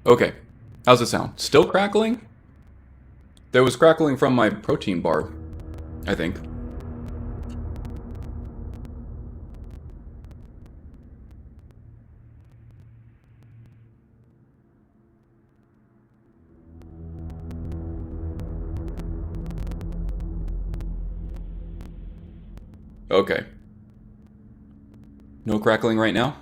Okay, how's it sound? Still crackling? There was crackling from my protein bar, I think. Okay. No crackling right now?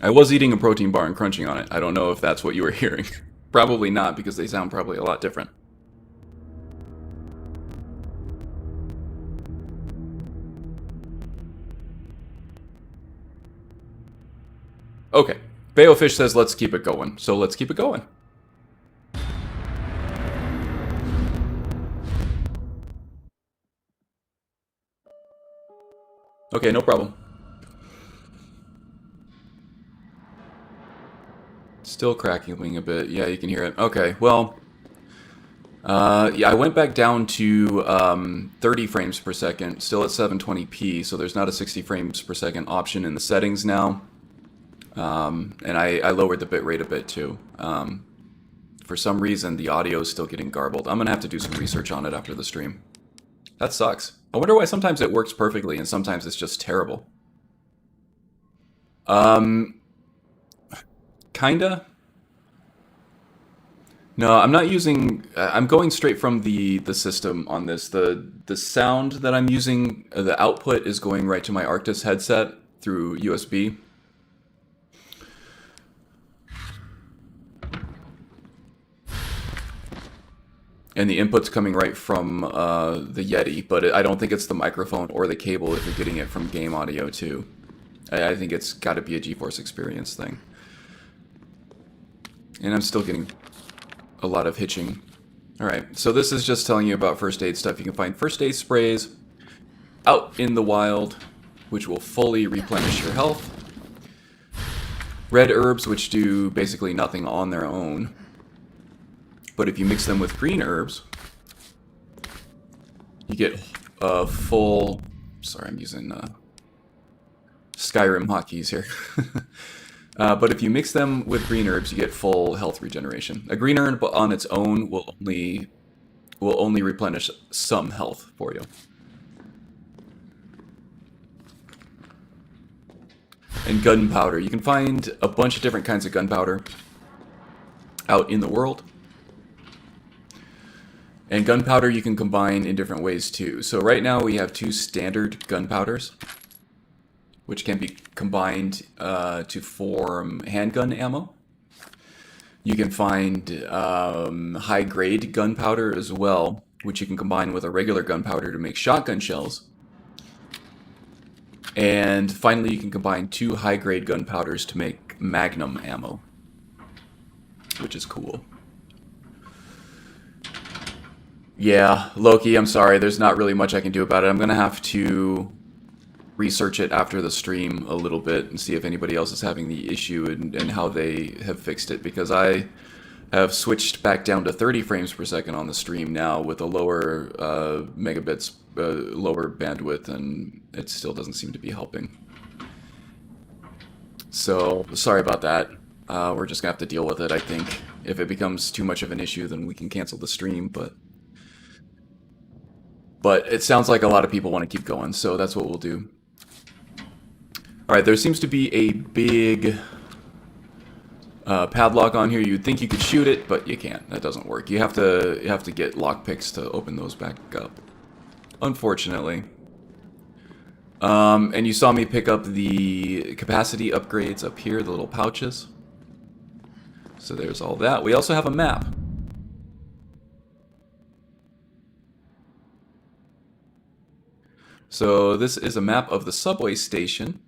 I was eating a protein bar and crunching on it. I don't know if that's what you were hearing. Probably not, because they sound probably a lot different. Okay. Bayofish says let's keep it going. So let's keep it going. Okay, no problem. Still crackling a bit. Yeah, you can hear it. Okay, well... yeah, I went back down to 30 frames per second, still at 720p, so there's not a 60 frames per second option in the settings now. And I lowered the bitrate a bit too. For some reason, the audio is still getting garbled. I'm going to have to do some research on it after the stream. That sucks. I wonder why sometimes it works perfectly and sometimes it's just terrible. Kinda. No, I'm not using... I'm going straight from the system on this. The sound that I'm using, the output is going right to my Arctis headset through USB. And the input's coming right from the Yeti, but I don't think it's the microphone or the cable if you're getting it from game audio too. I think it's got to be a GeForce Experience thing. And I'm still getting a lot of hitching. Alright, so this is just telling you about first aid stuff. You can find first aid sprays out in the wild, which will fully replenish your health. Red herbs, which do basically nothing on their own. But if you mix them with green herbs, you get a full... Sorry, I'm using Skyrim hotkeys here. But if you mix them with green herbs, you get full health regeneration. A green herb on its own will only replenish some health for you. And gunpowder. You can find a bunch of different kinds of gunpowder out in the world. And gunpowder you can combine in different ways too. So right now we have 2 standard gunpowders, which can be combined to form handgun ammo. You can find high-grade gunpowder as well, which you can combine with a regular gunpowder to make shotgun shells. And finally, you can combine 2 high-grade gunpowders to make magnum ammo, which is cool. Yeah, Loki, I'm sorry, there's not really much I can do about it. I'm going to have to research it after the stream a little bit and see if anybody else is having the issue and how they have fixed it, because I have switched back down to 30 frames per second on the stream now with a lower megabits, lower bandwidth, and it still doesn't seem to be helping. So, sorry about that. We're just going to have to deal with it, I think. If it becomes too much of an issue, then we can cancel the stream, but it sounds like a lot of people want to keep going, so that's what we'll do. Alright, there seems to be a big padlock on here. You'd think you could shoot it, but you can't. That doesn't work. You have to get lockpicks to open those back up, unfortunately. And you saw me pick up the capacity upgrades up here, the little pouches. So there's all that. We also have a map. So this is a map of the subway station.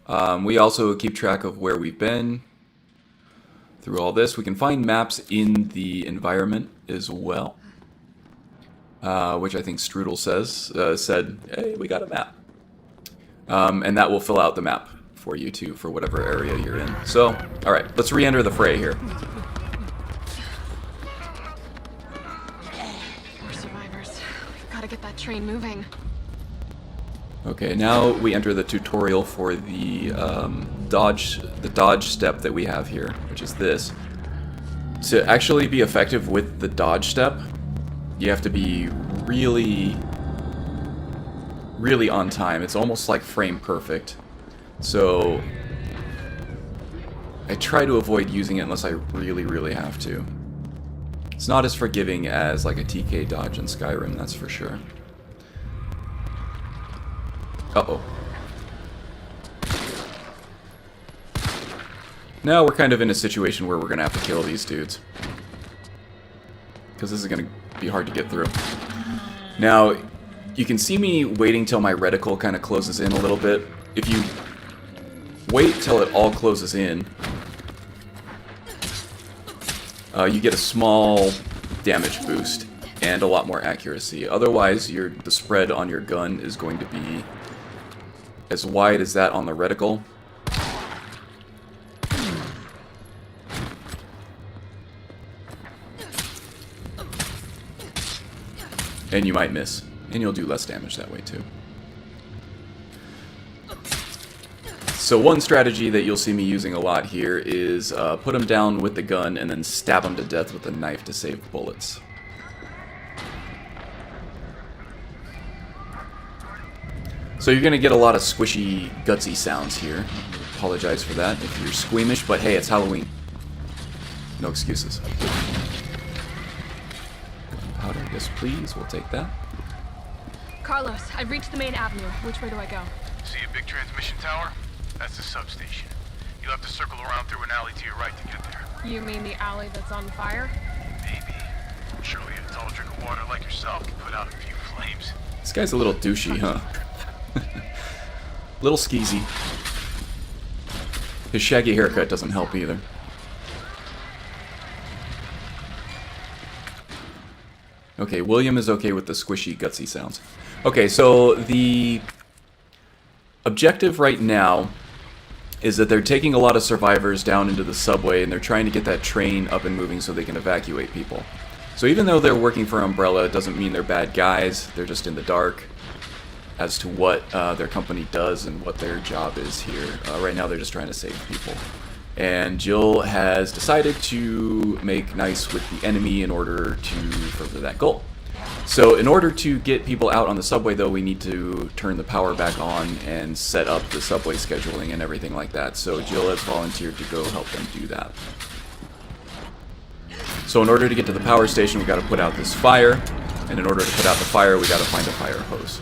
We also keep track of where we've been through all this. We can find maps in the environment as well, which I think Strudel said, hey, we got a map. And that will fill out the map for you too, for whatever area you're in. So, alright, let's re-enter the fray here. We're survivors. We've got to get that train moving. Okay, now we enter the tutorial for the dodge step that we have here, which is this. To actually be effective with the dodge step, you have to be really on time. It's almost like frame perfect. So I try to avoid using it unless I really have to. It's not as forgiving as like a TK dodge in Skyrim, that's for sure. Uh-oh. Now we're kind of in a situation where we're going to have to kill these dudes. Because this is going to be hard to get through. Now, you can see me waiting till my reticle kind of closes in a little bit. If you wait till it all closes in, you get a small damage boost and a lot more accuracy. Otherwise, the spread on your gun is going to be as wide as that on the reticle. And you might miss. And you'll do less damage that way too. So one strategy that you'll see me using a lot here is put them down with the gun and then stab them to death with a knife to save bullets. So you're going to get a lot of squishy, gutsy sounds here. Apologize for that if you're squeamish, but hey, it's Halloween. No excuses. Powder, yes please, we'll take that. Carlos, I've reached the main avenue. Which way do I go? See a big transmission tower? That's the substation. You'll have to circle around through an alley to your right to get there. You mean the alley that's on fire? Maybe. Surely a tall drink of water like yourself can put out a few flames. This guy's a little douchey, huh? Little skeezy. His shaggy haircut doesn't help either. Okay, William is okay with the squishy, gutsy sounds. Okay, so the objective right now is that they're taking a lot of survivors down into the subway and they're trying to get that train up and moving so they can evacuate people. So even though they're working for Umbrella, it doesn't mean they're bad guys. They're just in the dark as to what their company does and what their job is here. Right now they're just trying to save people. And Jill has decided to make nice with the enemy in order to further that goal. So in order to get people out on the subway, though, we need to turn the power back on and set up the subway scheduling and everything like that. So Jill has volunteered to go help them do that. So in order to get to the power station, we got to put out this fire. And in order to put out the fire, we got to find a fire hose.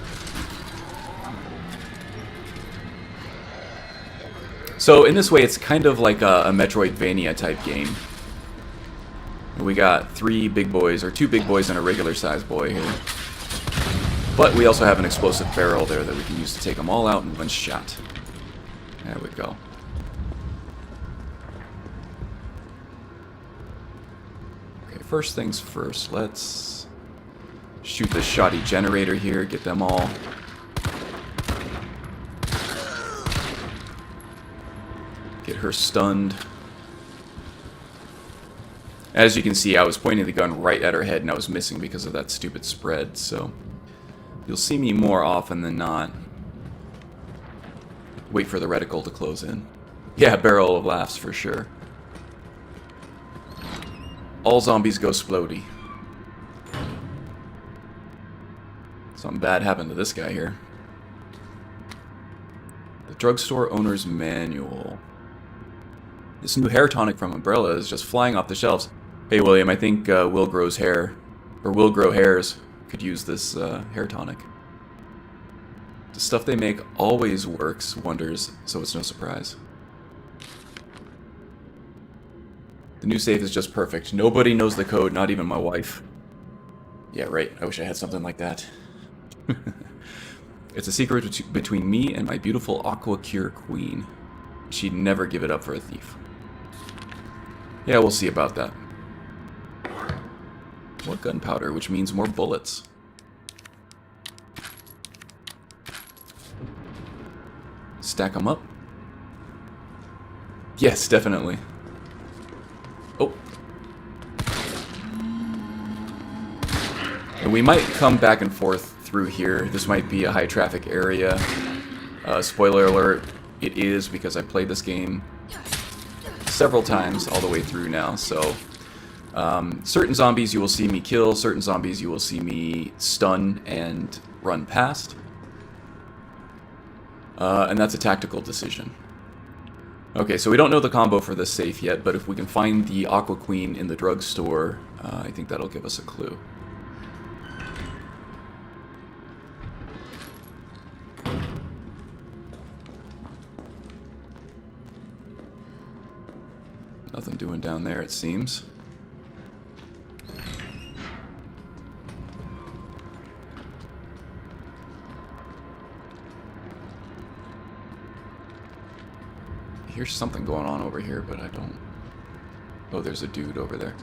So in this way, it's kind of like a Metroidvania type game. We got 3 big boys, or 2 big boys and a regular sized boy here. But we also have an explosive barrel there that we can use to take them all out in one shot. There we go. Okay, first things first, let's shoot this shoddy generator here, get them all. Get her stunned. As you can see, I was pointing the gun right at her head and I was missing because of that stupid spread, so you'll see me more often than not. Wait for the reticle to close in. Yeah, barrel of laughs for sure. All zombies go splody. Something bad happened to this guy here. The drugstore owner's manual. This new hair tonic from Umbrella is just flying off the shelves. Hey William, I think Will Grow Hairs could use this hair tonic. The stuff they make always works wonders, so it's no surprise. The new safe is just perfect. Nobody knows the code, not even my wife. Yeah, right. I wish I had something like that. It's a secret between me and my beautiful Aqua Cure Queen. She'd never give it up for a thief. Yeah, we'll see about that. More gunpowder, which means more bullets. Stack them up. Yes, definitely. Oh. And we might come back and forth through here. This might be a high traffic area. Spoiler alert, it is, because I played this game several times all the way through now, so certain zombies you will see me kill, certain zombies you will see me stun and run past. And that's a tactical decision. Okay, so we don't know the combo for this safe yet, but if we can find the Aqua Queen in the drugstore, I think that'll give us a clue. Nothing doing down there, it seems. Here's something going on over here, but I don't... Oh, there's a dude over there.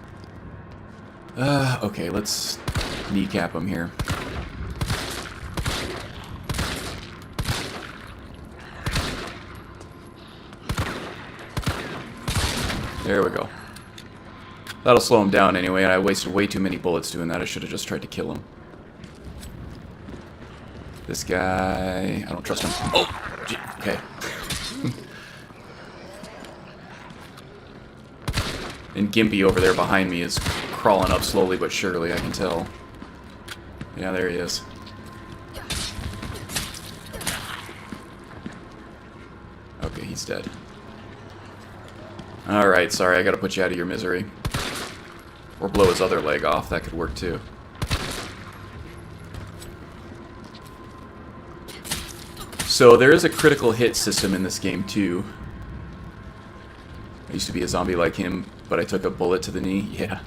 Okay, let's kneecap him here. There we go. That'll slow him down anyway, and I wasted way too many bullets doing that. I should have just tried to kill him. This guy... I don't trust him. Oh! Gee, okay. And Gimpy over there behind me is crawling up slowly but surely, I can tell. Yeah, there he is. Okay, he's dead. Alright, sorry, I gotta put you out of your misery. Or blow his other leg off, that could work too. So there is a critical hit system in this game too. I used to be a zombie like him, but I took a bullet to the knee. Yeah.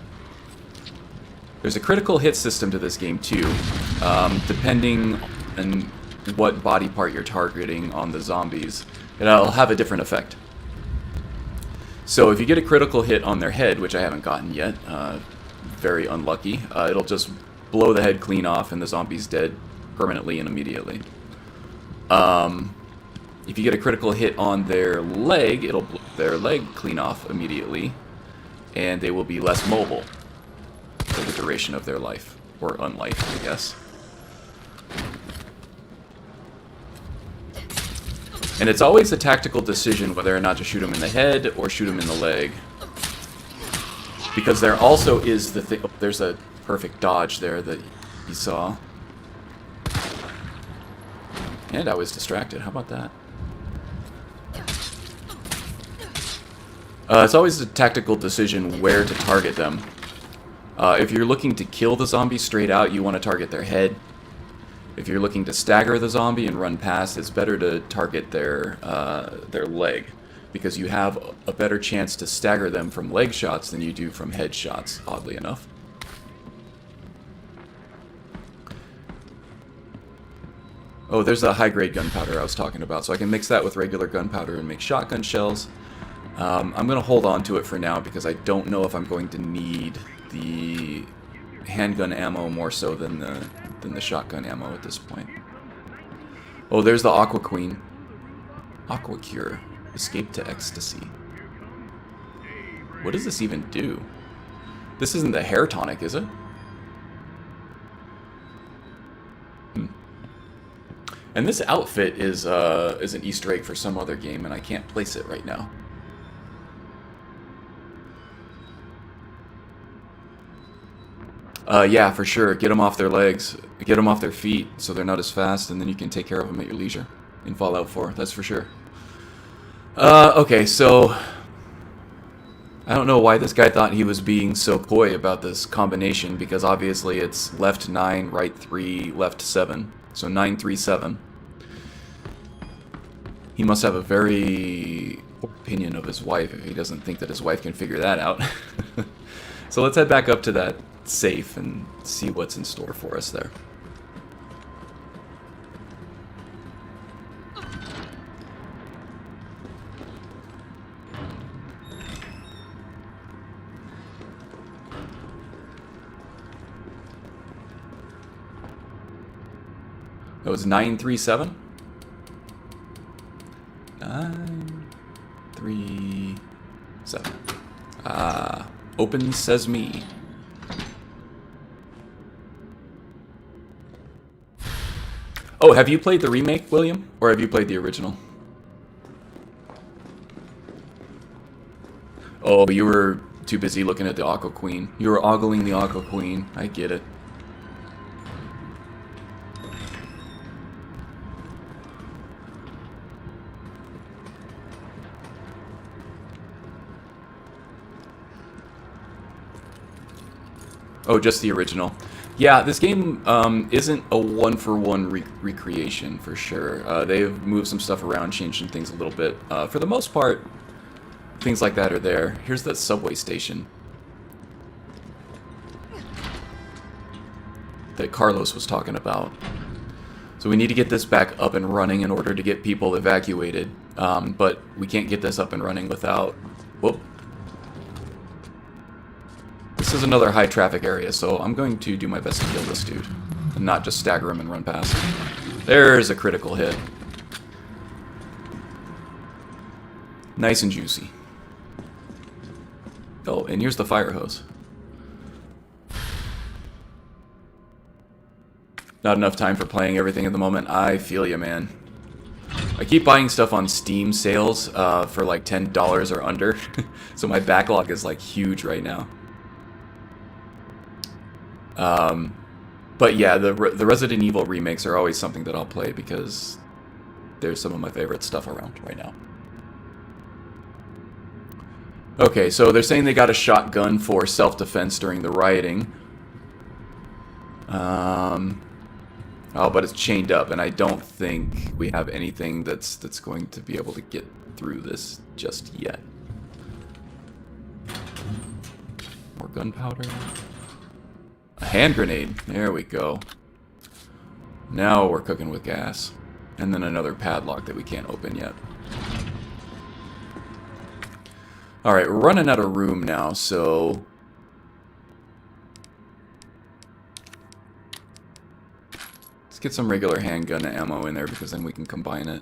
There's a critical hit system to this game too, depending on what body part you're targeting on the zombies. It'll have a different effect. So if you get a critical hit on their head, which I haven't gotten yet, very unlucky, it'll just blow the head clean off and the zombie's dead permanently and immediately. If you get a critical hit on their leg, it'll blow their leg clean off immediately, and they will be less mobile for the duration of their life, or unlife, I guess. And it's always a tactical decision whether or not to shoot him in the head or shoot him in the leg. Because there also is the thing... Oh, there's a perfect dodge there that you saw. And I was distracted. How about that? It's always a tactical decision where to target them. If you're looking to kill the zombie straight out, you want to target their head. If you're looking to stagger the zombie and run past, it's better to target their leg, because you have a better chance to stagger them from leg shots than you do from head shots, oddly enough. Oh, there's the high-grade gunpowder I was talking about, so I can mix that with regular gunpowder and make shotgun shells. I'm going to hold on to it for now, because I don't know if I'm going to need the handgun ammo more so than the shotgun ammo at this point. Oh, there's the Aqua Queen. Aqua Cure. Escape to ecstasy. What does this even do? This isn't the hair tonic, is it? And this outfit is an Easter egg for some other game, and I can't place it right now. Yeah, for sure. Get them off their legs. Get them off their feet so they're not as fast, and then you can take care of them at your leisure in Fallout 4. That's for sure. Okay, so... I don't know why this guy thought he was being so coy about this combination, because obviously it's left 9, right 3, left 7. So 9, 3, 7. He must have a very poor opinion of his wife if he doesn't think that his wife can figure that out. So let's head back up to that safe and see what's in store for us there. That was 937. 937. Open Sesame. Oh, have you played the remake, William? Or have you played the original? Oh, you were too busy looking at the Aqua Queen. You were ogling the Aqua Queen. I get it. Oh, just the original. Yeah, this game isn't a one-for-one recreation, for sure. They've moved some stuff around, changed some things a little bit. For the most part, things like that are there. Here's that subway station that Carlos was talking about. So we need to get this back up and running in order to get people evacuated. But we can't get this up and running without... Whoop. This is another high traffic area, so I'm going to do my best to kill this dude. And not just stagger him and run past him. There's a critical hit. Nice and juicy. Oh, and here's the fire hose. Not enough time for playing everything at the moment. I feel you, man. I keep buying stuff on Steam sales for like $10 or under. So my backlog is like huge right now. But yeah, the Resident Evil remakes are always something that I'll play because there's some of my favorite stuff around right now. Okay, so they're saying they got a shotgun for self-defense during the rioting. Oh, but it's chained up, and I don't think we have anything that's going to be able to get through this just yet. More gunpowder. A hand grenade. There we go. Now we're cooking with gas. And then another padlock that we can't open yet. Alright, we're running out of room now, so... let's get some regular handgun ammo in there, because then we can combine it.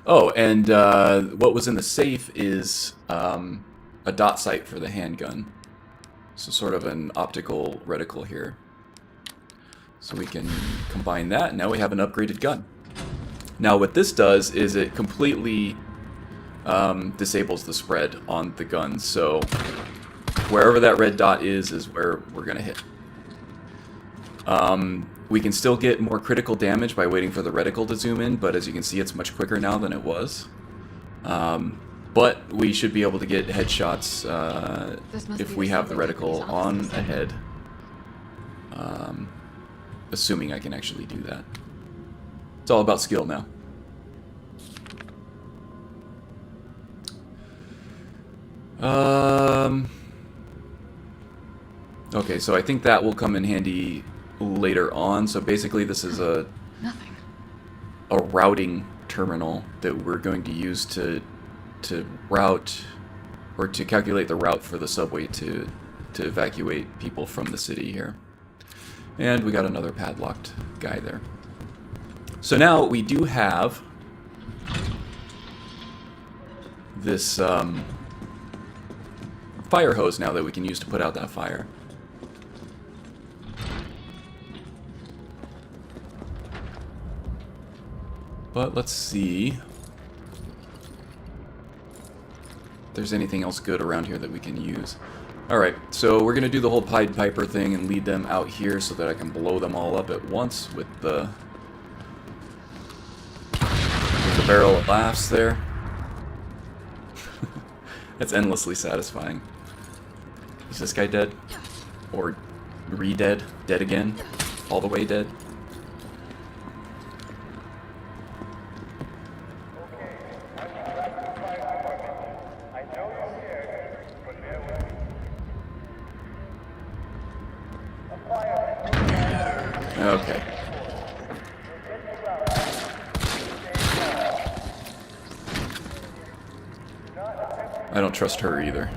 Oh, and what was in the safe is a dot sight for the handgun. So sort of an optical reticle here. So we can combine that, and now we have an upgraded gun. Now what this does is it completely disables the spread on the gun, so wherever that red dot is where we're going to hit. We can still get more critical damage by waiting for the reticle to zoom in, but as you can see it's much quicker now than it was. But we should be able to get headshots if we have the reticle on ahead. Assuming I can actually do that. It's all about skill now. Okay, so I think that will come in handy later on. So basically this is a routing terminal that we're going to use to route, or to calculate the route for the subway to evacuate people from the city here. And we got another padlocked guy there. So now we do have this fire hose now that we can use to put out that fire. But let's see if there's anything else good around here that we can use. Alright, so we're going to do the whole Pied Piper thing and lead them out here so that I can blow them all up at once with the barrel of laughs there. That's endlessly satisfying. Is this guy dead? Or re-dead? Dead again? All the way dead? Okay. I don't trust her either.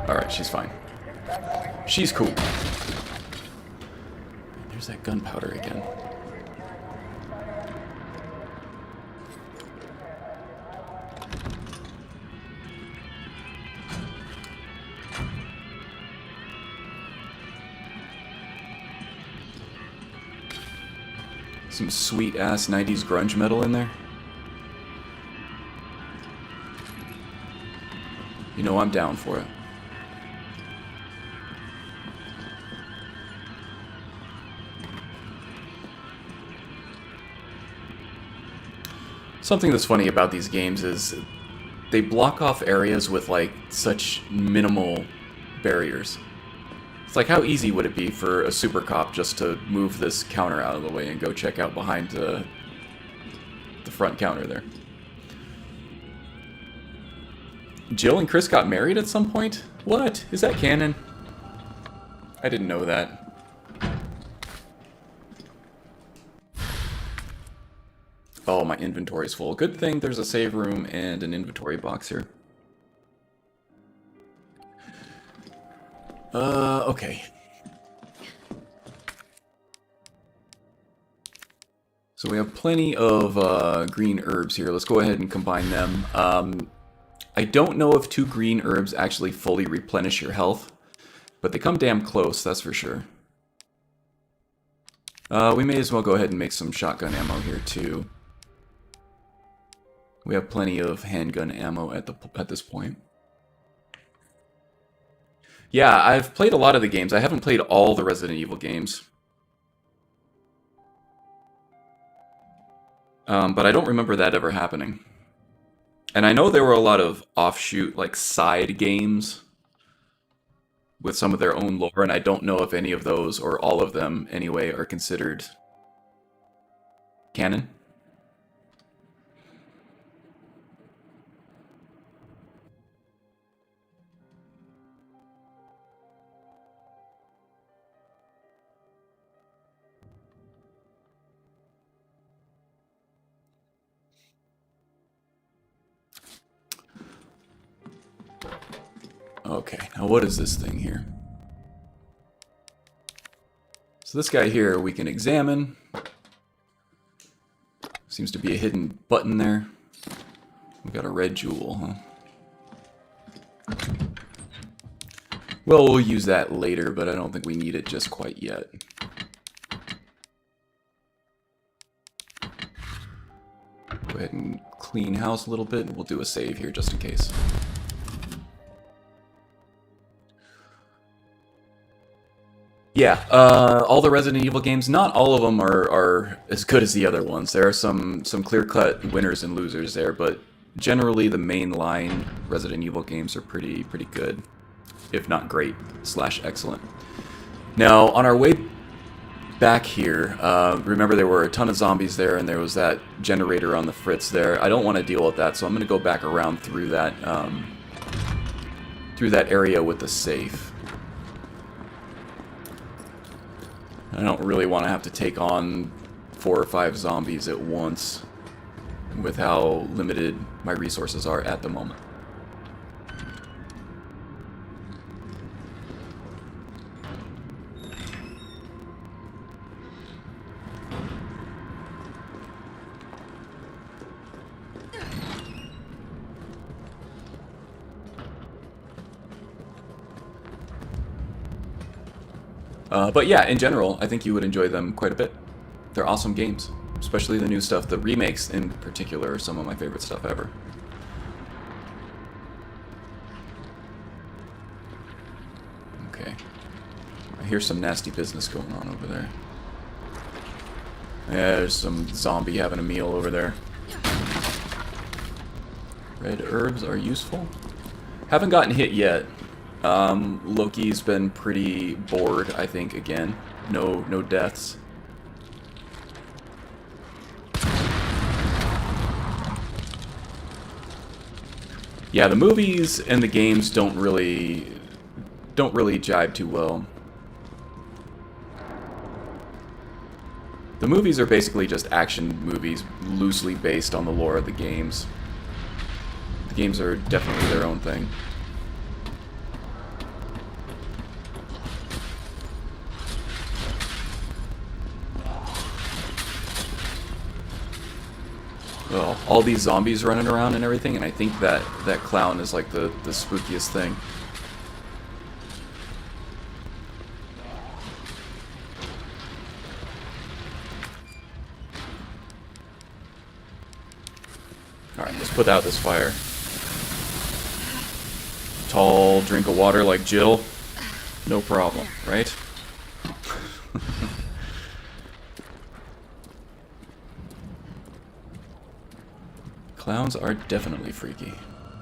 Alright, she's fine. She's cool. There's that gunpowder again. Some sweet-ass 90s grunge metal in there. You know I'm down for it. Something that's funny about these games is they block off areas with like such minimal barriers. It's like, how easy would it be for a super cop just to move this counter out of the way and go check out behind the front counter there? Jill and Chris got married at some point? What? Is that canon? I didn't know that. Oh, my inventory's full. Good thing there's a save room and an inventory box here. Okay. So we have plenty of green herbs here. Let's go ahead and combine them. I don't know if 2 green herbs actually fully replenish your health, but they come damn close, that's for sure. We may as well go ahead and make some shotgun ammo here too. We have plenty of handgun ammo at this point. Yeah, I've played a lot of the games. I haven't played all the Resident Evil games. But I don't remember that ever happening. And I know there were a lot of offshoot, like, side games with some of their own lore, and I don't know if any of those, or all of them anyway, are considered canon. Okay, now what is this thing here? So this guy here we can examine. Seems to be a hidden button there. We got a red jewel, huh? Well, we'll use that later, but I don't think we need it just quite yet. Go ahead and clean house a little bit, and we'll do a save here just in case. Yeah, all the Resident Evil games, not all of them are as good as the other ones. There are some clear-cut winners and losers there, but generally the mainline Resident Evil games are pretty good, if not great / excellent. Now, on our way back here, remember there were a ton of zombies there, and there was that generator on the fritz there. I don't want to deal with that, so I'm going to go back around through that area with the safe. I don't really want to have to take on 4 or 5 zombies at once with how limited my resources are at the moment. But yeah, in general, I think you would enjoy them quite a bit. They're awesome games, especially the new stuff. The remakes, in particular, are some of my favorite stuff ever. Okay. I hear some nasty business going on over there. Yeah, there's some zombie having a meal over there. Red herbs are useful. Haven't gotten hit yet. Loki's been pretty bored, I think, again. No deaths. Yeah, the movies and the games don't really jibe too well. The movies are basically just action movies, loosely based on the lore of the games. The games are definitely their own thing. all these zombies running around and everything, and I think that clown is like the spookiest thing. Alright, let's put out this fire. Tall drink of water like Jill. No problem, right? Clowns are definitely freaky.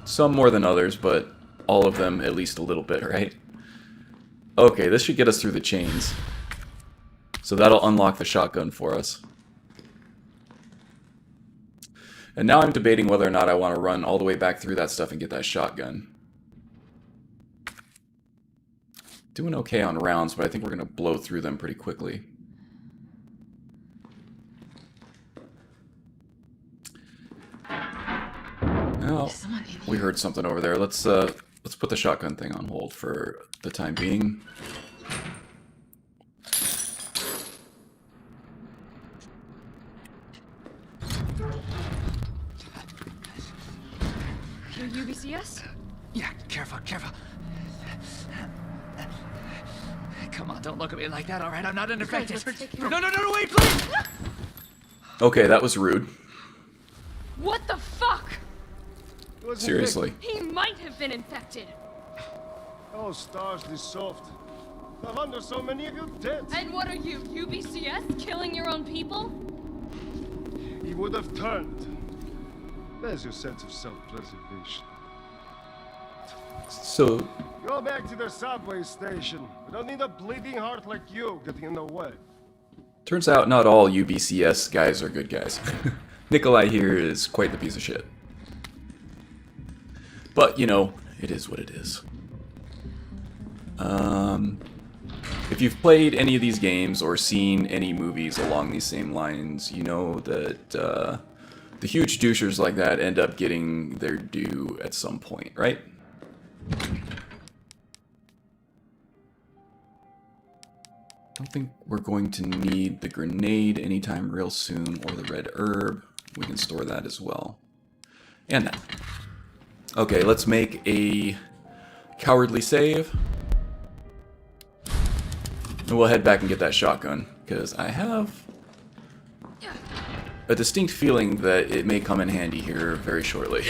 Some more than others, but all of them at least a little bit, right? Okay, this should get us through the chains. So that'll unlock the shotgun for us. And now I'm debating whether or not I want to run all the way back through that stuff and get that shotgun. Doing okay on rounds, but I think we're going to blow through them pretty quickly. Oh, we heard something over there. Let's put the shotgun thing on hold for the time being. Your UBCS? Yeah, careful, careful. Come on, don't look at me like that, alright? I'm not infected. No, wait, please! Okay, that was rude. What the fuck? Seriously. He might have been infected. Oh, stars, this soft. No wonder so many of you dead. And what are you, UBCS? Killing your own people? He would have turned. There's your sense of self-preservation. So, Go back to the subway station. We don't need a bleeding heart like you getting in the way. turns out not all UBCS guys are good guys. Nikolai here is quite the piece of shit. But, you know, it is what it is. If you've played any of these games or seen any movies along these same lines, you know that the huge douchers like that end up getting their due at some point, right? Don't think we're going to need the grenade anytime real soon, or the red herb. We can store that as well. And that. Okay, let's make a cowardly save. And we'll head back and get that shotgun, because I have a distinct feeling that it may come in handy here very shortly.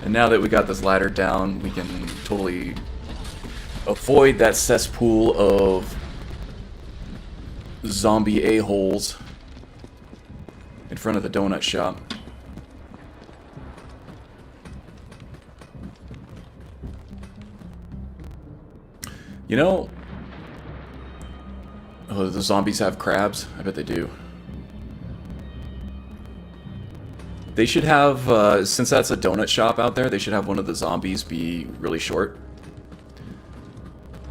And now that we got this ladder down, we can totally avoid that cesspool of zombie a-holes in front of the donut shop. You know, oh, the zombies have crabs? I bet they do. They should have, since that's a donut shop out there, they should have one of the zombies be really short.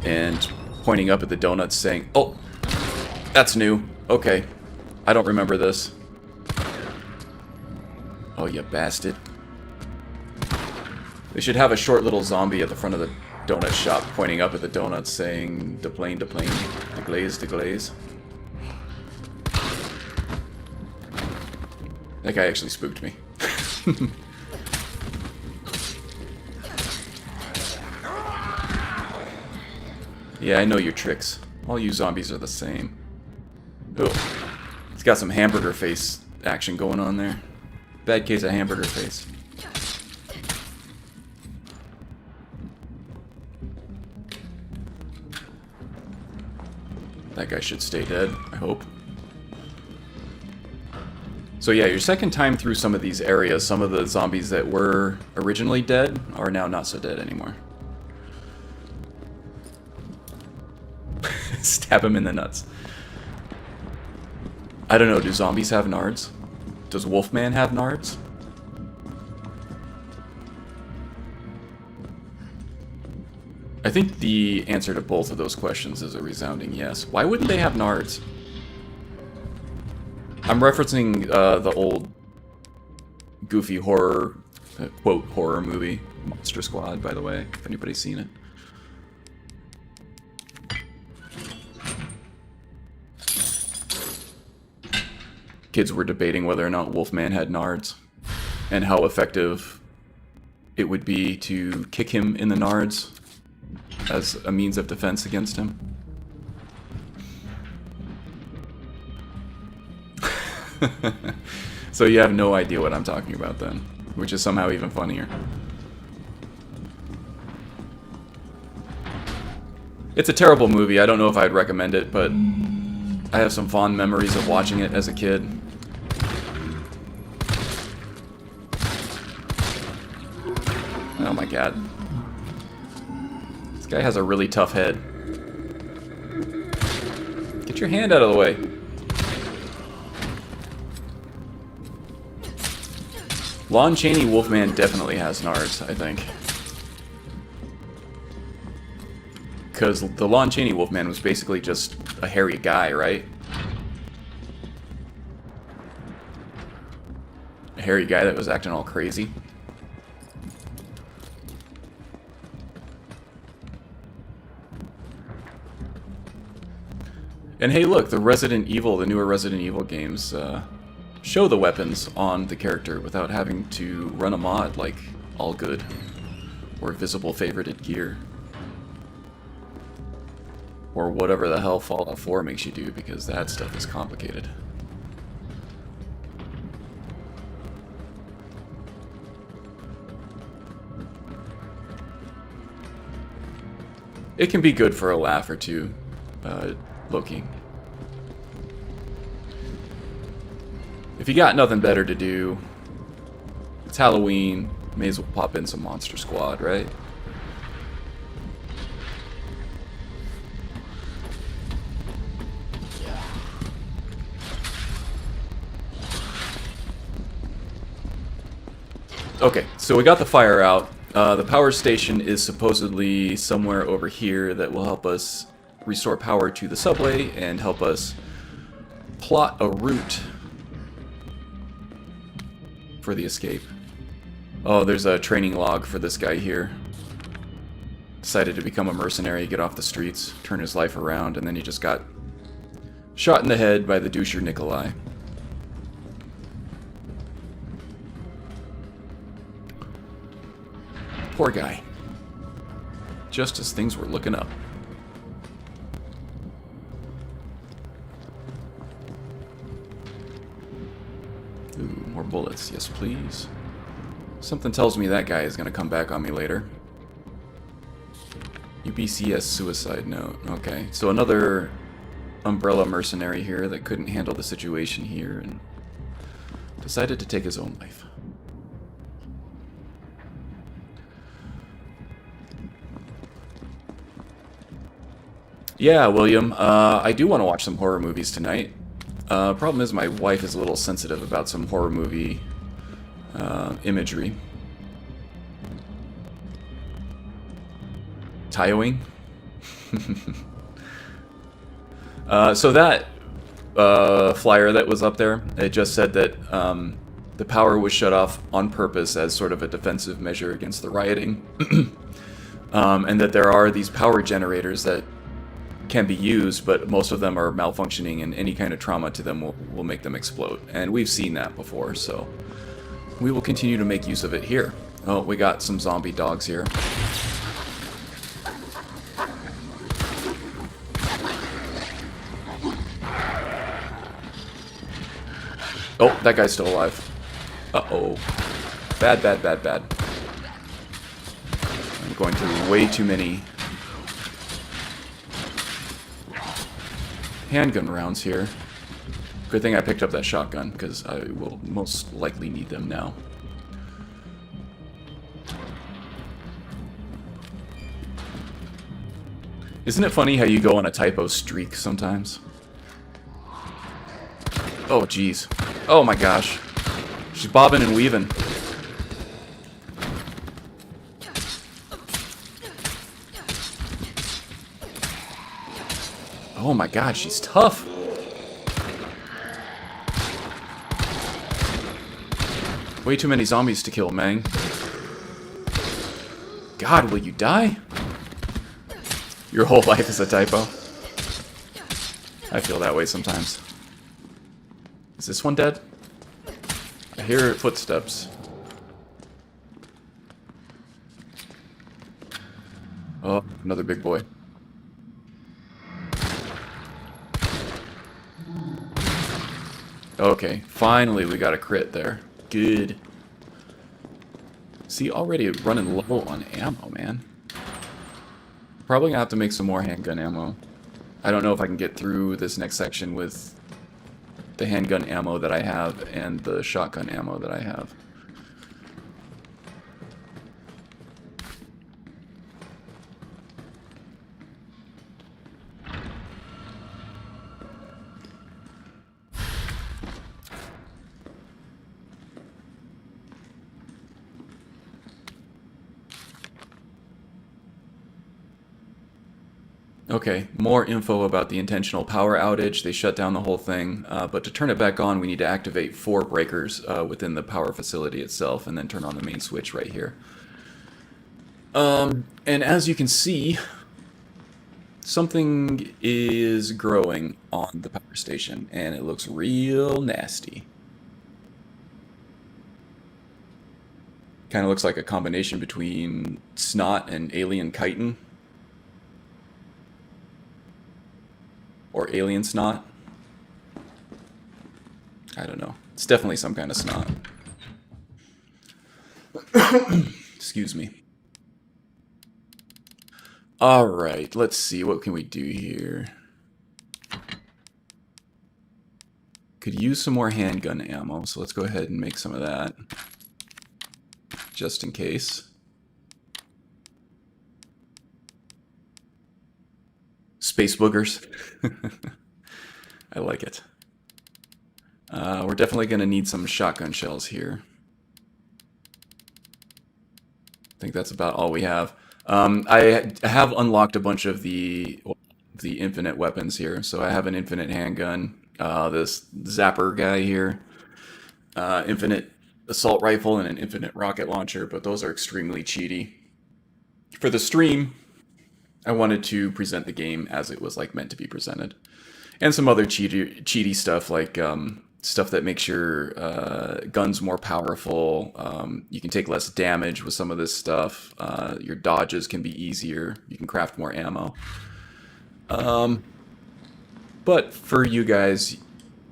And pointing up at the donuts saying, "Oh, that's new. Okay. I don't remember this." Oh, you bastard. They should have a short little zombie at the front of the donut shop pointing up at the donuts saying, "De plane, de plane, de glaze, de glaze." That guy actually spooked me. Yeah, I know your tricks. All you zombies are the same. Oh, it's got some hamburger face action going on there. Bad case of hamburger face. That guy should stay dead, I hope. So yeah, your second time through some of these areas, some of the zombies that were originally dead are now not so dead anymore. Stab him in the nuts. I don't know, do zombies have nards? Does Wolfman have nards? I think the answer to both of those questions is a resounding yes. Why wouldn't they have nards? I'm referencing the old goofy horror, quote, horror movie, Monster Squad, by the way, if anybody's seen it. kids were debating whether or not Wolfman had nards and how effective it would be to kick him in the nards as a means of defense against him. So you have no idea what I'm talking about then, which is somehow even funnier. It's a terrible movie. I don't know if I'd recommend it, but I have some fond memories of watching it as a kid. Oh my god. This guy has a really tough head. Get your hand out of the way. Lon Chaney Wolfman definitely has nards, I think. Because the Lon Chaney Wolfman was basically just a hairy guy, right? A hairy guy that was acting all crazy. And hey, look, the newer Resident Evil games show the weapons on the character without having to run a mod like All Good or Visible Favorited Gear. Or whatever the hell Fallout 4 makes you do, because that stuff is complicated. It can be good for a laugh or two, Loki. If you got nothing better to do, it's Halloween, may as well pop in some Monster Squad, right? Okay, so we got the fire out. The power station is supposedly somewhere over here that will help us restore power to the subway and help us plot a route for the escape. Oh, there's a training log for this guy here. Decided to become a mercenary, get off the streets, turn his life around, and then he just got shot in the head by the doucher Nikolai. Poor guy. Just as things were looking up. Ooh, more bullets. Yes, please. Something tells me that guy is going to come back on me later. UBCS suicide note. Okay, so another umbrella mercenary here that couldn't handle the situation here and decided to take his own life. Yeah, William, I do want to watch some horror movies tonight. Problem is my wife is a little sensitive about some horror movie imagery. Tyoing? So that flyer that was up there, it just said that the power was shut off on purpose as sort of a defensive measure against the rioting. And that there are these power generators that can be used, but most of them are malfunctioning, and any kind of trauma to them will make them explode. And we've seen that before, so we will continue to make use of it here. Oh, we got some zombie dogs here. Oh, that guy's still alive. Uh-oh. Bad, bad, bad, bad. I'm going through way too many handgun rounds here. Good thing I picked up that shotgun, because I will most likely need them now. Isn't it funny how you go on a typo streak sometimes? Oh, jeez. Oh my gosh. She's bobbing and weaving. Oh my god, she's tough. Way too many zombies to kill, Mang. God, will you die? Your whole life is a typo. I feel that way sometimes. Is this one dead? I hear footsteps. Oh, another big boy. Okay, finally we got a crit there. Good. See, already running low on ammo, man. Probably gonna have to make some more handgun ammo. I don't know if I can get through this next section with the handgun ammo that I have and the shotgun ammo that I have. Okay, more info about the intentional power outage. They shut down the whole thing, but to turn it back on, we need to activate 4 breakers within the power facility itself, and then turn on the main switch right here. And as you can see, something is growing on the power station, and it looks real nasty. Kind of looks like a combination between snot and alien chitin. Or alien snot. I don't know. It's definitely some kind of snot. Excuse me. Alright, let's see. What can we do here? Could use some more handgun ammo, so let's go ahead and make some of that. Just in case. Space boogers. I like it. We're definitely going to need some shotgun shells here. I think that's about all we have. I have unlocked a bunch of the infinite weapons here. So I have an infinite handgun, this zapper guy here, infinite assault rifle, and an infinite rocket launcher, but those are extremely cheaty. For the stream, I wanted to present the game as it was like meant to be presented, and some other cheaty stuff like stuff that makes your guns more powerful. You can take less damage with some of this stuff. Your dodges can be easier. You can craft more ammo. But for you guys,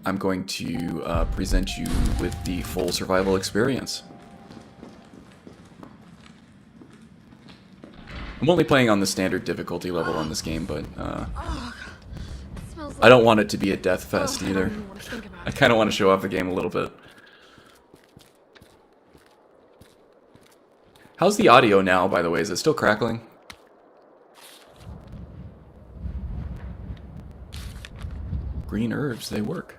I'm going to present you with the full survival experience. I'm only playing on the standard difficulty level on this game, but I don't want it to be a death fest either. I kind of want to show off the game a little bit. How's the audio now, by the way? Is it still crackling? Green herbs, they work.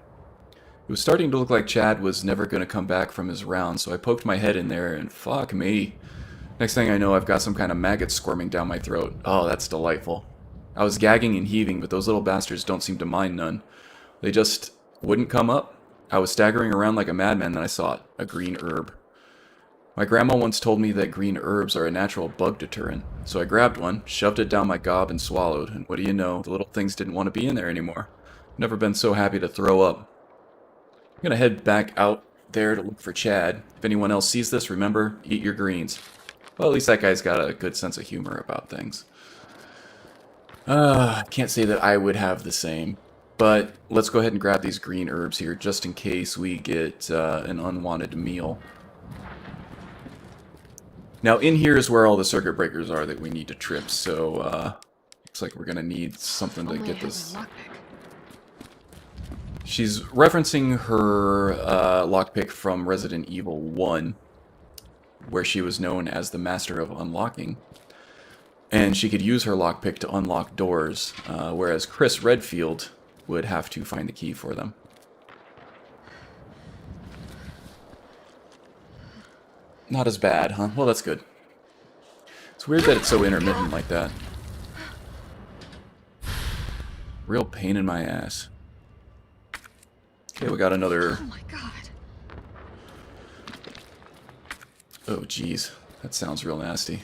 It was starting to look like Chad was never going to come back from his round, so I poked my head in there and fuck me. Next thing I know, I've got some kind of maggot squirming down my throat. Oh, that's delightful. I was gagging and heaving, but those little bastards don't seem to mind none. They just wouldn't come up. I was staggering around like a madman, then I saw it. A green herb. My grandma once told me that green herbs are a natural bug deterrent. So I grabbed one, shoved it down my gob, and swallowed. And what do you know, the little things didn't want to be in there anymore. Never been so happy to throw up. I'm gonna head back out there to look for Chad. If anyone else sees this, remember, eat your greens. Well, at least that guy's got a good sense of humor about things. Can't say that I would have the same. But let's go ahead and grab these green herbs here, just in case we get an unwanted meal. Now, in here is where all the circuit breakers are that we need to trip, so looks like we're going to need something to get this. She's referencing her lockpick from Resident Evil 1, where she was known as the Master of Unlocking. And she could use her lockpick to unlock doors, whereas Chris Redfield would have to find the key for them. Not as bad, huh? Well, that's good. It's weird that it's so intermittent like that. Real pain in my ass. Okay, we got another... Oh my god. Oh, jeez. That sounds real nasty.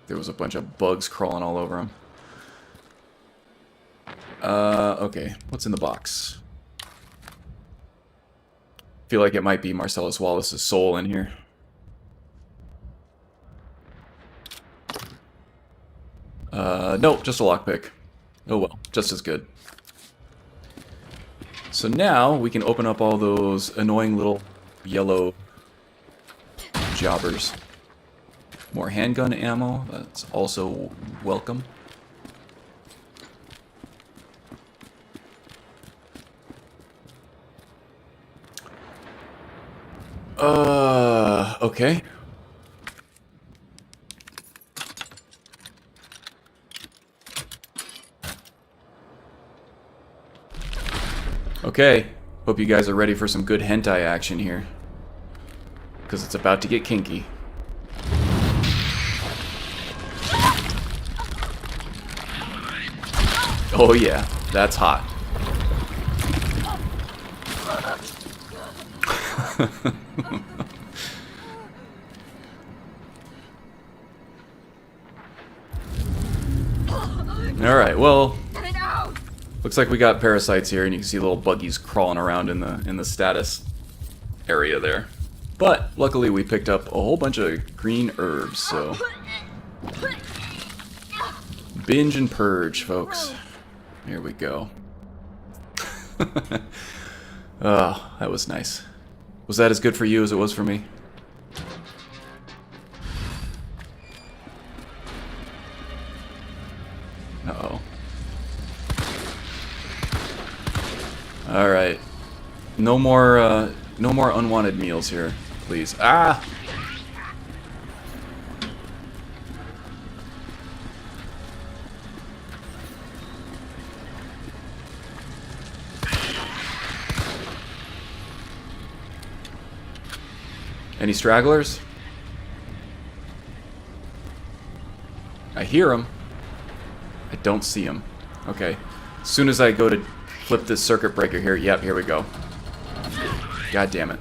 There was a bunch of bugs crawling all over him. Okay. What's in the box? Feel like it might be Marcellus Wallace's soul in here. Nope, just a lockpick. Oh well, just as good. So now we can open up all those annoying little yellow jobbers. More handgun ammo, that's also welcome. Okay. Okay, hope you guys are ready for some good hentai action here. Because it's about to get kinky. Oh yeah, that's hot. Alright, well, looks like we got parasites here, and you can see little buggies crawling around in the status area there. But luckily we picked up a whole bunch of green herbs, so binge and purge, folks. Here we go. Oh, that was nice. Was that as good for you as it was for me? Uh-oh. Alright. No more unwanted meals here, please. Ah! Any stragglers? I hear them. I don't see them. Okay. As soon as I go to flip this circuit breaker here, yep, here we go. God damn it.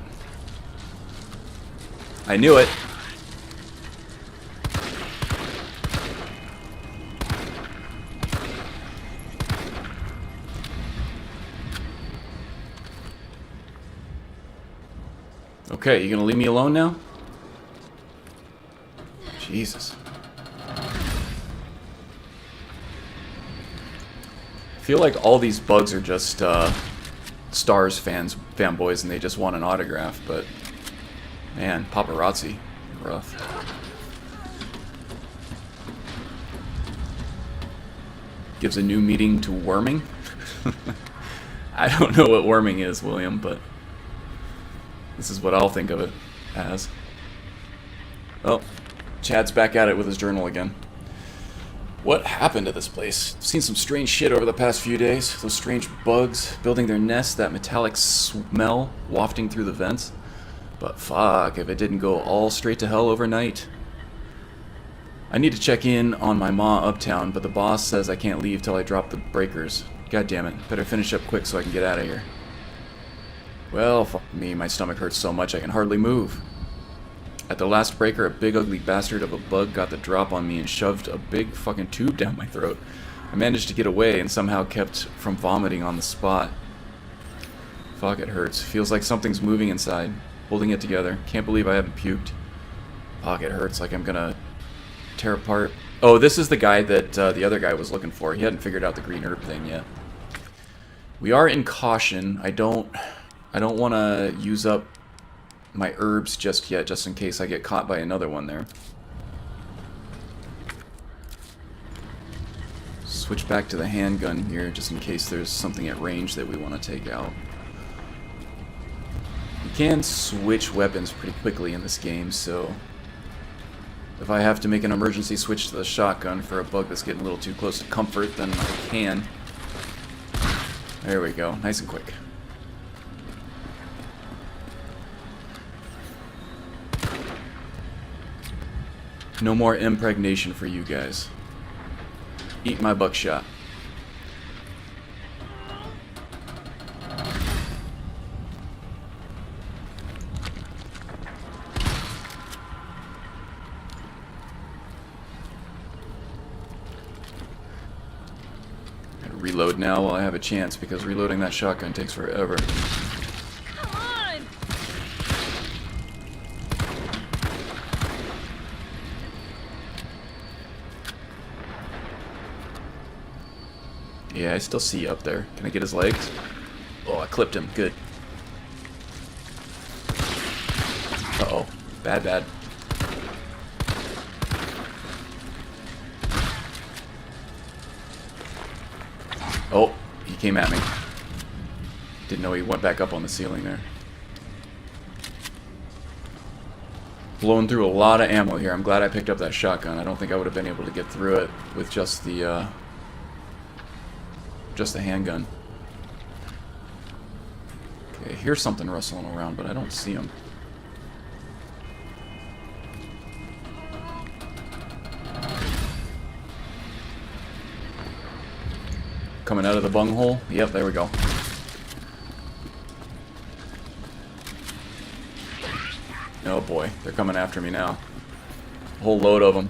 I knew it. Okay, you gonna leave me alone now? Jesus. I feel like all these bugs are just Stars fanboys, and they just want an autograph, but man, paparazzi, rough. Gives a new meaning to worming. I don't know what worming is, William, but this is what I'll think of it as. Oh, Chad's back at it with his journal again. What happened to this place? I've seen some strange shit over the past few days. Those strange bugs building their nests, that metallic smell wafting through the vents. But fuck, if it didn't go all straight to hell overnight. I need to check in on my ma uptown, but the boss says I can't leave till I drop the breakers. God damn it, better finish up quick so I can get out of here. Well, fuck me, my stomach hurts so much I can hardly move. At the last breaker, a big ugly bastard of a bug got the drop on me and shoved a big fucking tube down my throat. I managed to get away and somehow kept from vomiting on the spot. Fuck, it hurts. Feels like something's moving inside. Holding it together. Can't believe I haven't puked. Fuck, it hurts like I'm gonna tear apart. Oh, this is the guy that the other guy was looking for. He hadn't figured out the green herb thing yet. We are in caution. I don't want to use up my herbs just yet, just in case I get caught by another one there. Switch back to the handgun here, just in case there's something at range that we want to take out. You can switch weapons pretty quickly in this game, so if I have to make an emergency switch to the shotgun for a bug that's getting a little too close to comfort, then I can. There we go, nice and quick. No more impregnation for you guys. Eat my buckshot. Gotta reload now while I have a chance, because reloading that shotgun takes forever. Come on! Yeah, I still see you up there. Can I get his legs? Oh, I clipped him. Good. Uh-oh. Bad, bad. Oh, he came at me. Didn't know he went back up on the ceiling there. Blowing through a lot of ammo here. I'm glad I picked up that shotgun. I don't think I would have been able to get through it with just the handgun. Okay, here's something rustling around, but I don't see him. Coming out of the bunghole? Yep, there we go. Oh boy, they're coming after me now. A whole load of them.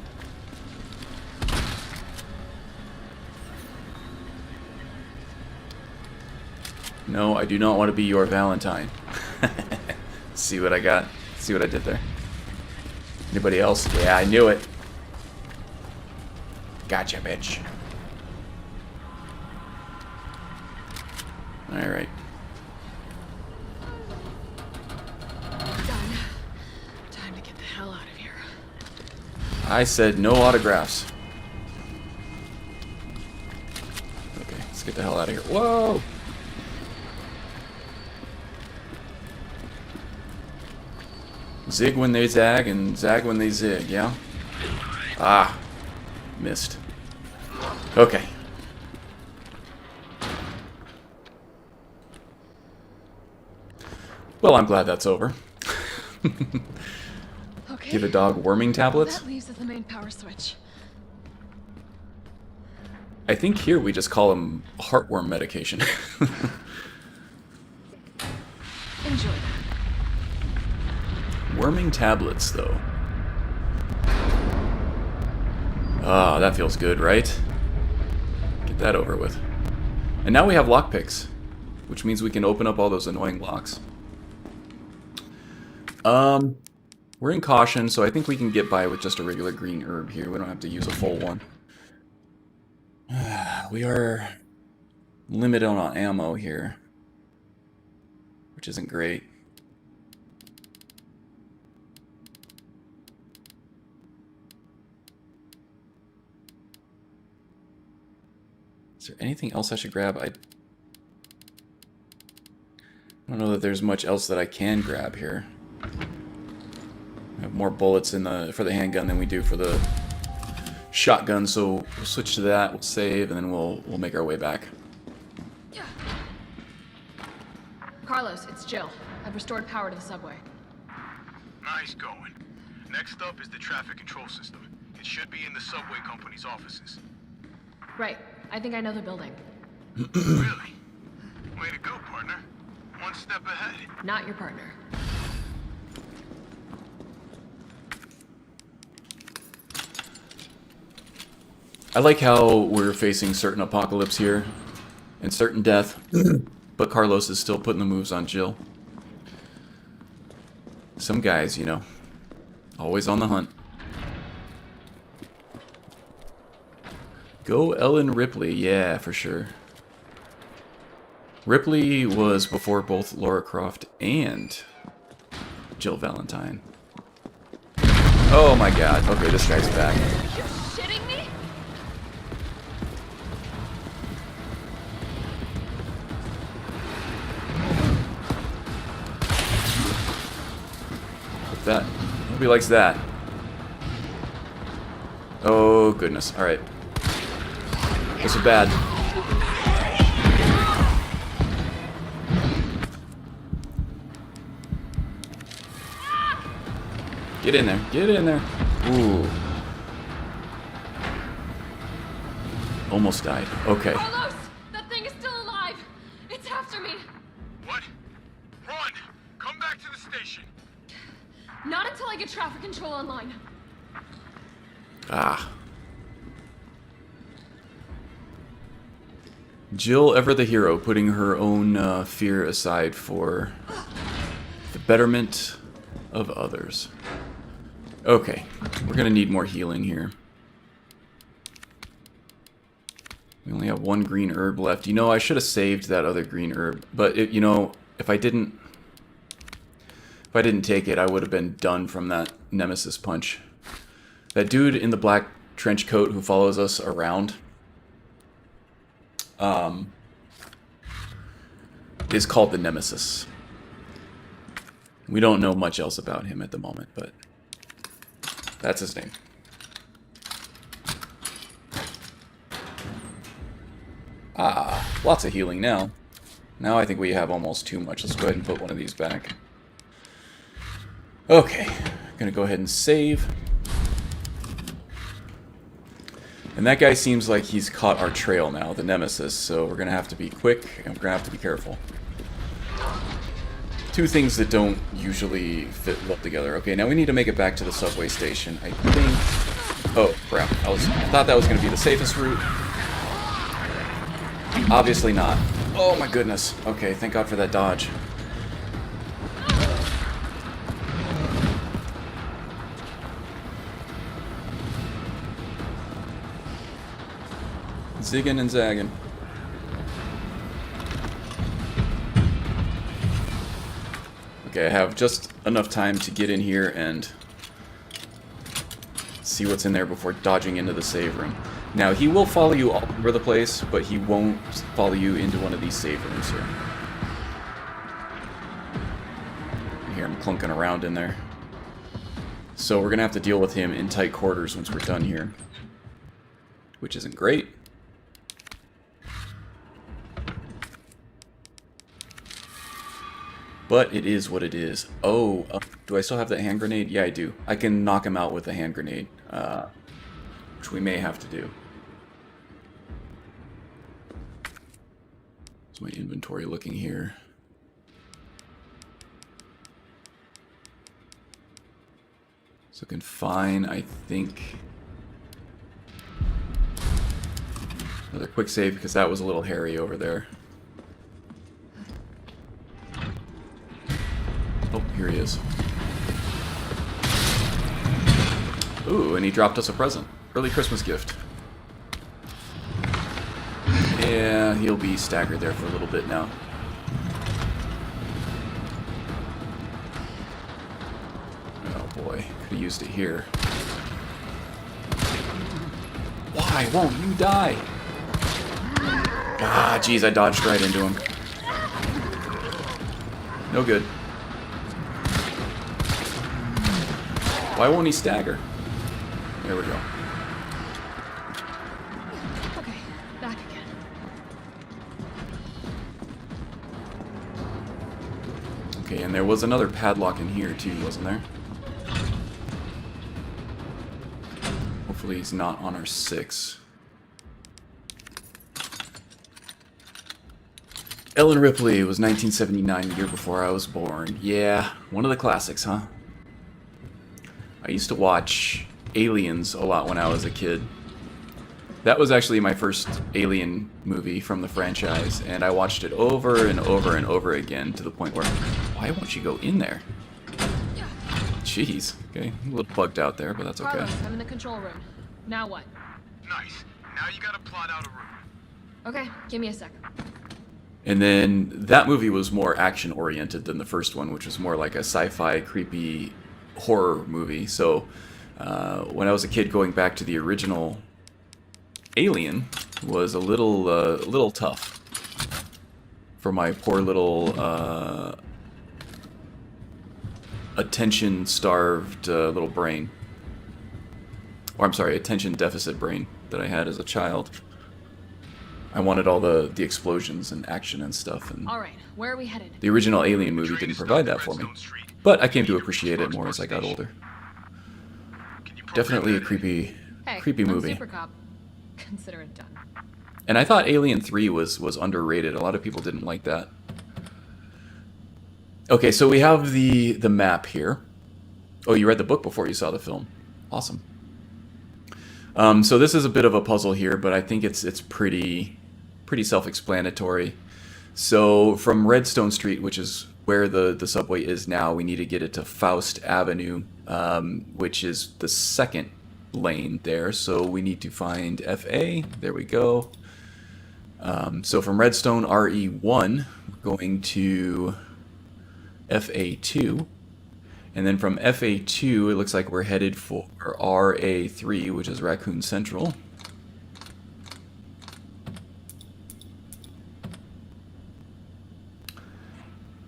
No, I do not want to be your Valentine. See what I got? See what I did there? Anybody else? Yeah, I knew it. Gotcha, bitch. Alright. Done. Time to get the hell out of here. I said no autographs. Okay, let's get the hell out of here. Whoa! Zig when they zag and zag when they zig, yeah? Ah. Missed. Okay. Well, I'm glad that's over. Okay. Give a dog worming tablets? That leaves at the main power switch. I think here we just call them heartworm medication. Enjoy that. Worming tablets, though. Ah, that feels good, right? Get that over with. And now we have lockpicks, which means we can open up all those annoying locks. We're in caution, so I think we can get by with just a regular green herb here. We don't have to use a full one. We are limited on ammo here, which isn't great. Is there anything else I should grab? I don't know that there's much else that I can grab here. I have more bullets in for the handgun than we do for the shotgun, so we'll switch to that, we'll save, and then we'll make our way back. Carlos, it's Jill. I've restored power to the subway. Nice going. Next up is the traffic control system. It should be in the subway company's offices. Right. I think I know the building. Really? Way to go, partner. One step ahead. Not your partner. I like how we're facing certain apocalypse here and certain death, but Carlos is still putting the moves on Jill. Some guys, you know, always on the hunt. Go Ellen Ripley, yeah, for sure. Ripley was before both Lara Croft and Jill Valentine. Oh my god, okay, this guy's back. Are you shitting me? What's that? Nobody likes that. Oh goodness, alright. This is bad. Get in there. Get in there. Ooh. Almost died. Okay. Carlos! That thing is still alive! It's after me! What? Run! Come back to the station! Not until I get traffic control online. Ah. Jill, ever the hero, putting her own fear aside for the betterment of others. Okay, we're gonna need more healing here. We only have one green herb left. You know, I should have saved that other green herb. But, you know, if I didn't take it, I would have been done from that Nemesis punch. That dude in the black trench coat who follows us around is called the Nemesis. We don't know much else about him at the moment, but that's his name. Ah, lots of healing now. Now I think we have almost too much. Let's go ahead and put one of these back. Okay, gonna go ahead and save. And that guy seems like he's caught our trail now, the Nemesis, so we're gonna have to be quick and we're gonna have to be careful. Two things that don't usually fit well together. Okay, now we need to make it back to the subway station. I think... Oh, crap. I thought that was gonna be the safest route. Obviously not. Oh my goodness. Okay, thank God for that dodge. Zigging and zagging. Okay, I have just enough time to get in here and see what's in there before dodging into the save room. Now, he will follow you all over the place, but he won't follow you into one of these save rooms here. You hear him clunking around in there. So we're going to have to deal with him in tight quarters once we're done here. Which isn't great. But it is what it is. Oh, do I still have that hand grenade? Yeah, I do. I can knock him out with a hand grenade, which we may have to do. What's my inventory looking here? It's looking fine, I think. Another quick save because that was a little hairy over there. Oh, here he is. Ooh, and he dropped us a present. Early Christmas gift. Yeah, he'll be staggered there for a little bit now. Oh boy, could have used it here. Why won't you die? Ah, jeez, I dodged right into him. No good. Why won't he stagger? There we go. Okay, back again. Okay, and there was another padlock in here too, wasn't there? Hopefully he's not on our 6. Ellen Ripley was 1979, the year before I was born. Yeah, one of the classics, huh? I used to watch Aliens a lot when I was a kid. That was actually my first Alien movie from the franchise, and I watched it over and over and over again to the point where, why won't you go in there? Jeez, okay, a little bugged out there, but that's okay. Carlos, I'm in the control room. Now what? Nice. Now you gotta plot out a route. Okay, give me a sec. And then that movie was more action-oriented than the first one, which was more like a sci-fi, creepy horror movie. So when I was a kid, going back to the original Alien was a little tough for my poor little attention-starved little brain. Or I'm sorry, attention deficit brain that I had as a child. I wanted all the explosions and action and stuff, and All right, where are we headed? the original Alien movie didn't provide that for me. But I came to appreciate it more as I got older. Definitely a creepy I'm movie. Super Cop. Consider it done. And I thought Alien 3 was underrated. A lot of people didn't like that. Okay, so we have the map here. Oh, you read the book before you saw the film. Awesome. So this is a bit of a puzzle here, but I think it's pretty self-explanatory. So from Redstone Street, which is where the subway is now, we need to get it to Faust Avenue, which is the second lane there. So we need to find FA. There we go. So from Redstone RE1, we're going to FA2. And then from FA2, it looks like we're headed for RA3, which is Raccoon Central.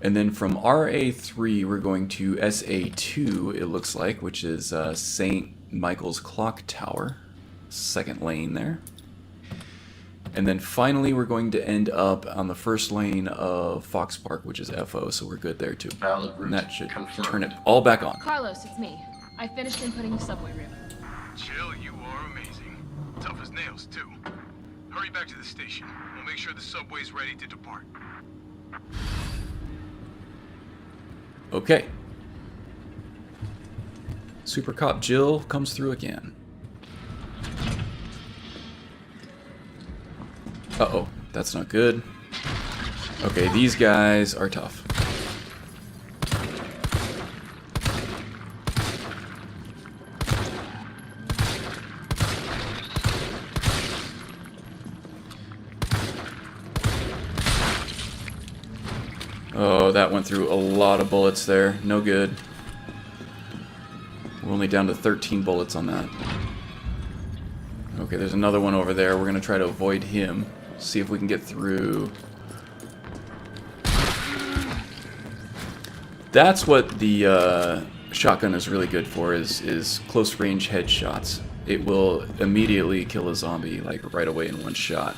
And then from RA3, we're going to SA2, it looks like, which is St. Michael's Clock Tower. Second lane there. And then finally, we're going to end up on the first lane of Fox Park, which is FO, so we're good there too. Valid route And that should confirmed. turn it all back on. Carlos, it's me. I finished inputting the subway route. Jill, you are amazing. Tough as nails, too. Hurry back to the station. We'll make sure the subway's ready to depart. Okay. Super Cop Jill comes through again. Uh-oh, that's not good. Okay, these guys are tough. Oh, that went through a lot of bullets there. No good. We're only down to 13 bullets on that. Okay, there's another one over there. We're going to try to avoid him. See if we can get through. That's what the shotgun is really good for, is close range headshots. It will immediately kill a zombie, like right away in one shot.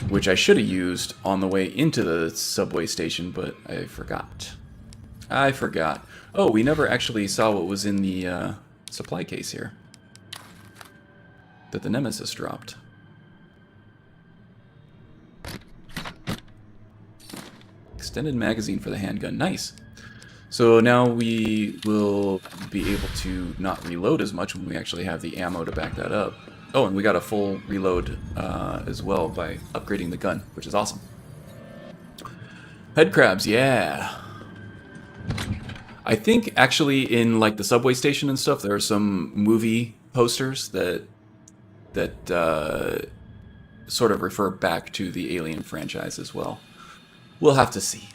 Which I should have used on the way into the subway station, but I forgot. I forgot. Oh, we never actually saw what was in the supply case here. That the Nemesis dropped. Extended magazine for the handgun. Nice. So now we will be able to not reload as much when we actually have the ammo to back that up. Oh, and we got a full reload as well by upgrading the gun, which is awesome. Head crabs, yeah. I think actually in like the subway station and stuff, there are some movie posters that sort of refer back to the Alien franchise as well. We'll have to see.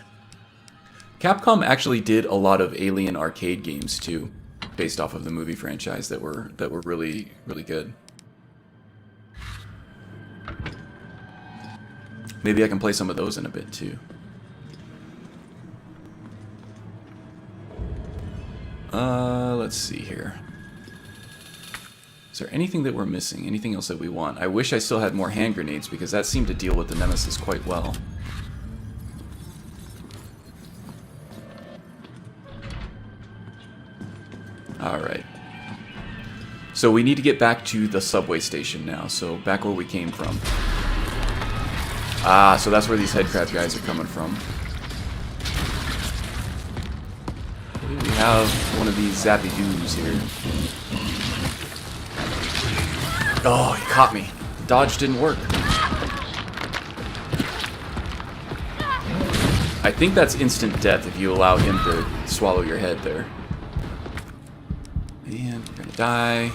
Capcom actually did a lot of Alien arcade games too, based off of the movie franchise that were really, really good. Maybe I can play some of those in a bit too. Let's see here. Is there anything that we're missing? Anything else that we want? I wish I still had more hand grenades because that seemed to deal with the Nemesis quite well. Alright. So we need to get back to the subway station now. So back where we came from. Ah, so that's where these headcrab guys are coming from. We have one of these zappy doos here. Oh, he caught me. The dodge didn't work. I think that's instant death if you allow him to swallow your head there. And we're gonna die.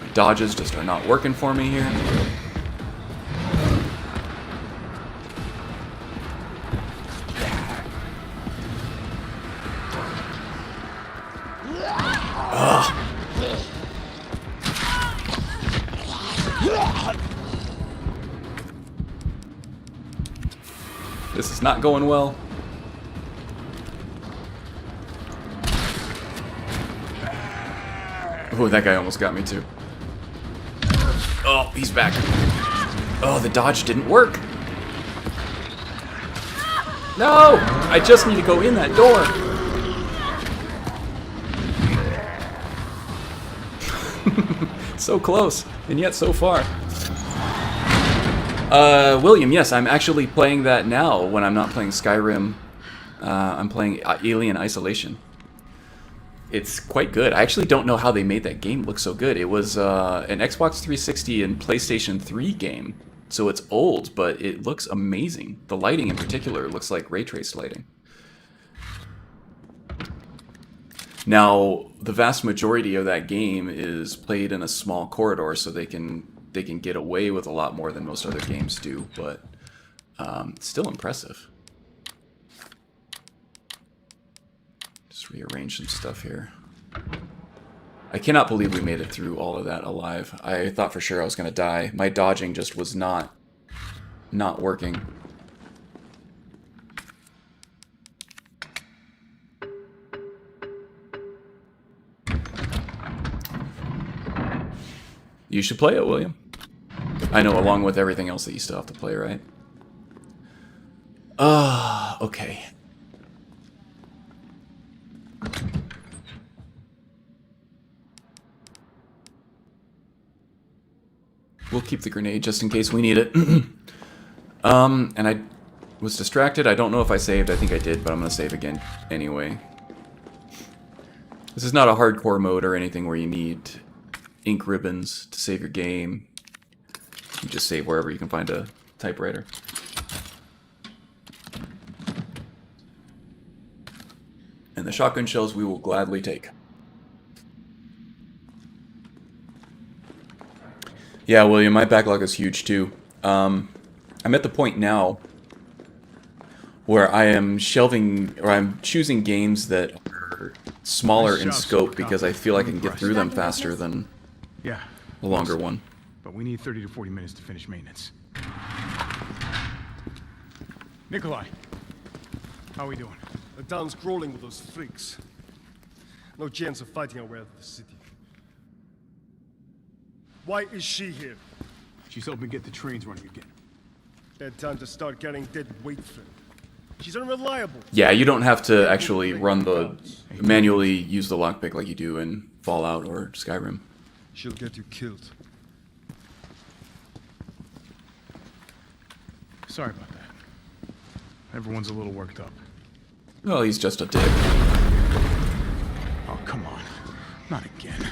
My dodges just are not working for me here. This is not going well. Oh, that guy almost got me too. Oh, he's back. Oh, the dodge didn't work. No! I just need to go in that door. So close, and yet so far. William, yes, I'm actually playing that now when I'm not playing Skyrim. I'm playing Alien Isolation. It's quite good. I actually don't know how they made that game look so good. It was an Xbox 360 and PlayStation 3 game, so it's old, but it looks amazing. The lighting in particular looks like ray traced lighting. Now, the vast majority of that game is played in a small corridor, so they can get away with a lot more than most other games do, but it's still impressive. Just rearrange some stuff here. I cannot believe we made it through all of that alive. I thought for sure I was going to die. My dodging just was not working. You should play it, William. I know, along with everything else that you still have to play, right? Okay. We'll keep the grenade just in case we need it. And I was distracted. I don't know if I saved. I think I did, but I'm going to save again anyway. This is not a hardcore mode or anything where you need ink ribbons to save your game. You just save wherever you can find a typewriter. And the shotgun shells we will gladly take. Yeah, William, my backlog is huge too. I'm at the point now where I am shelving, or I'm choosing games that are smaller in scope because I feel like I can get through them faster than Yeah. a longer one. But we need 30 to 40 minutes to finish maintenance. Nikolai, how are we doing? The town's crawling with those freaks. No chance of fighting our way out of the city. Why is she here? She's helping get the trains running again. Bad time to start carrying dead weight, Finn. She's unreliable. Yeah, you don't have to actually manually use the lockpick like you do in Fallout or Skyrim. She'll get you killed. Sorry about that. Everyone's a little worked up. Well, he's just a dick. Oh, come on. Not again.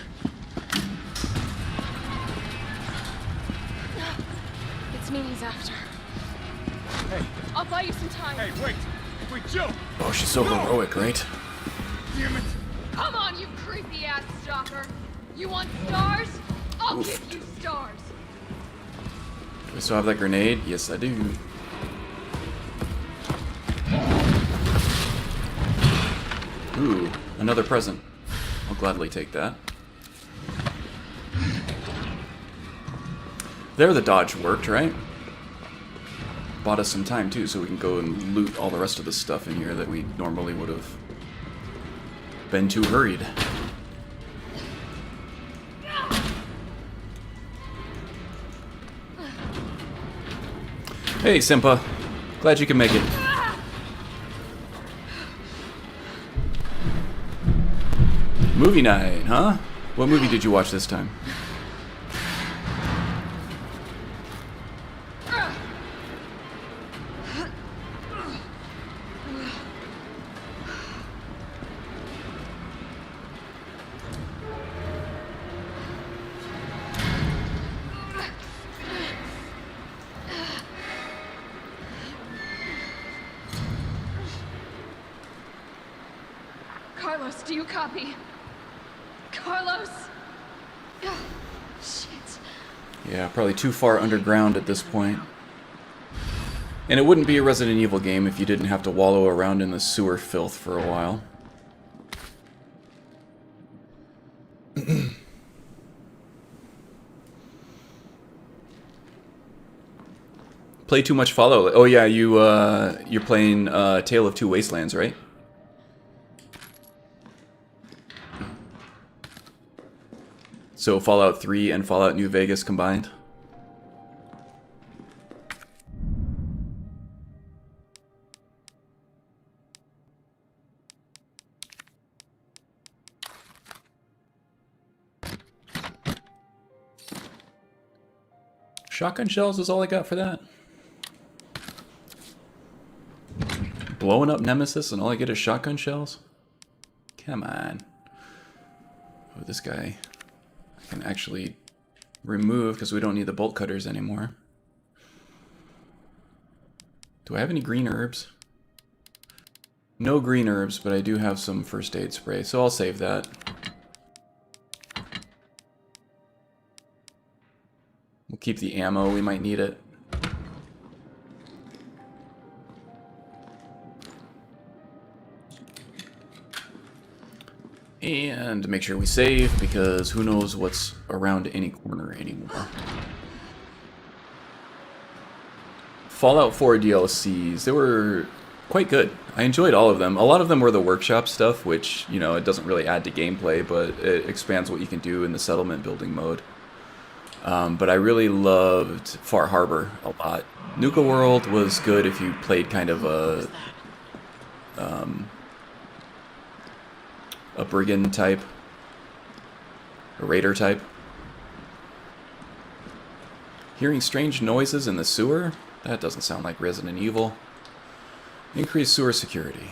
It's me he's after. Hey, I'll buy you some time. hey, wait! Wait, Jill! Oh, she's so heroic, right? Damn it! Come on, you creepy ass stalker. You want stars? I'll give you stars. Do I still have that grenade? Yes, I do. Ooh, another present. I'll gladly take that. There the dodge worked, right? Bought us some time too, so we can go and loot all the rest of the stuff in here that we normally would have been too hurried. Hey, Simpa. Glad you can make it. Movie night, huh? What movie did you watch this time? Carlos, do you copy? Carlos? Oh, shit. Yeah, probably too far underground at this point. And it wouldn't be a Resident Evil game if you didn't have to wallow around in the sewer filth for a while. Play too much Fallout. Oh yeah, you're playing Tale of Two Wastelands, right? So Fallout 3 and Fallout New Vegas combined? Shotgun shells is all I got for that. Blowing up Nemesis and all I get is shotgun shells? Come on. Oh, this guy I can actually remove because we don't need the bolt cutters anymore. Do I have any green herbs? No green herbs, but I do have some first aid spray, so I'll save that. We'll keep the ammo, we might need it. And make sure we save, because who knows what's around any corner anymore. Fallout 4 DLCs, they were quite good. I enjoyed all of them. A lot of them were the workshop stuff, which, you know, it doesn't really add to gameplay, but it expands what you can do in the settlement building mode. But I really loved Far Harbor a lot. Nuka World was good if you played kind of a brigand type, a raider type. Hearing strange noises in the sewer? That doesn't sound like Resident Evil. Increase sewer security.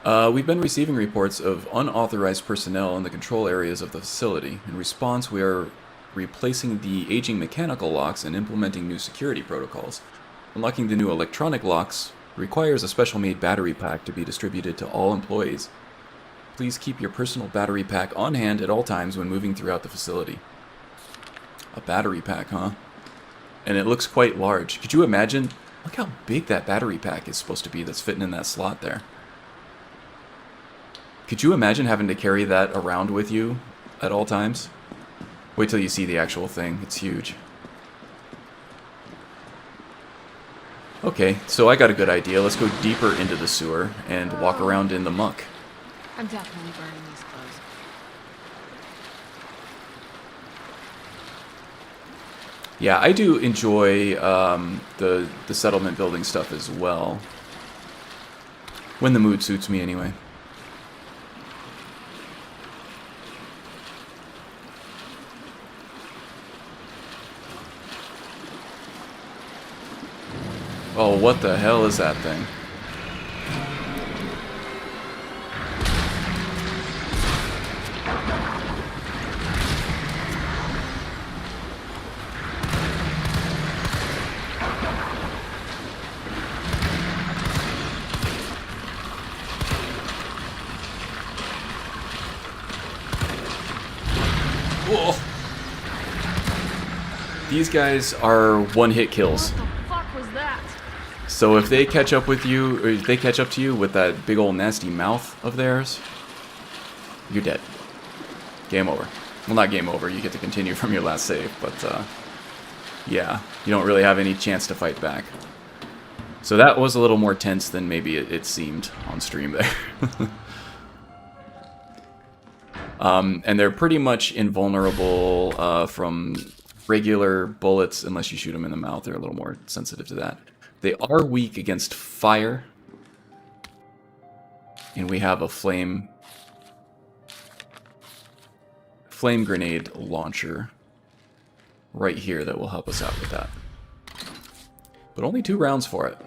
We've been receiving reports of unauthorized personnel in the control areas of the facility. In response, we are replacing the aging mechanical locks and implementing new security protocols. Unlocking the new electronic locks requires a special-made battery pack to be distributed to all employees. Please keep your personal battery pack on hand at all times when moving throughout the facility. A battery pack, huh? And it looks quite large. Could you imagine? Look how big that battery pack is supposed to be that's fitting in that slot there. Could you imagine having to carry that around with you at all times? Wait till you see the actual thing. It's huge. Okay, so I got a good idea. Let's go deeper into the sewer and walk around in the muck. I'm definitely burning these clothes. Yeah, I do enjoy the settlement building stuff as well. When the mood suits me, anyway. Oh, what the hell is that thing? Whoa. These guys are one-hit kills. What the fuck was that? So if they catch up with you, or if they catch up to you with that big old nasty mouth of theirs, you're dead. Game over. Well, not game over. You get to continue from your last save, but yeah, you don't really have any chance to fight back. So that was a little more tense than maybe it seemed on stream there. And they're pretty much invulnerable from regular bullets unless you shoot them in the mouth. They're a little more sensitive to that. They are weak against fire. And we have a flame grenade launcher right here that will help us out with that. But only 2 rounds for it.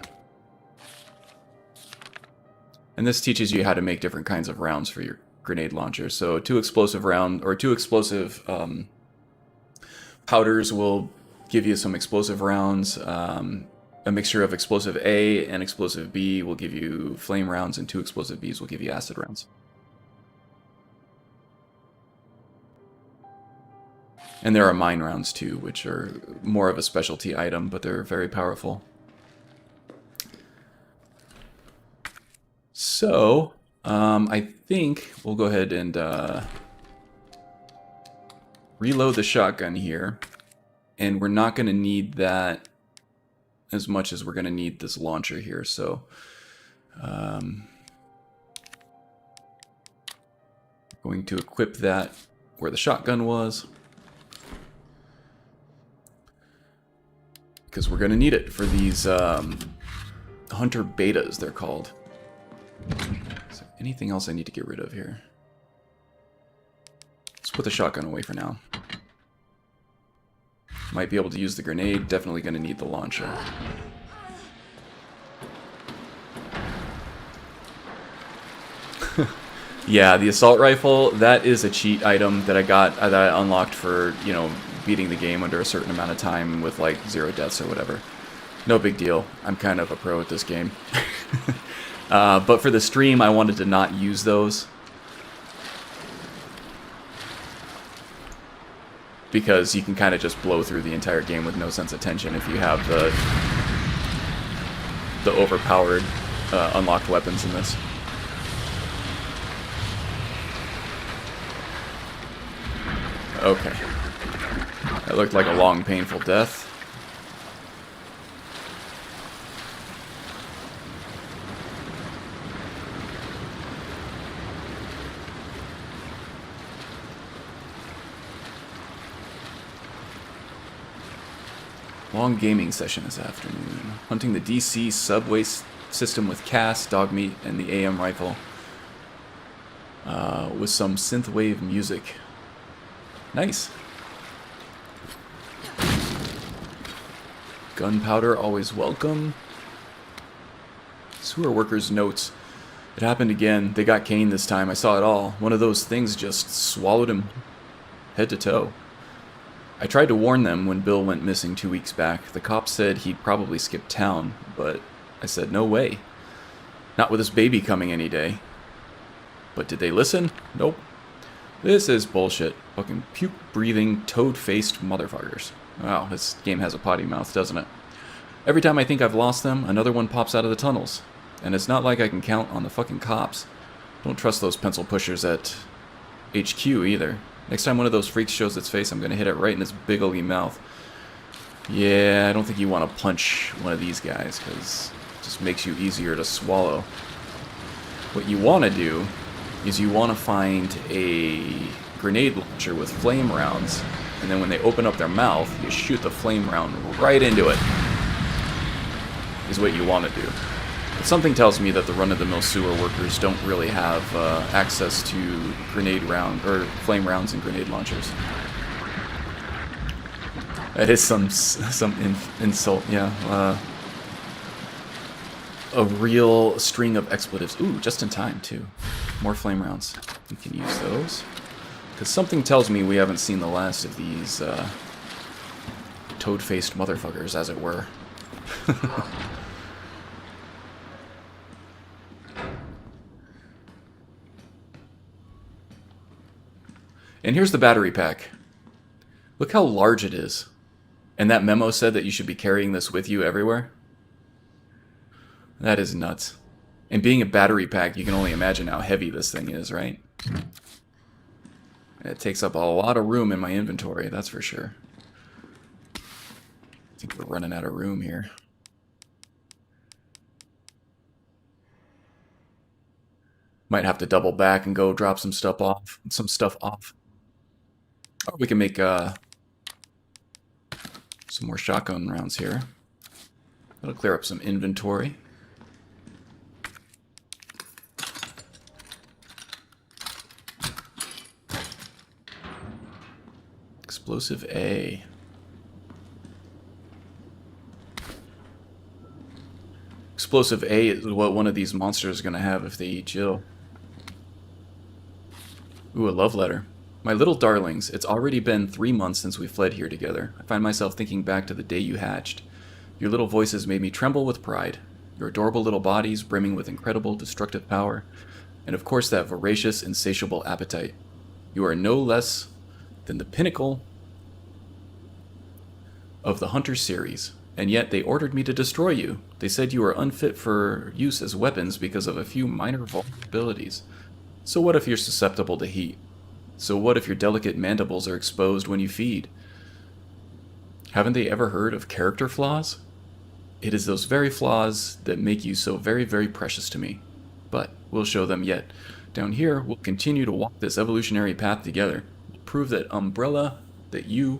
And this teaches you how to make different kinds of rounds for your grenade launcher. So 2 explosive round, or 2 explosive powders will give you some explosive rounds. A mixture of explosive A and explosive B will give you flame rounds, and 2 explosive Bs will give you acid rounds. And there are mine rounds too, which are more of a specialty item, but they're very powerful. So, I think we'll go ahead and reload the shotgun here. And we're not going to need that as much as we're going to need this launcher here. So, going to equip that where the shotgun was. Because we're going to need it for these hunter betas, they're called. Is there anything else I need to get rid of here? Let's put the shotgun away for now. Might be able to use the grenade, definitely going to need the launcher. Yeah, the assault rifle, that is a cheat item that I got, that I unlocked for, you know, beating the game under a certain amount of time with like 0 deaths or whatever. No big deal. I'm kind of a pro at this game. But for the stream, I wanted to not use those. Because you can kind of just blow through the entire game with no sense of tension if you have the overpowered unlocked weapons in this. Okay. That looked like a long, painful death. Long gaming session this afternoon. Hunting the DC subway system with Cass, Dogmeat, and the AM rifle. With some synthwave music. Nice. Gunpowder, always welcome. Sewer workers' notes. It happened again. They got Kane this time. I saw it all. One of those things just swallowed him head to toe. I tried to warn them when Bill went missing 2 weeks back. The cops said he'd probably skip town, but I said no way. Not with this baby coming any day. But did they listen? Nope. This is bullshit. Fucking puke-breathing, toad-faced motherfuckers. Wow, this game has a potty mouth, doesn't it? Every time I think I've lost them, another one pops out of the tunnels. And it's not like I can count on the fucking cops. Don't trust those pencil pushers at HQ either. Next time one of those freaks shows its face, I'm gonna hit it right in its big ugly mouth. Yeah, I don't think you want to punch one of these guys, because it just makes you easier to swallow. What you want to do is you want to find a grenade launcher with flame rounds, and then when they open up their mouth, you shoot the flame round right into it. Is what you want to do. But something tells me that the run-of-the-mill sewer workers don't really have access to grenade round or flame rounds and grenade launchers. That is some insult, yeah. A real string of expletives. Ooh, just in time too. More flame rounds. We can use those. Because something tells me we haven't seen the last of these toad-faced motherfuckers, as it were. And here's the battery pack. Look how large it is. And that memo said that you should be carrying this with you everywhere. That is nuts. And being a battery pack, you can only imagine how heavy this thing is, right? It takes up a lot of room in my inventory, that's for sure. I think we're running out of room here. Might have to double back and go drop some stuff off. Or we can make some more shotgun rounds here. That'll clear up some inventory. Explosive A. Explosive A is what one of these monsters is going to have if they eat Jill. Ooh, a love letter. My little darlings, it's already been 3 months since we fled here together. I find myself thinking back to the day you hatched. Your little voices made me tremble with pride. Your adorable little bodies brimming with incredible destructive power. And of course that voracious, insatiable appetite. You are no less than the pinnacle of the Hunter series. And yet they ordered me to destroy you. They said you were unfit for use as weapons because of a few minor vulnerabilities. So what if you're susceptible to heat? So what if your delicate mandibles are exposed when you feed? Haven't they ever heard of character flaws? It is those very flaws that make you so very, very precious to me. But we'll show them yet. Down here, we'll continue to walk this evolutionary path together. We'll prove to Umbrella that you,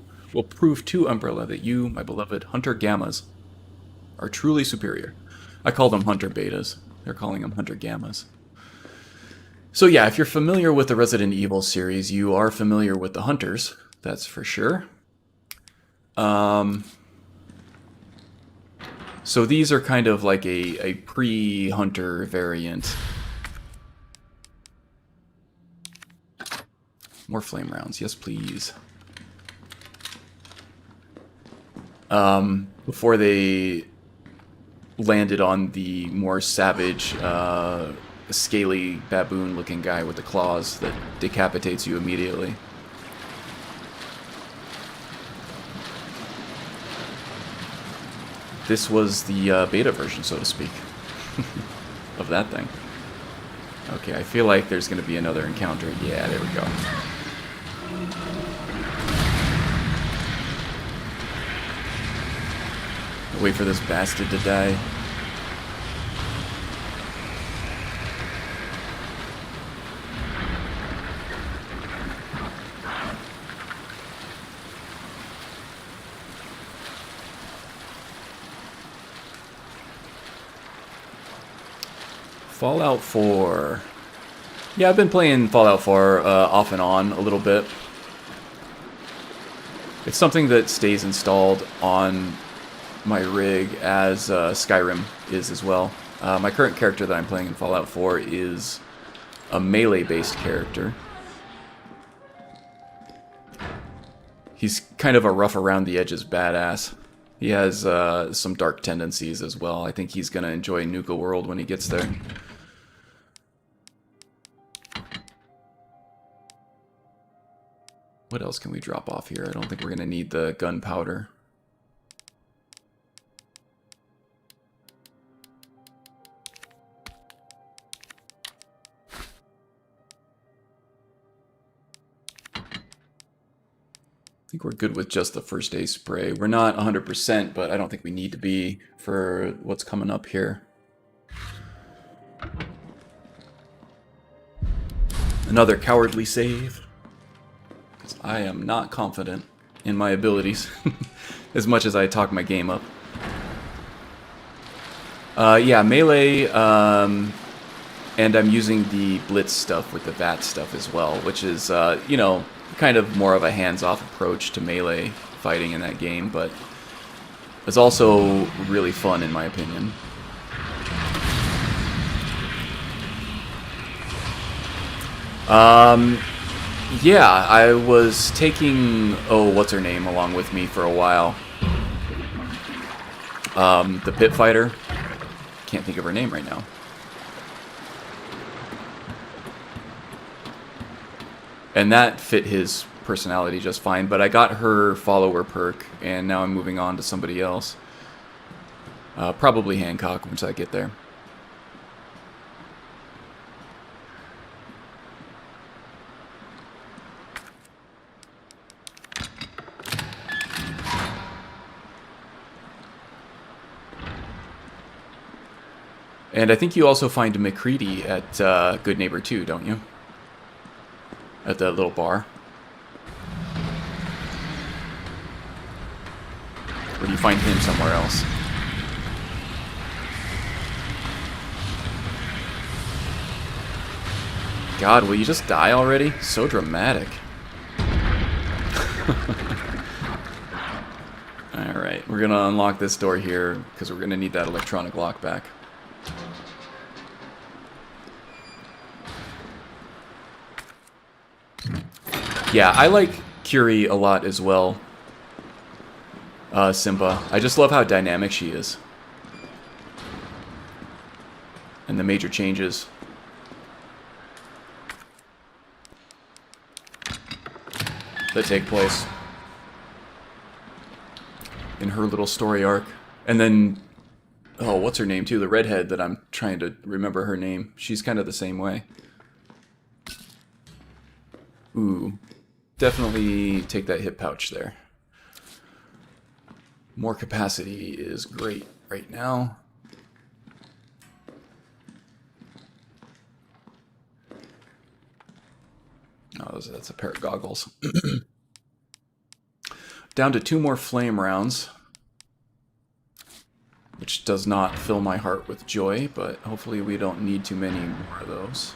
my beloved Hunter Gammas, are truly superior. I call them Hunter Betas. They're calling them Hunter Gammas. So yeah, if you're familiar with the Resident Evil series, you are familiar with the Hunters, that's for sure. So these are kind of like a pre-Hunter variant More flame rounds. Yes, please. Before they landed on the more savage, scaly baboon-looking guy with the claws that decapitates you immediately. This was the beta version, so to speak, of that thing. Okay, I feel like there's going to be another encounter. Yeah, there we go. Wait for this bastard to die. Fallout 4. Yeah, I've been playing Fallout 4 off and on a little bit. It's something that stays installed on my rig as Skyrim is as well. My current character that I'm playing in Fallout 4 is a melee-based character. He's kind of a rough around the edges badass. He has some dark tendencies as well. I think he's going to enjoy Nuka World when he gets there. What else can we drop off here? I don't think we're going to need the gunpowder. I think we're good with just the first aid spray. We're not 100%, but I don't think we need to be for what's coming up here. Another cowardly save. Because I am not confident in my abilities as much as I talk my game up. Yeah, melee, and I'm using the blitz stuff with the VAT stuff as well, which is, you know, kind of more of a hands-off approach to melee fighting in that game, but it's also really fun in my opinion. Yeah, I was taking, what's her name, along with me for a while. The pit fighter. Can't think of her name right now. And that fit his personality just fine, but I got her follower perk, and now I'm moving on to somebody else. Probably Hancock once I get there. And I think you also find McCready at Good Neighbor 2, don't you? At that little bar. Or do you find him somewhere else? God, will you just die already? So dramatic. Alright, we're gonna unlock this door here, because we're gonna need that electronic lock back. Yeah, I like Curie a lot as well. Simba. I just love how dynamic she is. And the major changes that take place in her little story arc. And then, oh, what's her name too? The redhead that I'm trying to remember her name. She's kind of the same way. Ooh. Definitely take that hip pouch there. More capacity is great right now. Oh, that's a pair of goggles. Down to 2 more flame rounds, which does not fill my heart with joy, but hopefully we don't need too many more of those.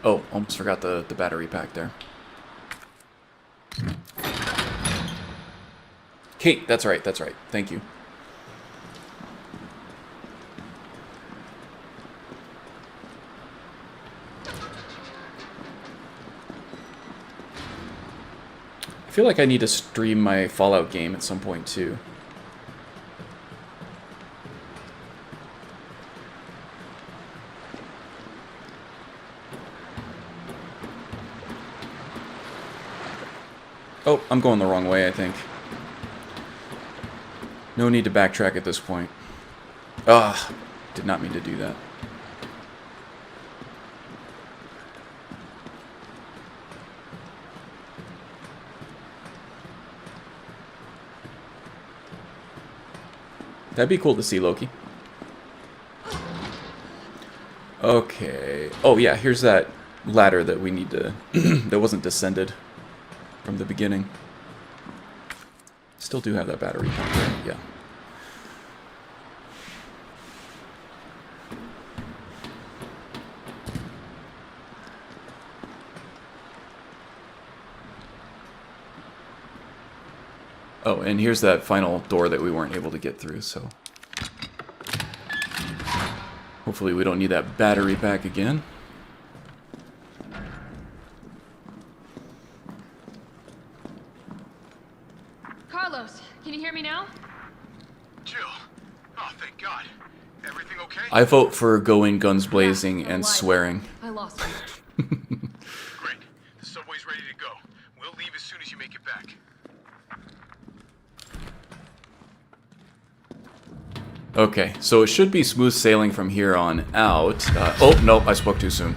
Oh, almost forgot the battery pack there. Kate, that's right, that's right. Thank you. feel like I need to stream my Fallout game at some point too. Oh, I'm going the wrong way, I think. No need to backtrack at this point. Ah, did not mean to do that. That'd be cool to see, Loki. Okay. Oh, yeah, here's that ladder that we need to... that wasn't descended from the beginning. Still do have that battery pump, right? Yeah. Oh, and here's that final door that we weren't able to get through, so... hopefully we don't need that battery back again. Carlos, can you hear me now? Jill. Oh, thank God. Everything okay? I vote for going guns blazing Yeah, and alive. swearing. I lost you. Great. The subway's ready to go. We'll leave as soon as you make it back. Okay, so it should be smooth sailing from here on out. Oh, no, I spoke too soon.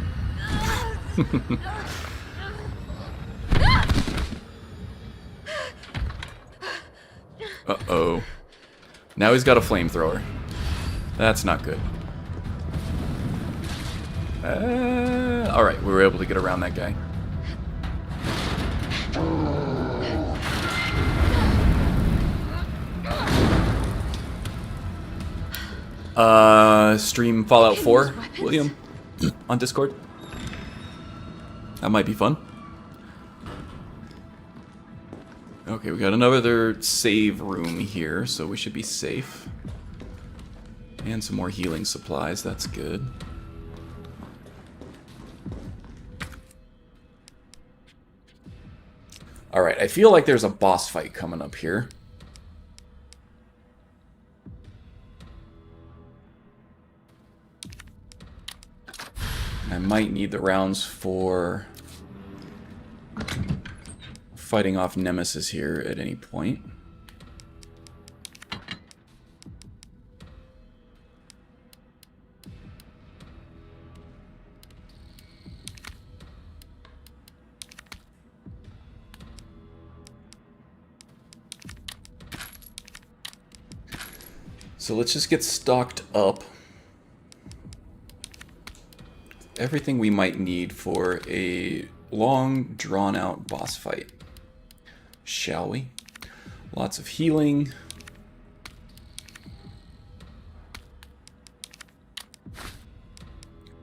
Uh-oh. Now he's got a flamethrower. That's not good. Alright, we were able to get around that guy. Stream Fallout 4, William, on Discord. That might be fun. Okay, we got another save room here, so we should be safe. And some more healing supplies, that's good. Alright, I feel like there's a boss fight coming up here. I might need the rounds for fighting off Nemesis here at any point. So let's just get stocked up. Everything we might need for a long, drawn-out boss fight. Shall we? Lots of healing.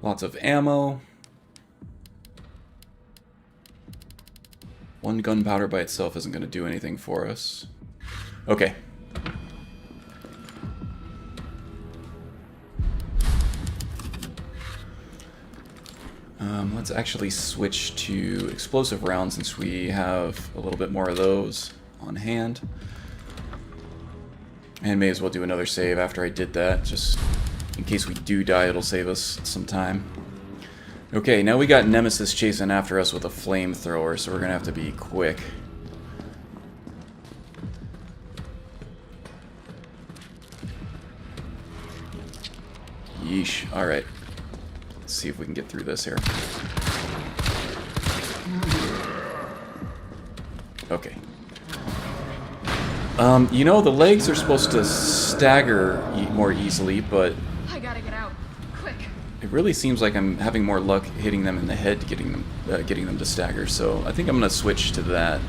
Lots of ammo. One gunpowder by itself isn't going to do anything for us. Okay. Let's actually switch to explosive rounds since we have a little bit more of those on hand. And may as well do another save after I did that, just in case we do die, it'll save us some time. Okay, now we got Nemesis chasing after us with a flamethrower, so we're gonna have to be quick. Yeesh, alright. Let's see if we can get through this here. Okay. You know, the legs are supposed to stagger more easily, but I gotta get out. Quick. it really seems like I'm having more luck hitting them in the head, getting them to stagger. So I think I'm gonna switch to that.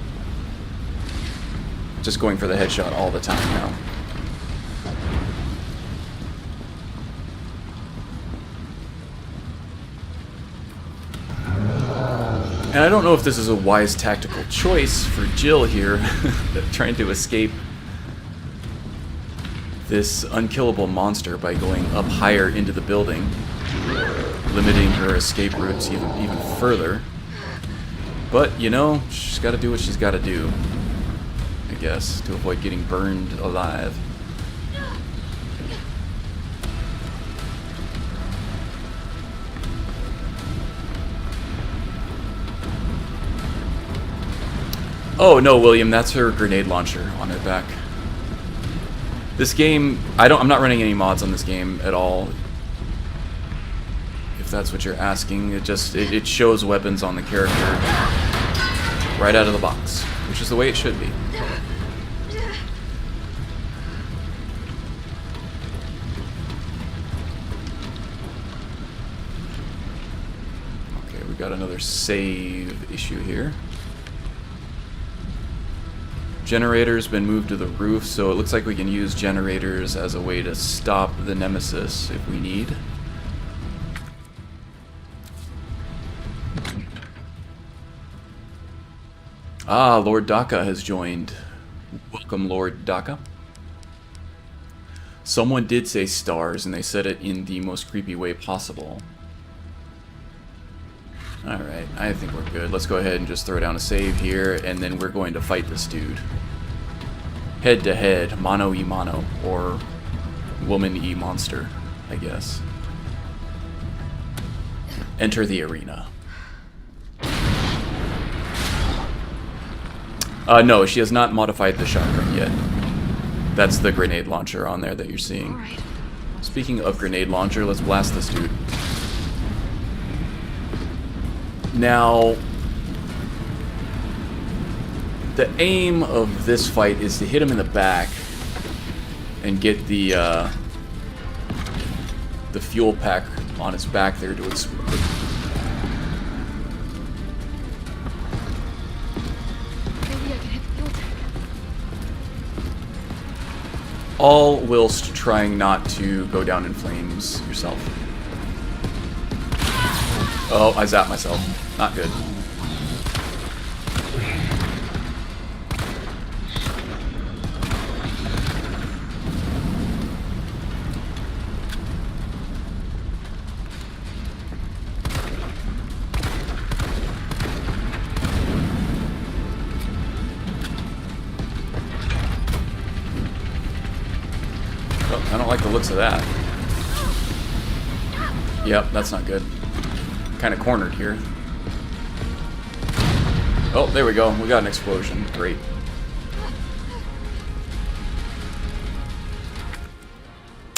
Just going for the headshot all the time now. And I don't know if this is a wise tactical choice for Jill here, trying to escape this unkillable monster by going up higher into the building, limiting her escape routes even further. But, you know, she's got to do what she's got to do. guess, to avoid getting burned alive. Oh no, William, that's her grenade launcher on her back. This game, I'm not running any mods on this game at all. If that's what you're asking, it shows weapons on the character right out of the box, which is the way it should be. Okay, we got another save issue here. Generator's been moved to the roof, so it looks like we can use generators as a way to stop the Nemesis if we need. Ah, Lord Daka has joined. Welcome, Lord Daka. Someone did say stars, and they said it in the most creepy way possible. Alright, I think we're good. Let's go ahead and just throw down a save here, and then we're going to fight this dude. Head to head, mano y mano, or woman y monster, I guess. Enter the arena. No, she has not modified the shotgun yet. That's the grenade launcher on there that you're seeing. Alright. Speaking of grenade launcher, let's blast this dude. Now, the aim of this fight is to hit him in the back and get the fuel pack on his back there to explode. Maybe I can hit the fuel tank. All whilst trying not to go down in flames yourself. Oh, I zapped myself. Not good. Oh, I don't like the looks of that. Yep, that's not good. Kind of cornered here. Oh, there we go. We got an explosion. Great.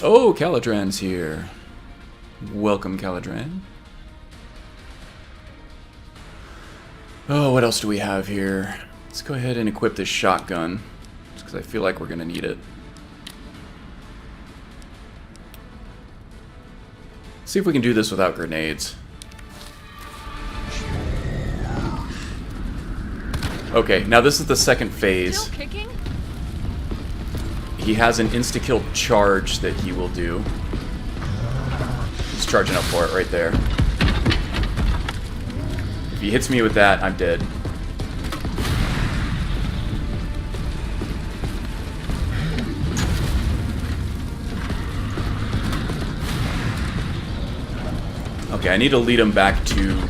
Oh, Caladran's here. Welcome, Caladran. Oh, what else do we have here? Let's go ahead and equip this shotgun, just because I feel like we're going to need it. See if we can do this without grenades. Okay, now this is the second phase. Still kicking? He has an insta-kill charge that he will do. He's charging up for it right there. If he hits me with that, I'm dead. Okay, I need to lead him back to...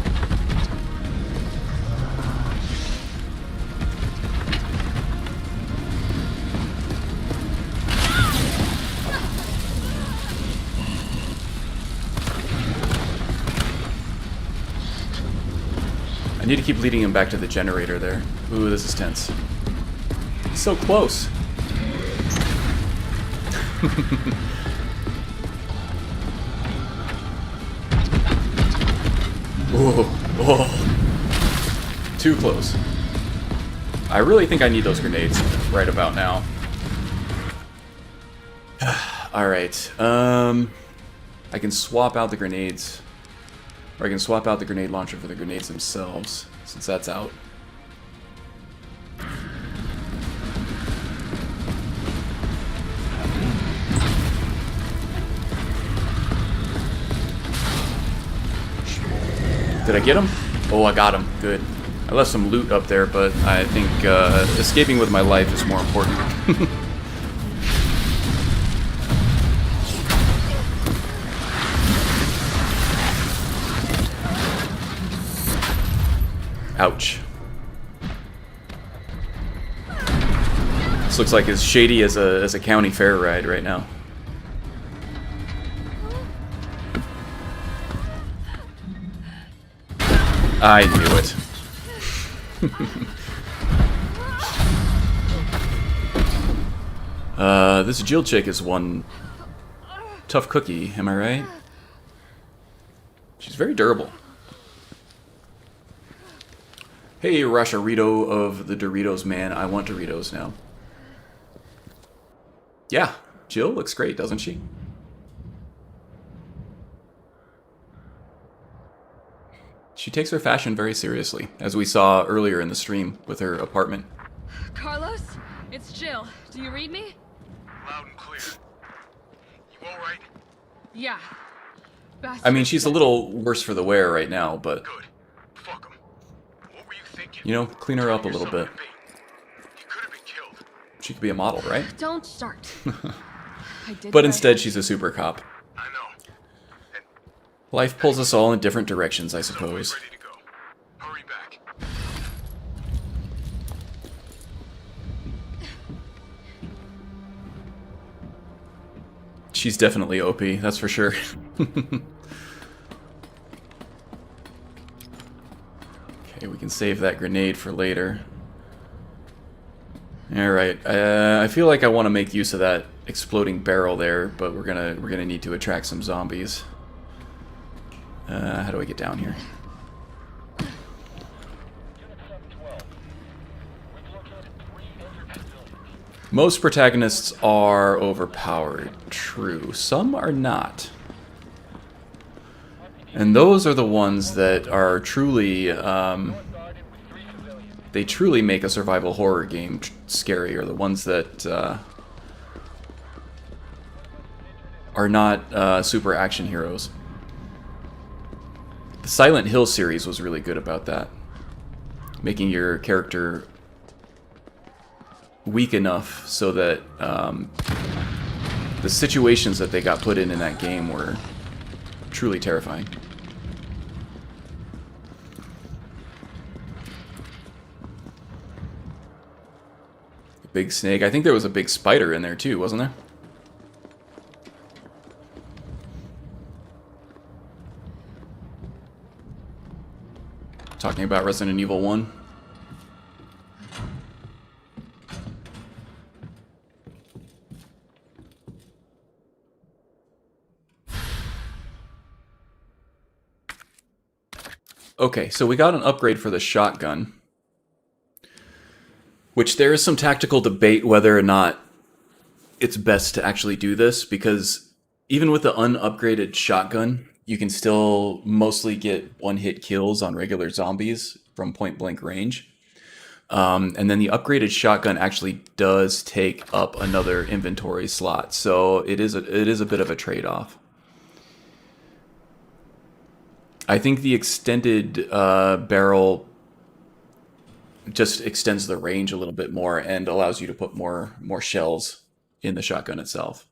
I need to keep leading him back to the generator there. Ooh, this is tense. He's so close. Oh, too close. I really think I need those grenades right about now. Alright, I can swap out the grenades. Or I can swap out the grenade launcher for the grenades themselves, since that's out. Did I get him? Oh, I got him. Good. I left some loot up there, but I think escaping with my life is more important. Ouch. This looks like as shady as a county fair ride right now. I knew it. This Jill chick is one tough cookie, am I right? She's very durable. Hey, Rasharito of the Doritos man, I want Doritos now. Yeah, Jill looks great, doesn't she? She takes her fashion very seriously, as we saw earlier in the stream with her apartment. Carlos, it's Jill. Do you read me? Loud and clear. You alright? Yeah. I mean, she's a little worse for the wear right now, but, Good. Fuck 'em. What were you thinking? you know, clean her up a little bit. You could have been killed. She could be a model, right? Don't start. I did But instead, she's a super cop. I know. And Life pulls us all in different directions, I suppose. ready to go. Hurry back. She's definitely OP, that's for sure. Okay, we can save that grenade for later. Alright, I feel like I want to make use of that exploding barrel there, but we're gonna need to attract some zombies. How do I get down here? Most protagonists are overpowered, true. Some are not. And those are the ones that are truly, they truly make a survival horror game scary, or the ones that are not super action heroes. The Silent Hill series was really good about that. Making your character weak enough so that the situations that they got put in that game were truly terrifying. Big snake. I think there was a big spider in there too, wasn't there? Talking about Resident Evil 1. Okay, so we got an upgrade for the shotgun, which there is some tactical debate whether or not it's best to actually do this, because even with the unupgraded shotgun, you can still mostly get one-hit kills on regular zombies from point-blank range. And then the upgraded shotgun actually does take up another inventory slot, so it is a bit of a trade-off. I think the extended barrel just extends the range a little bit more and allows you to put more shells in the shotgun itself.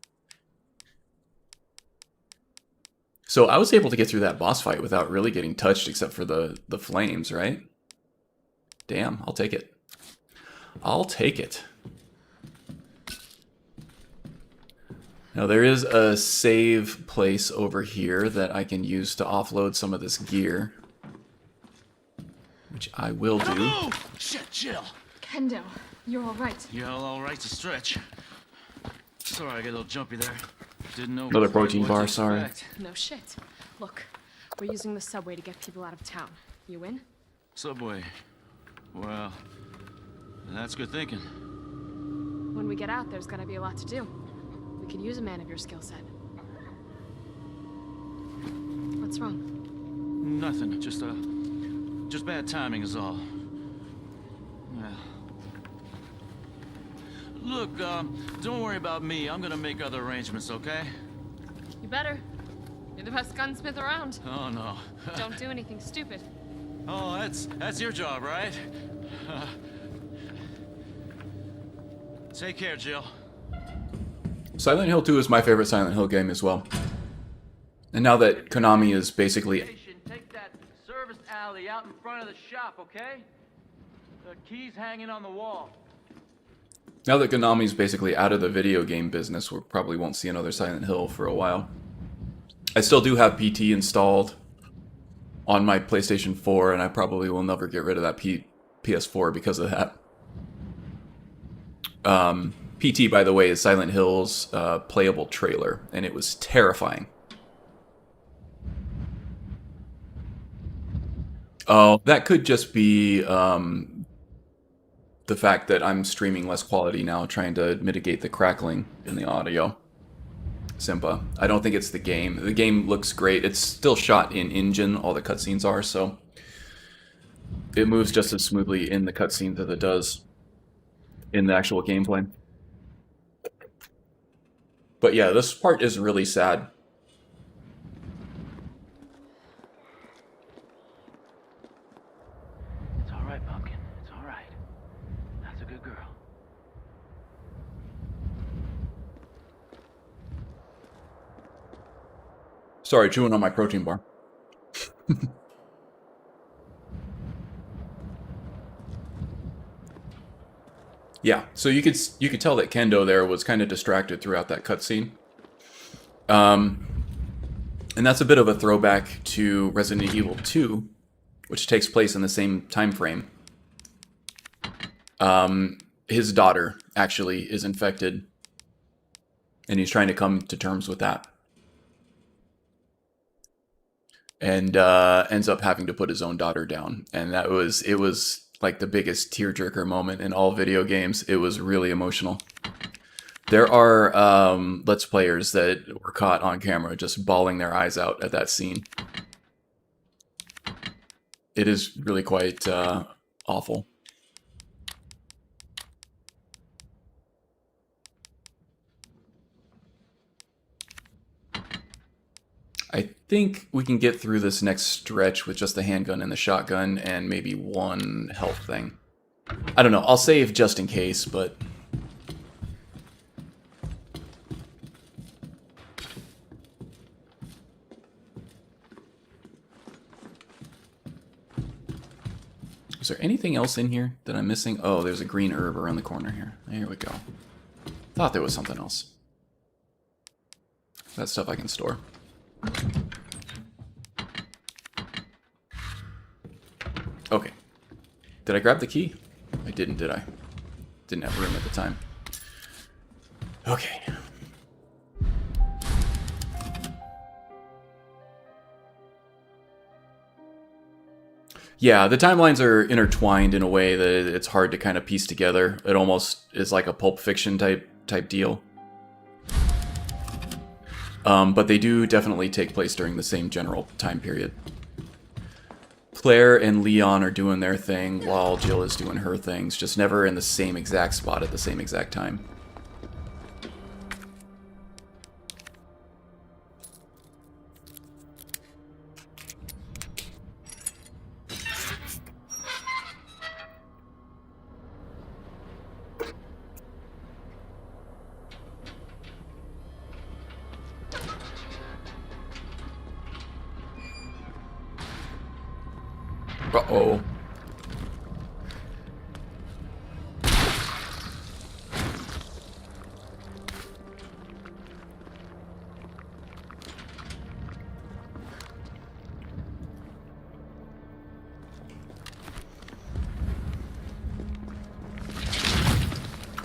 So I was able to get through that boss fight without really getting touched except for the flames, right? Damn, I'll take it. I'll take it. Now there is a save place over here that I can use to offload some of this gear, which I will do. Oh, shit, Jill. Kendo, you're all right. Yeah, all right's a stretch. Sorry, I got a little jumpy there. Didn't know. Another quite protein what bar, to sorry. expect. No shit. Look, we're using the subway to get people out of town. You in? Subway. Well, that's good thinking. When we get out, there's gonna be a lot to do. We could use a man of your skill set. What's wrong? Nothing. Just bad timing is all. Well. Look, don't worry about me. I'm gonna make other arrangements, okay? You better. You're the best gunsmith around. Oh no. Don't do anything stupid. Oh, that's your job, right? Take care, Jill. Silent Hill 2 is my favorite Silent Hill game as well. And now that Konami is basically... Take that service alley out in front of the shop, okay? The key's hanging on the wall. Now that Konami's basically out of the video game business, we probably won't see another Silent Hill for a while. I still do have PT installed on my PlayStation 4, and I probably will never get rid of that PS4 because of that. PT, by the way, is Silent Hill's playable trailer, and it was terrifying. Oh, that could just be the fact that I'm streaming less quality now, trying to mitigate the crackling in the audio. Simpa. I don't think it's the game. The game looks great. It's still shot in engine, all the cutscenes are, so it moves just as smoothly in the cutscenes as it does in the actual gameplay. But yeah, this part is really sad. It's all right, Pumpkin. It's all right. That's a good girl. Sorry, chewing on my protein bar. Yeah, so you could tell that Kendo there was kind of distracted throughout that cutscene. And that's a bit of a throwback to Resident Evil 2, which takes place in the same time frame. His daughter actually is infected, and he's trying to come to terms with that. And ends up having to put his own daughter down. And it was like the biggest tearjerker moment in all video games. It was really emotional. There are Let's Players that were caught on camera just bawling their eyes out at that scene. It is really quite awful. I think we can get through this next stretch with just the handgun and the shotgun and maybe one health thing. I don't know. I'll save just in case, but... Is there anything else in here that I'm missing? Oh, there's a green herb around the corner here. There we go. Thought there was something else. That stuff I can store. Okay. Did I grab the key? I didn't, did I? Didn't have room at the time. Okay. Yeah, the timelines are intertwined in a way that it's hard to kind of piece together. It almost is like a Pulp Fiction type deal. But they do definitely take place during the same general time period. Claire and Leon are doing their thing while Jill is doing her things, just never in the same exact spot at the same exact time. Uh-oh.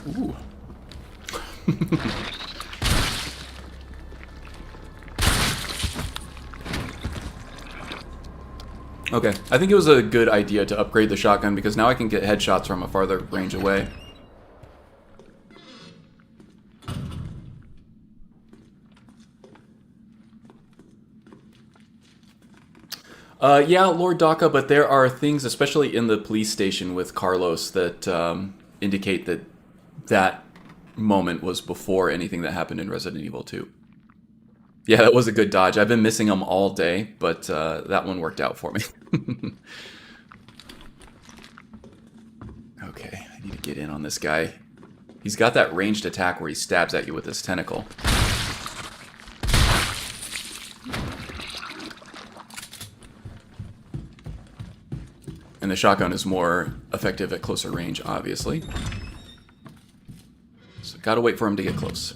Ooh. Okay, I think it was a good idea to upgrade the shotgun because now I can get headshots from a farther range away. Yeah, Lord Daka, but there are things, especially in the police station with Carlos, that indicate that that moment was before anything that happened in Resident Evil 2. Yeah, that was a good dodge. I've been missing them all day, but that one worked out for me. Okay, I need to get in on this guy. He's got that ranged attack where he stabs at you with his tentacle. And the shotgun is more effective at closer range, obviously. Gotta wait for him to get close.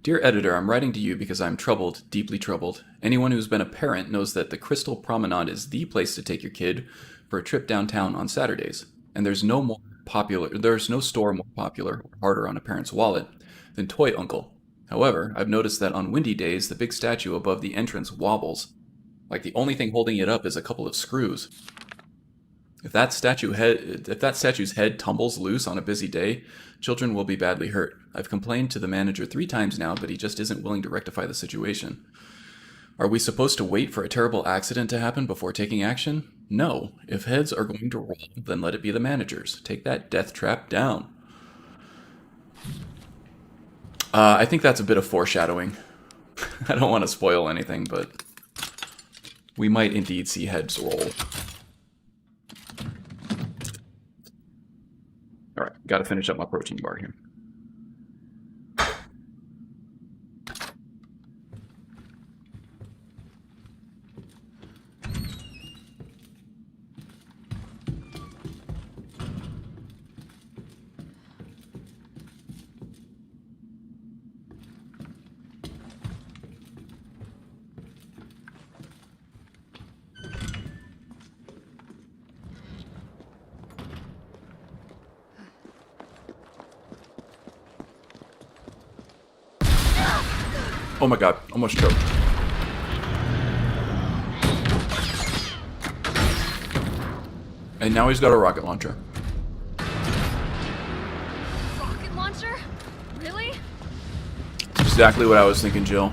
Dear editor, I'm writing to you because I'm troubled, deeply troubled. Anyone who's been a parent knows that the Crystal Promenade is the place to take your kid for a trip downtown on Saturdays. And there's no store more popular or harder on a parent's wallet than Toy Uncle. However, I've noticed that on windy days, the big statue above the entrance wobbles. Like the only thing holding it up is a couple of screws. If that statue's head tumbles loose on a busy day, children will be badly hurt. I've complained to the manager 3 times now, but he just isn't willing to rectify the situation. Are we supposed to wait for a terrible accident to happen before taking action? No. If heads are going to roll, then let it be the managers. Take that death trap down. I think that's a bit of foreshadowing. I don't want to spoil anything, but we might indeed see heads roll. Alright, gotta finish up my protein bar here. Oh my god, almost choked. And now he's got a rocket launcher. Rocket launcher? Really? Exactly what I was thinking, Jill.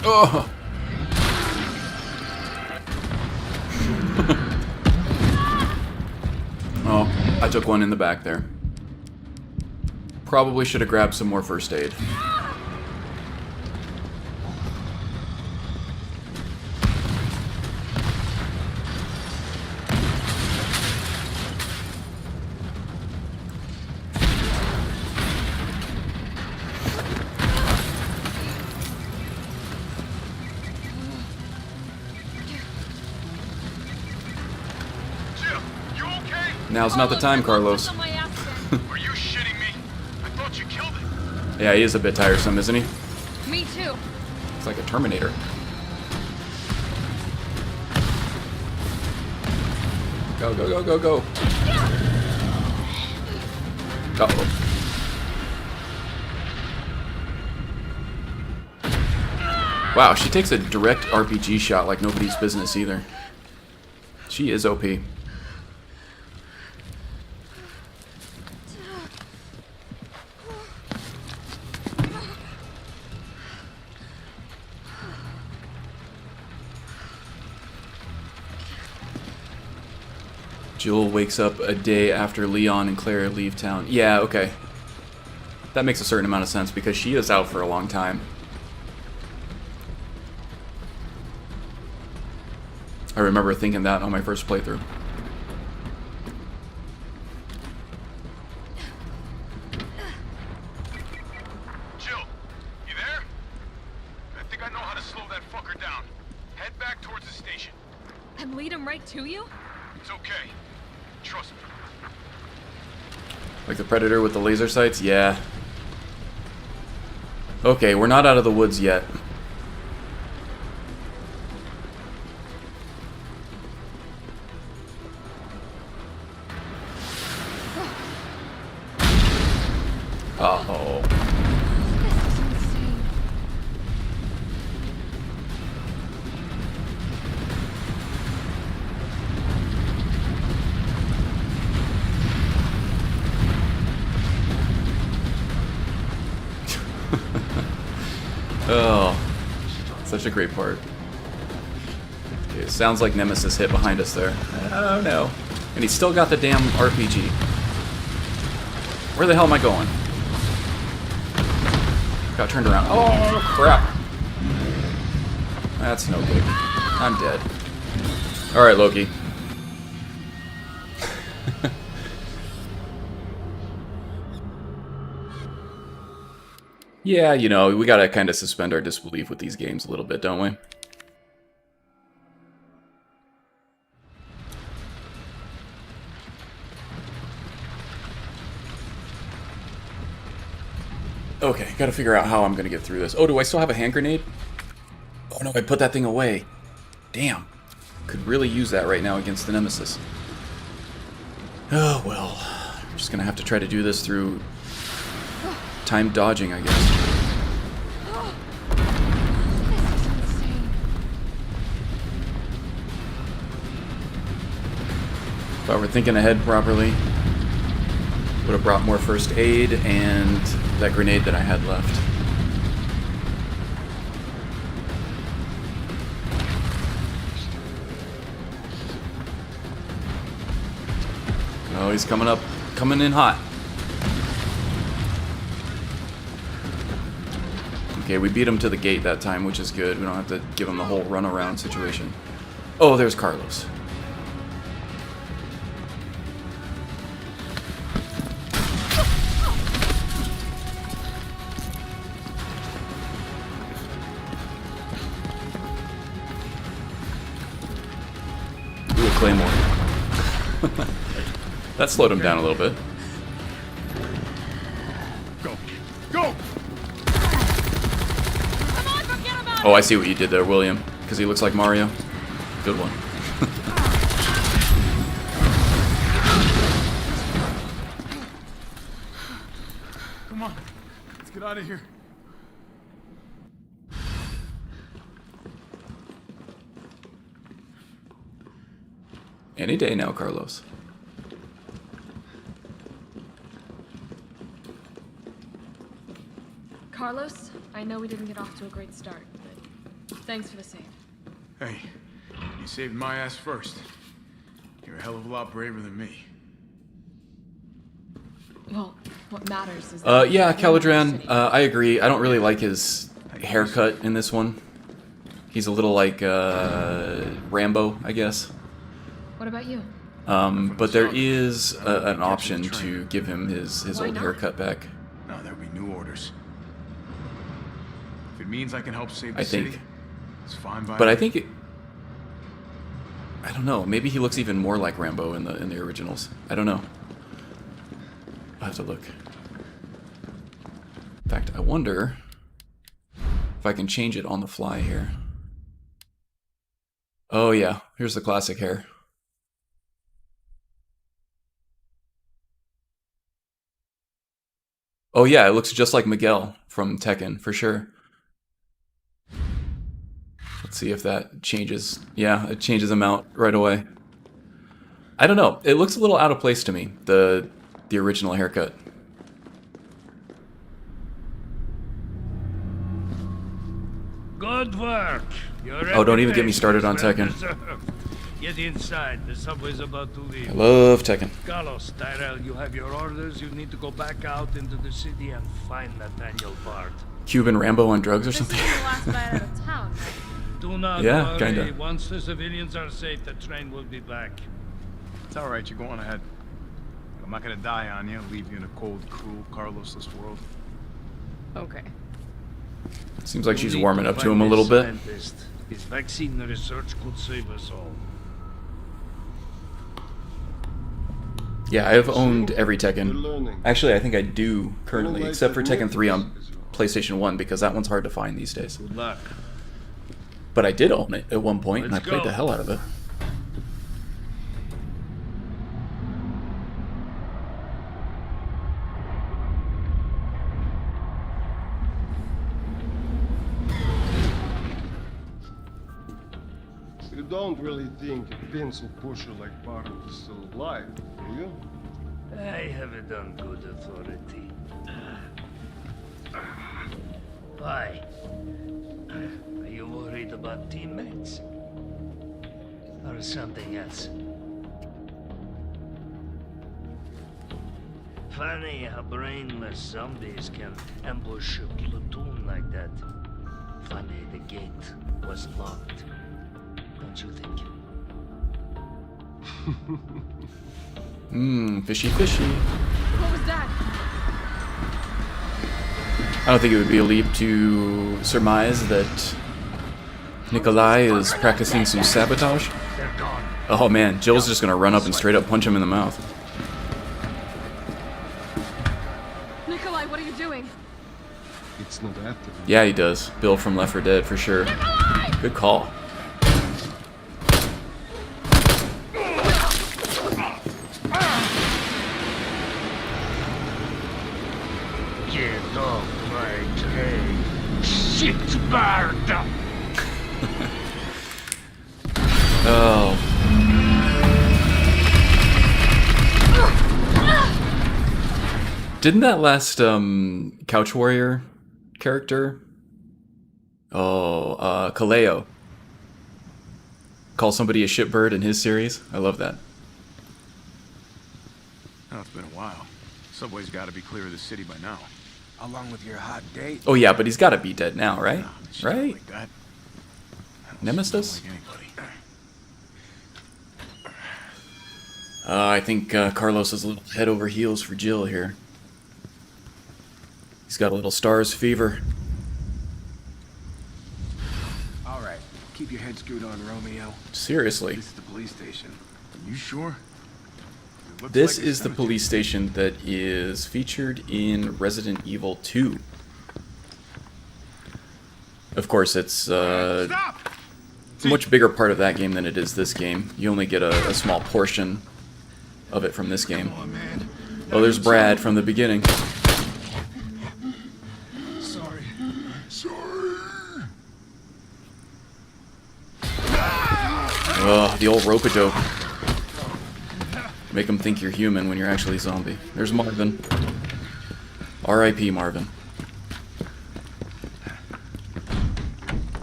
Oh! Oh, I took one in the back there. Probably should have grabbed some more first aid. Now's not the time, Carlos. Are you shitting me? I thought you killed it. Yeah, he is a bit tiresome, isn't he? Me too. It's like a Terminator. Go, go, go, go, go. Uh-oh. Wow, she takes a direct RPG shot like nobody's business either. She is OP. Jill wakes up a day after Leon and Claire leave town. Yeah, okay. That makes a certain amount of sense because she is out for a long time. I remember thinking that on my first playthrough. Jill, you there? I think I know how to slow that fucker down. Head back towards the station. And lead him right to you? It's okay. Trust me. Like the Predator with the laser sights? Yeah. Okay, we're not out of the woods yet. Uh-oh. This is insane. Oh, such a great part. Okay, it sounds like Nemesis hit behind us there. Oh no. And he's still got the damn RPG. Where the hell am I going? Got turned around. Oh, crap. That's no good. I'm dead. Alright, Loki. Yeah, you know, we gotta kind of suspend our disbelief with these games a little bit, don't we? Okay, gotta figure out how I'm gonna get through this. Oh, do I still have a hand grenade? Oh no, I put that thing away. Damn. Could really use that right now against the Nemesis. Oh well. I'm just gonna have to try to do this through time dodging, I guess. This is insane. If I were thinking ahead properly, would have brought more first aid and that grenade that I had left. Oh, he's coming up, coming in hot. Okay, we beat him to the gate that time, which is good. We don't have to give him the whole runaround situation. Oh, there's Carlos. Ooh, a claymore. That slowed him down a little bit. Go! Go! Come on, forget about Oh, I see what you did there, William. Because he looks like Mario. Good one. Come on, let's get out of here. Any day now, Carlos. Carlos, I know we didn't get off to a great start, but thanks for the save. Hey, you saved my ass first. You're a hell of a lot braver than me. Well, what matters is that Yeah, we're in the Caladran, city. I agree. I don't really like his haircut in this one. He's a little like Rambo, I guess. What about you? But there is an option to give him his Why old not? haircut back. No, there'll be new orders. If it means I can help save the I think. city, it's fine by But me. I think I don't know. Maybe he looks even more like Rambo in the originals. I don't know. I'll have to look. In fact, I wonder if I can change it on the fly here. Oh yeah, here's the classic hair. Oh yeah, it looks just like Miguel from Tekken, for sure. Let's see if that changes. Yeah, it changes him out right away. I don't know. It looks a little out of place to me, the original haircut. Good work. Your Oh, don't even get me started on reputation Tekken. is well deserved. Get inside. The subway's about to I leave. love Tekken. Carlos, Tyrell, you have your orders. You need to go back out into the city and find Nathaniel Bard. Cuban Rambo on drugs or This something? is the last night out of town, right? Do not Yeah, worry. kinda. Once the civilians are safe, the train will be back. It's alright, you're going ahead. I'm not gonna die on you, leave you in a cold, cruel, Carlosless world. Okay. Seems like she's You need warming to up to find him a this little bit. scientist. His vaccine research could save us all. Yeah, I've owned every You're Tekken. learning. Actually, I think I do currently, Like except for the Tekken 3 on movies as well. PlayStation 1, because that one's hard to find these days. Good luck. But I did own it at one point, and I Let's played go. the hell out of it. You don't really think a pencil pusher like Bart is still alive, do you? I have it on good authority. Why? Are you worried about teammates? Or something else? Funny how brainless zombies can ambush a platoon like that. Funny the gate was locked. Don't you think? Fishy fishy. What was that? I don't think it would be a leap to surmise that Nikolai is practicing some sabotage. They're gone. Oh man, Jill's just gonna run up and straight up punch him in the mouth. Nikolai, what are you doing? It's not after them. Yeah, he does. Bill from Left 4 Dead, for sure. Good call. Get off my train. Shitbird! Oh. Didn't that last Couch Warrior character? Oh, Kaleo. Call somebody a shitbird in his series? I love that. Oh, it's been a while. Subway's got to be clear of the city by now. Along with your hot date. Oh yeah, but he's got to be dead now, right? No, it's not Right? like that. Nemesis? Like anybody. I think Carlos is a little head over heels for Jill here. He's got a little Stars fever. All right, keep your head screwed on, Romeo. Seriously. This is the police station. You sure? It looks This like is a the police station that is featured in Resident Evil 2. Of course, it's a much bigger part of that game than it is this game. You only get a small portion of it from this game. Oh, there's Brad from the beginning. Sorry. Oh, the old rope-a-dope. Make them think you're human when you're actually a zombie. There's Marvin. R.I.P. Marvin.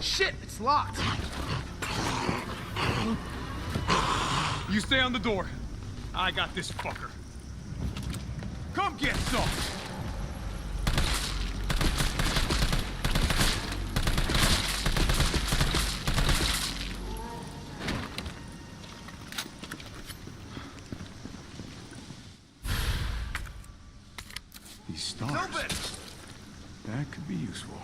Shit, it's locked. You stay on the door. I got this fucker. Come get some. These stars. That could be useful.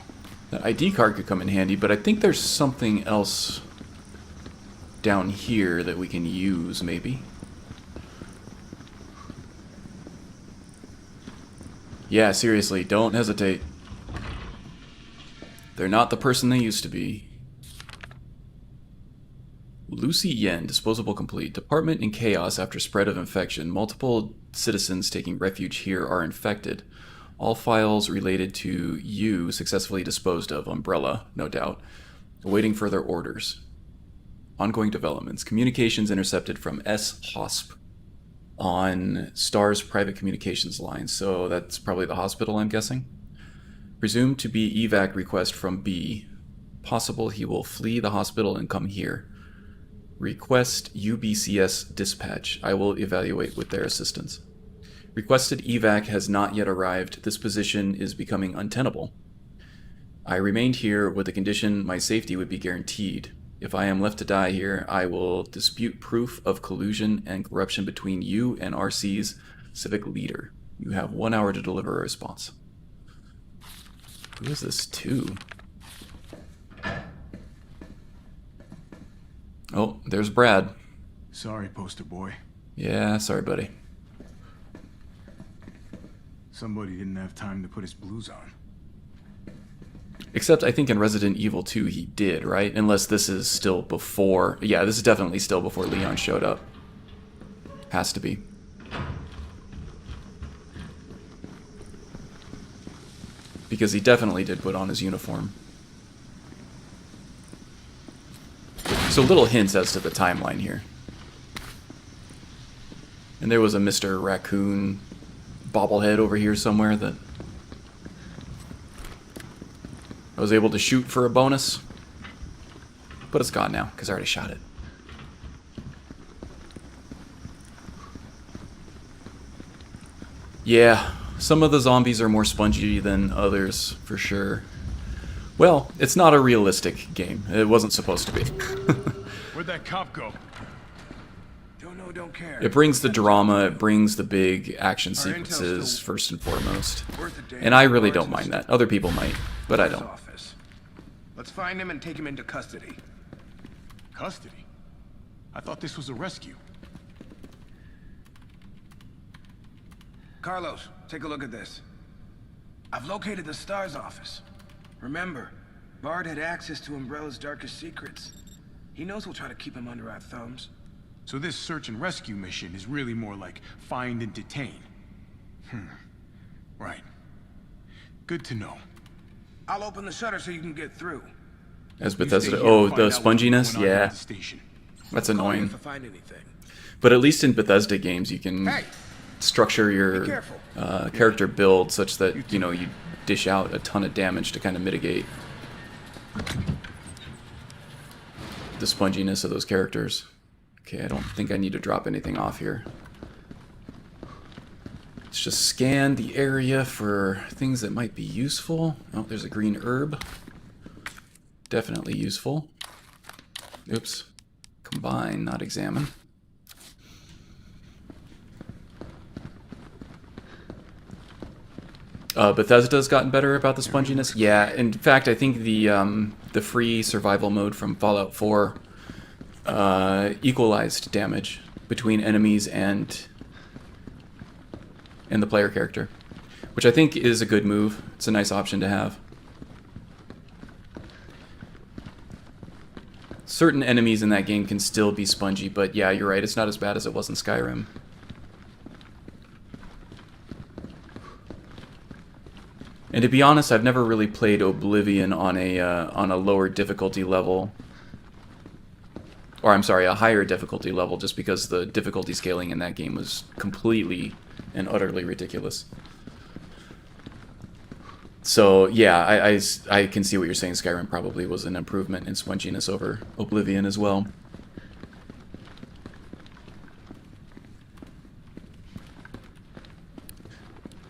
The ID card could come in handy, but I think there's something else down here that we can use, maybe. Yeah, seriously, don't hesitate. They're not the person they used to be. Lucy Yen, disposable complete. Department in chaos after spread of infection. Multiple citizens taking refuge here are infected. All files related to you successfully disposed of. Umbrella, no doubt. Awaiting further orders. Ongoing developments. Communications intercepted from S-HOSP on STAR's private communications line. So that's probably the hospital, I'm guessing. Presumed to be evac request from B. Possible he will flee the hospital and come here. Request UBCS dispatch. I will evaluate with their assistance. Requested evac has not yet arrived. This position is becoming untenable. I remained here with the condition my safety would be guaranteed. If I am left to die here, I will dispute proof of collusion and corruption between you and RC's civic leader. You have 1 hour to deliver a response. Who is this to? Oh, there's Brad. Sorry, poster boy. Yeah, sorry, buddy. Somebody didn't have time to put his blues on. Except I think in Resident Evil 2 he did, right? Unless this is still before... Yeah, this is definitely still before Leon showed up. Has to be. Because he definitely did put on his uniform. So little hints as to the timeline here. And there was a Mr. Raccoon bobblehead over here somewhere that I was able to shoot for a bonus. But it's gone now, because I already shot it. Yeah, some of the zombies are more spongy than others, for sure. Well, it's not a realistic game. It wasn't supposed to be. Where'd that cop go? Don't know, don't care. It brings the drama, it brings the big action sequences, first and foremost. Worth a day. And I really don't mind that. Other people might, but I don't. Office. Let's find him and take him into custody. Custody? I thought this was a rescue. Carlos, take a look at this. I've located the STARS office. Remember, Bard had access to Umbrella's darkest secrets. He knows we'll try to keep him under our thumbs. So this search and rescue mission is really more like find and detain. Right. Good to know. I'll open the shutter so you can get through. As You Bethesda. stay here Oh, and the find out what's sponginess? going on at Yeah. the station. That's Call me annoying. if I find anything. But at least in Bethesda games, you can Hey, structure be your careful. character build such that, you know, you dish out a ton of damage to kind of mitigate the sponginess of those characters. Okay, I don't think I need to drop anything off here. Let's just scan the area for things that might be useful. Oh, there's a green herb. Definitely useful. Oops. Combine, not examine. Bethesda's gotten better about the sponginess. Yeah, in fact, I think the free survival mode from Fallout 4 equalized damage between enemies and the player character, which I think is a good move. It's a nice option to have. Certain enemies in that game can still be spongy, but yeah, you're right. It's not as bad as it was in Skyrim. And to be honest, I've never really played Oblivion on a lower difficulty level. Or I'm sorry, a higher difficulty level, just because the difficulty scaling in that game was completely and utterly ridiculous. So yeah, I can see what you're saying. Skyrim probably was an improvement in sponginess over Oblivion as well.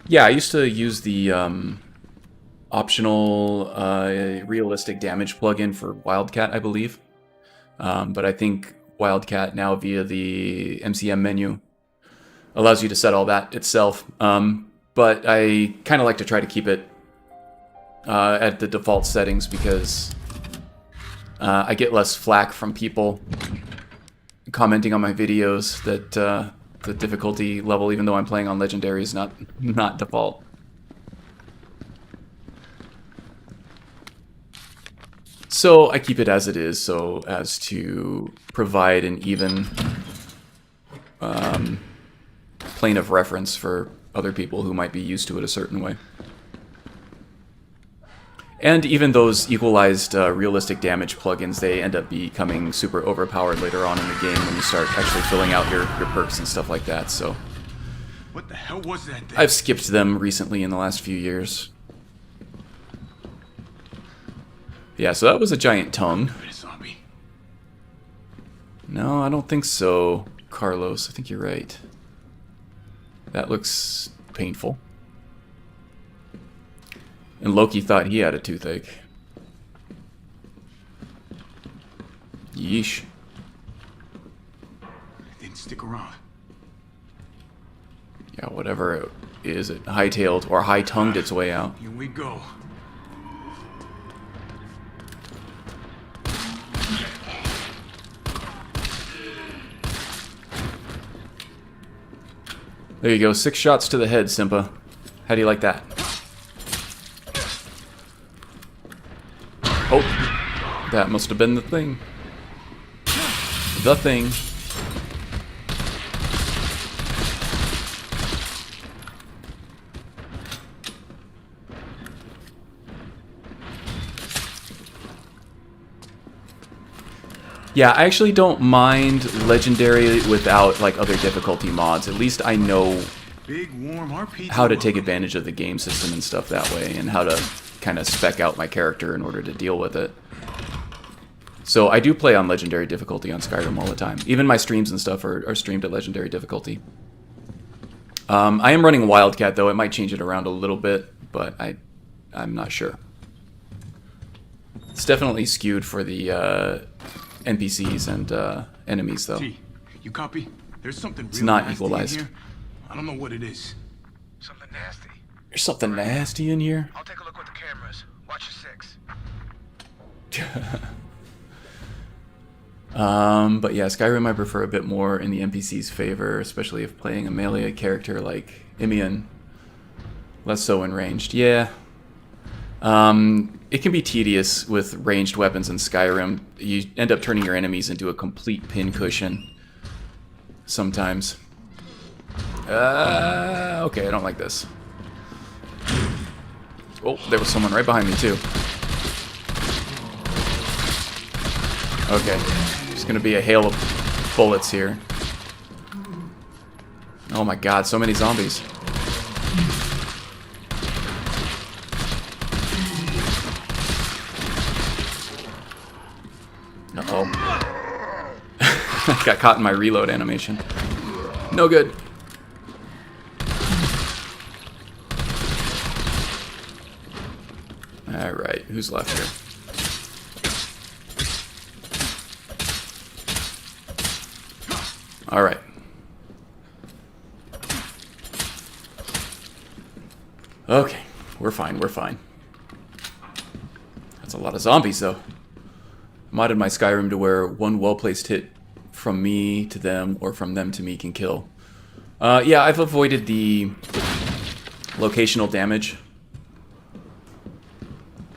Yeah, I used to use the optional realistic damage plugin for Wildcat, I believe. But I think Wildcat now via the MCM menu allows you to set all that itself. But I kind of like to try to keep it at the default settings because I get less flack from people commenting on my videos that the difficulty level, even though I'm playing on Legendary, is not default. So I keep it as it is, so as to provide an even plane of reference for other people who might be used to it a certain way. And even those equalized realistic damage plugins, they end up becoming super overpowered later on in the game when you start actually filling out your perks and stuff like that, so... What the hell was that thing? I've skipped them recently in the last few years. Yeah, so that was a giant tongue. Zombie. No, I don't think so, Carlos. I think you're right. That looks painful. And Loki thought he had a toothache. Yeesh. It didn't stick around. Yeah, whatever it is, it hightailed or high-tongued its way out. Here we go. There you go, 6 shots to the head, Simpa. How do you like that? Oh, that must have been the thing. The thing. Yeah, I actually don't mind Legendary without like other difficulty mods. At least I know Big warm RPG. how to take advantage of the game system and stuff that way, and how to kind of spec out my character in order to deal with it. So I do play on Legendary difficulty on Skyrim all the time. Even my streams and stuff are streamed at Legendary difficulty. I am running Wildcat though. It might change it around a little bit, but I'm not sure. It's definitely skewed for the NPCs and enemies though. T, you copy? There's something It's real not nasty equalized. in here. I don't know what it is. Something nasty. There's something nasty in here. I'll take a look with the cameras. Watch your 6. But yeah, Skyrim I prefer a bit more in the NPC's favor, especially if playing a melee character like Imian. Less so in ranged. Yeah. It can be tedious with ranged weapons in Skyrim. You end up turning your enemies into a complete pincushion sometimes. Okay, I don't like this. Oh, there was someone right behind me too. Okay, there's gonna be a hail of bullets here. Oh my god, so many zombies. Uh-oh. Got caught in my reload animation. No good. Alright, who's left here? Alright. Okay, we're fine, we're fine. That's a lot of zombies, though. Modded my Skyrim to where one well-placed hit from me to them or from them to me can kill. Yeah, I've avoided the locational damage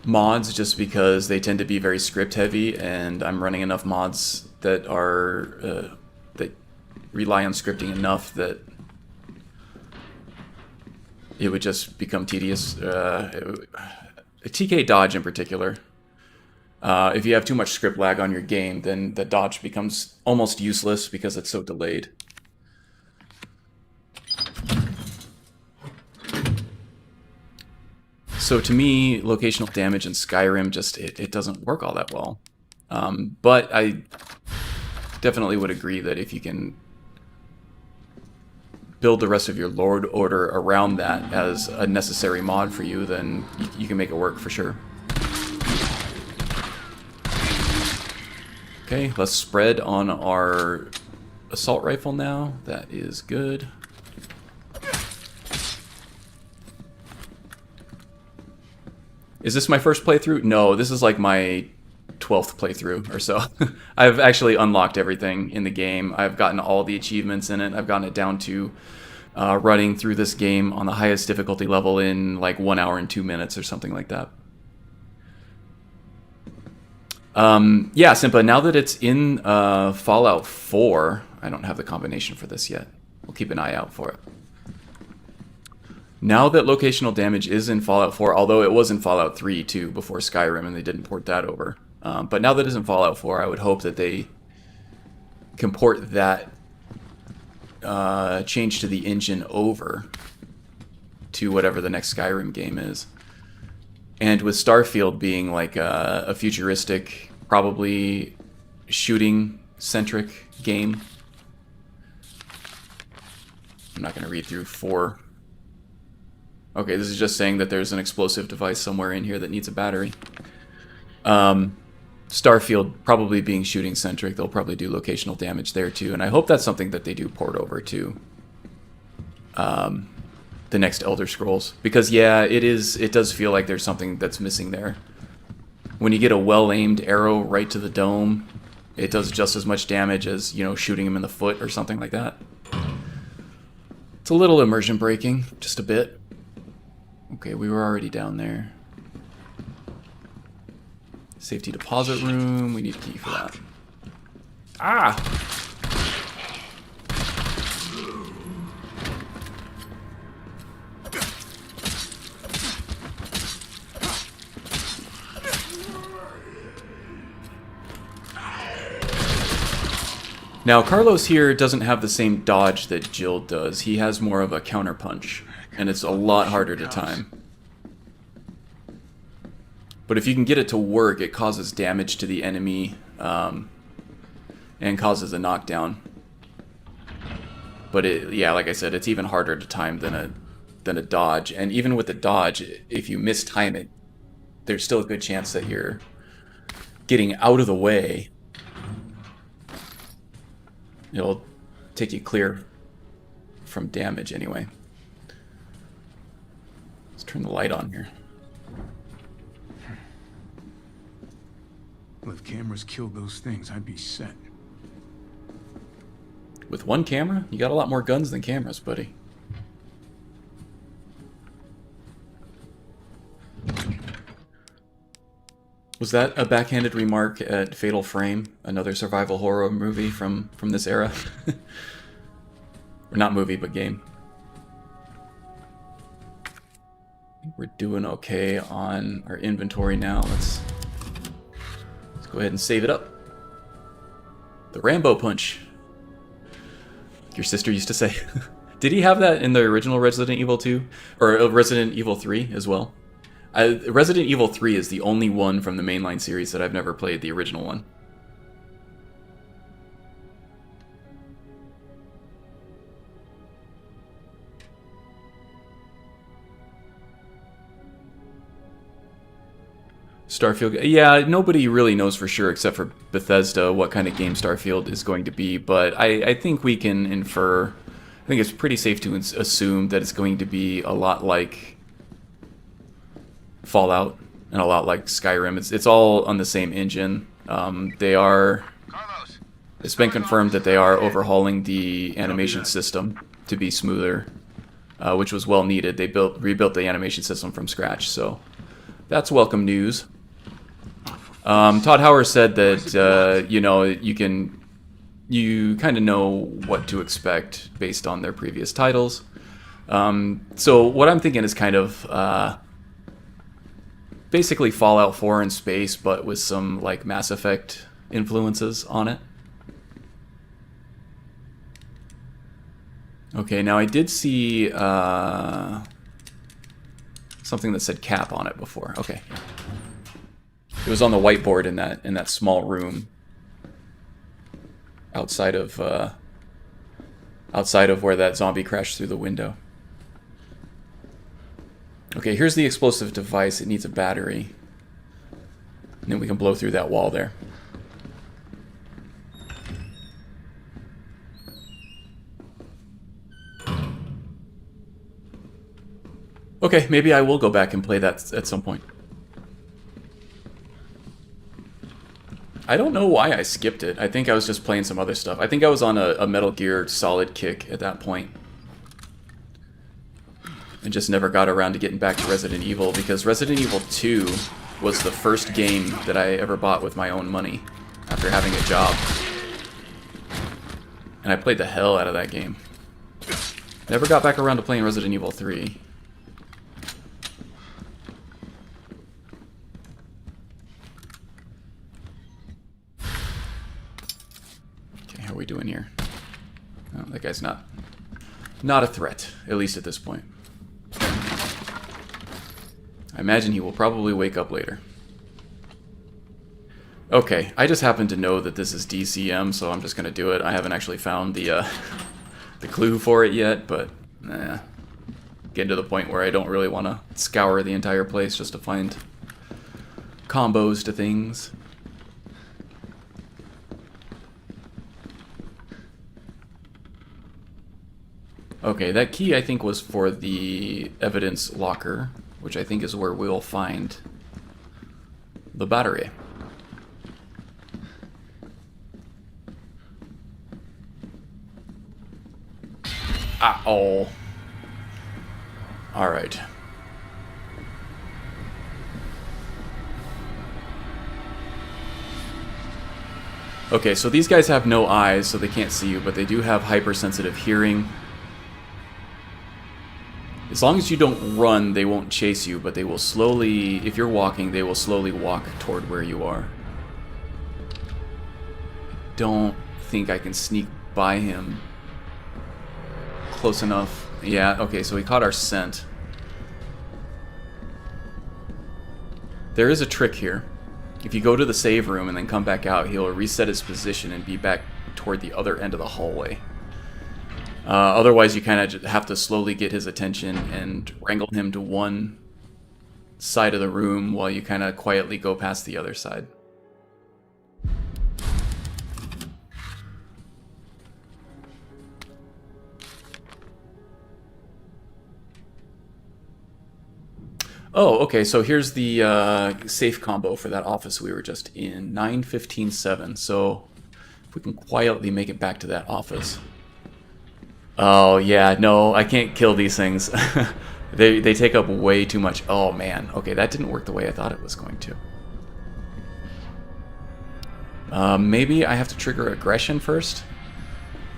mods just because they tend to be very script heavy, and I'm running enough mods that are that rely on scripting enough that it would just become tedious. TK dodge in particular. If you have too much script lag on your game, then the dodge becomes almost useless because it's so delayed. So to me, locational damage in Skyrim just it doesn't work all that well. But I definitely would agree that if you can build the rest of your Lord Order around that as a necessary mod for you, then you can make it work for sure. Okay, let's spread on our assault rifle now. That is good. Is this my first playthrough? No, this is like my 12th playthrough or so. I've actually unlocked everything in the game. I've gotten all the achievements in it. I've gotten it down to running through this game on the highest difficulty level in like 1 hour and 2 minutes or something like that. Yeah, Simpa, now that it's in Fallout 4, I don't have the combination for this yet. We'll keep an eye out for it. Now that locational damage is in Fallout 4, although it was in Fallout 3 too before Skyrim and they didn't port that over. But now that it's in Fallout 4, I would hope that they can port that change to the engine over to whatever the next Skyrim game is. And with Starfield being like a futuristic, probably shooting-centric game. I'm not going to read through 4. Okay, this is just saying that there's an explosive device somewhere in here that needs a battery. Starfield probably being shooting-centric, they'll probably do locational damage there too. And I hope that's something that they do port over to the next Elder Scrolls, because yeah, it does feel like there's something that's missing there. When you get a well-aimed arrow right to the dome, it does just as much damage as, you know, shooting him in the foot or something like that. It's a little immersion breaking, just a bit. Okay, we were already down there. Safety deposit room, we need a key for that. Ah! Now, Carlos here doesn't have the same dodge that Jill does. He has more of a counterpunch, and it's a lot harder to time. But if you can get it to work, it causes damage to the enemy and causes a knockdown. But yeah, like I said, it's even harder to time than a dodge. And even with the dodge, if you mistime it, there's still a good chance that you're getting out of the way. It'll take you clear from damage anyway. Let's turn the light on here. Well, if cameras killed those things, I'd be set. With one camera? You got a lot more guns than cameras, buddy. Was that a backhanded remark at Fatal Frame, another survival horror movie from this era? Or not movie, but game. I think we're doing okay on our inventory now. Let's go ahead and save it up. The Rambo punch. Your sister used to say. Did he have that in the original Resident Evil 2? Or Resident Evil 3 as well? Resident Evil 3 is the only one from the mainline series that I've never played, the original one. Starfield, yeah, nobody really knows for sure except for Bethesda what kind of game Starfield is going to be, but I think we can infer, I think it's pretty safe to assume that it's going to be a lot like Fallout and a lot like Skyrim. It's all on the same engine. It's been confirmed that they are overhauling the animation system to be smoother, which was well needed. They rebuilt the animation system from scratch, so that's welcome news. Todd Howard said that you know, you kind of know what to expect based on their previous titles. So what I'm thinking is kind of basically Fallout 4 in space, but with some like Mass Effect influences on it. Okay, now I did see something that said cap on it before. Okay. It was on the whiteboard in that small room outside of where that zombie crashed through the window. Okay, here's the explosive device. It needs a battery. And then we can blow through that wall there. Okay, maybe I will go back and play that at some point. I don't know why I skipped it. I think I was just playing some other stuff. I think I was on a Metal Gear Solid kick at that point. And just never got around to getting back to Resident Evil, because Resident Evil 2 was the first game that I ever bought with my own money after having a job. And I played the hell out of that game. Never got back around to playing Resident Evil 3. How are we doing here? Oh, that guy's not a threat, at least at this point. I imagine he will probably wake up later. Okay, I just happen to know that this is DCM, so I'm just gonna do it. I haven't actually found the the clue for it yet, but getting to the point where I don't really want to scour the entire place just to find combos to things. Okay, that key I think was for the evidence locker, which I think is where we'll find the battery. Ah, oh. Alright. Okay, so these guys have no eyes, so they can't see you, but they do have hypersensitive hearing. As long as you don't run, they won't chase you, but they will slowly, if you're walking, they will slowly walk toward where you are. I don't think I can sneak by him close enough. Yeah, okay, so he caught our scent. There is a trick here. If you go to the save room and then come back out, he'll reset his position and be back toward the other end of the hallway. Otherwise, you kind of have to slowly get his attention and wrangle him to one side of the room while you kind of quietly go past the other side. Oh, okay, so here's the safe combo for that office we were just in. 9-15-7. So if we can quietly make it back to that office. Oh, yeah, no, I can't kill these things. they take up way too much. Oh, man. Okay, that didn't work the way I thought it was going to. Maybe I have to trigger aggression first?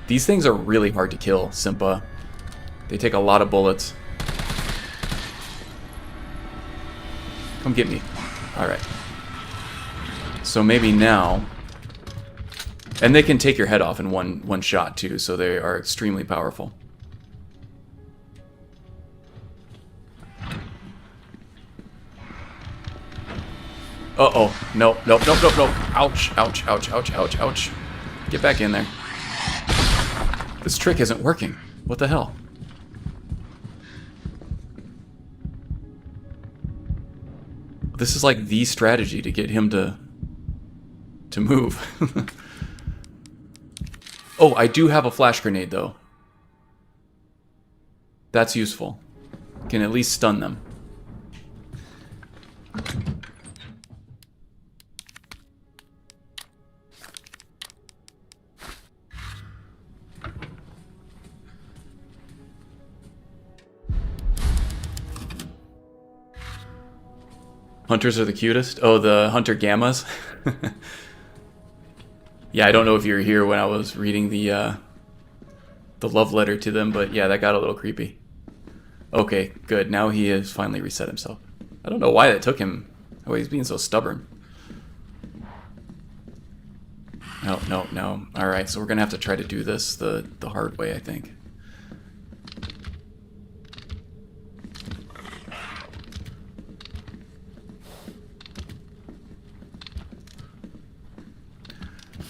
These things are really hard to kill, Simpa. They take a lot of bullets. Come get me. Alright. So maybe now... And they can take your head off in one shot too, so they are extremely powerful. Uh-oh. No, no, no, no, no. Ouch, ouch, ouch, ouch, ouch, ouch. Get back in there. This trick isn't working. What the hell? This is like the strategy to get him to move. Oh, I do have a flash grenade though. That's useful. Can at least stun them. Hunters are the cutest. Oh, the hunter gammas. Yeah, I don't know if you were here when I was reading the love letter to them, but yeah, that got a little creepy. Okay, good. Now he has finally reset himself. I don't know why that took him. Oh, he's being so stubborn. No, no, no. All right, so we're gonna have to try to do this the hard way, I think.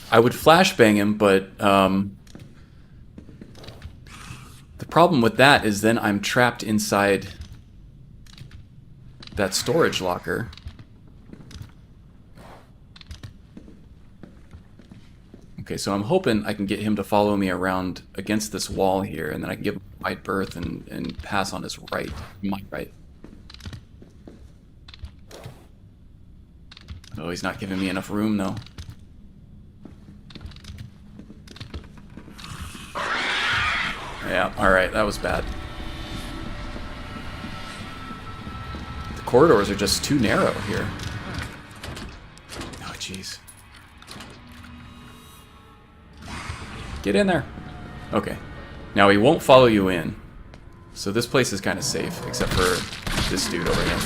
I would flashbang him, but the problem with that is then I'm trapped inside that storage locker. Okay, so I'm hoping I can get him to follow me around against this wall here, and then I can give him a wide berth and pass on his right, my right. Oh, he's not giving me enough room, though. Yeah, alright, that was bad. The corridors are just too narrow here. Oh, jeez. Get in there. Okay. Now, he won't follow you in. So this place is kind of safe, except for this dude over here.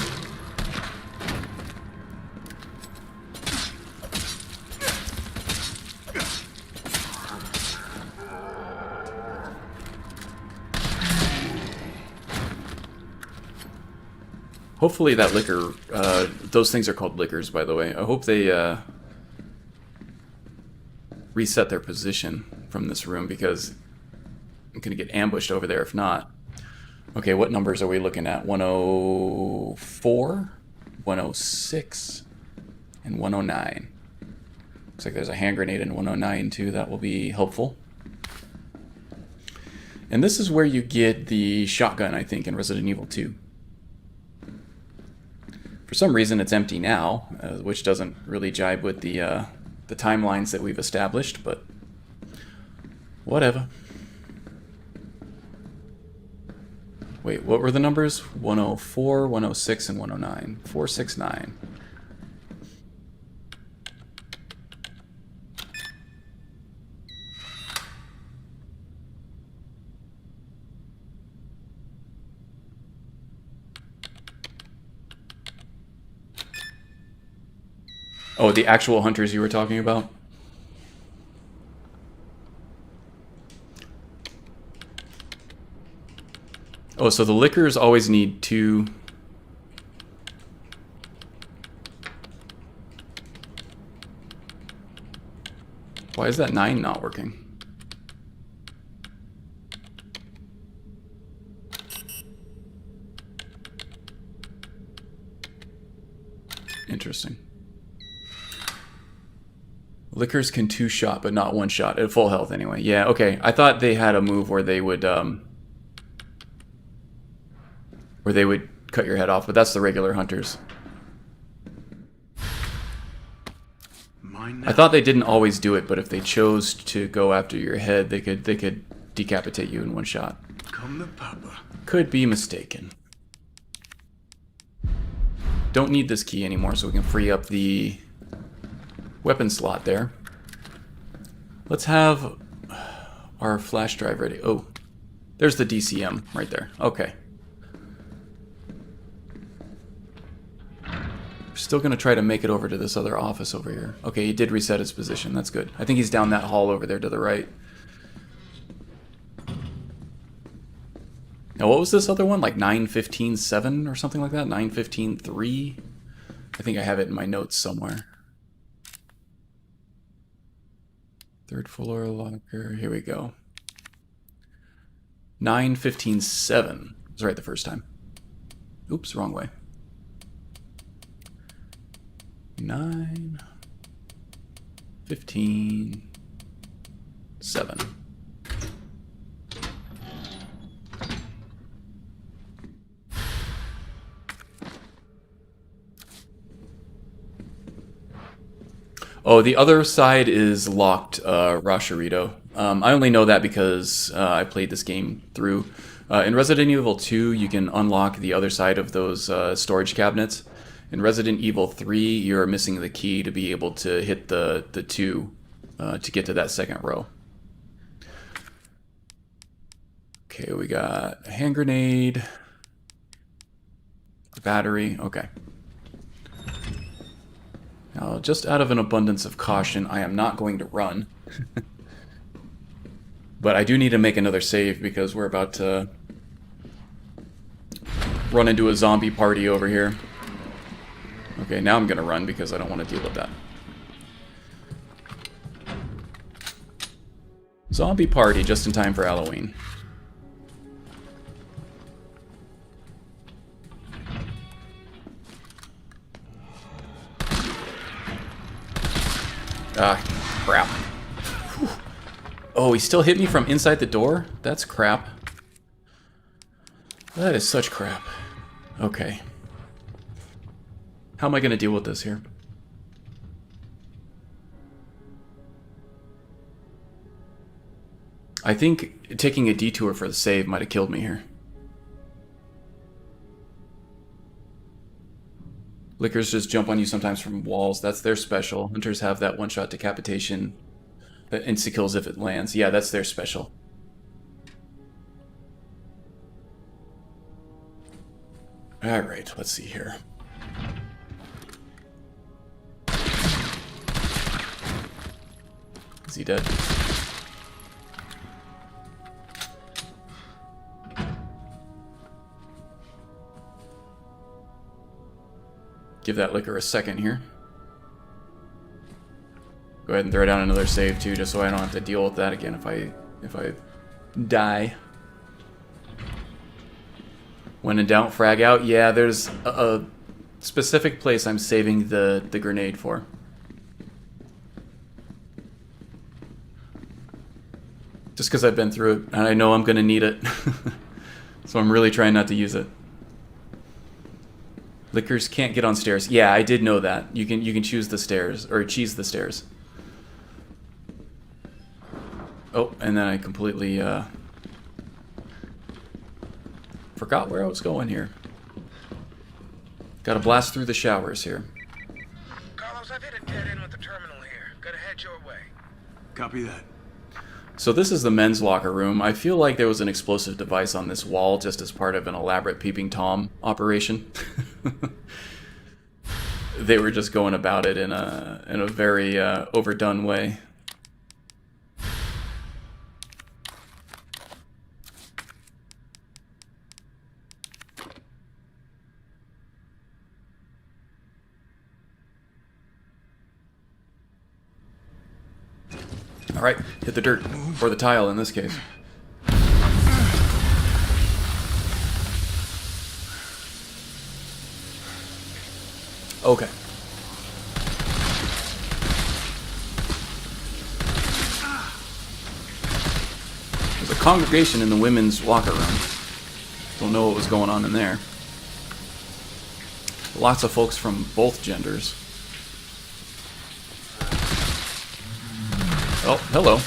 Hopefully that liquor, those things are called liquors, by the way. I hope they reset their position from this room, because I'm going to get ambushed over there if not. Okay, what numbers are we looking at? 104, 106, and 109. Looks like there's a hand grenade in 109 too. That will be helpful. And this is where you get the shotgun, I think, in Resident Evil 2. For some reason, it's empty now, which doesn't really jibe with the timelines that we've established, but whatever. Wait, what were the numbers? 104, 106, and 109. 469. Oh, the actual hunters you were talking about? Oh, so the liquors always need 2... Why is that 9 not working? Interesting. Liquors can 2-shot, but not 1-shot. At full health, anyway. Yeah, okay. I thought they had a move where they would cut your head off, but that's the regular hunters. I thought they didn't always do it, but if they chose to go after your head, they could decapitate you in 1 shot. Come to Papa. Could be mistaken. Don't need this key anymore, so we can free up the weapon slot there. Let's have our flash drive ready. Oh, there's the DCM right there. Okay. We're still going to try to make it over to this other office over here. Okay, he did reset his position. That's good. I think he's down that hall over there to the right. Now, what was this other one? Like 9:15:7 or something like that? 9:15:3? I think I have it in my notes somewhere. Third floor locker. Here we go. 9:15:7. I was right the first time. Oops, wrong way. 9:15:7. Oh, the other side is locked, Rasharito. I only know that because I played this game through. In Resident Evil 2, you can unlock the other side of those storage cabinets. In Resident Evil 3, you're missing the key to be able to hit the 2 to get to that second row. Okay, we got a hand grenade, a battery, okay. Now, just out of an abundance of caution, I am not going to run. But I do need to make another save because we're about to run into a zombie party over here. Okay, now I'm going to run because I don't want to deal with that. Zombie party just in time for Halloween. Ah, crap. Whew. Oh, he still hit me from inside the door? That's crap. That is such crap. Okay. How am I going to deal with this here? I think taking a detour for the save might have killed me here. Lickers just jump on you sometimes from walls. That's their special. Hunters have that one-shot decapitation that insta-kills if it lands. Yeah, that's their special. Alright, let's see here. Is he dead? Give that liquor a second here. Go ahead and throw down another save too, just so I don't have to deal with that again if I die. When in doubt, frag out. Yeah, there's a specific place I'm saving the grenade for. Just because I've been through it and I know I'm gonna need it. So I'm really trying not to use it. Lickers can't get on stairs. Yeah, I did know that. You can choose the stairs, or cheese the stairs. Oh, and then I completely forgot where I was going here. Gotta blast through the showers here. Carlos, I've hit a dead end with the terminal here. Gotta head your way. Copy that. So this is the men's locker room. I feel like there was an explosive device on this wall just as part of an elaborate peeping Tom operation. They were just going about it in a very overdone way. All right, hit the dirt, or the tile in this case. Okay. There's a congregation in the women's locker room. Don't know what was going on in there. Lots of folks from both genders. Oh, hello.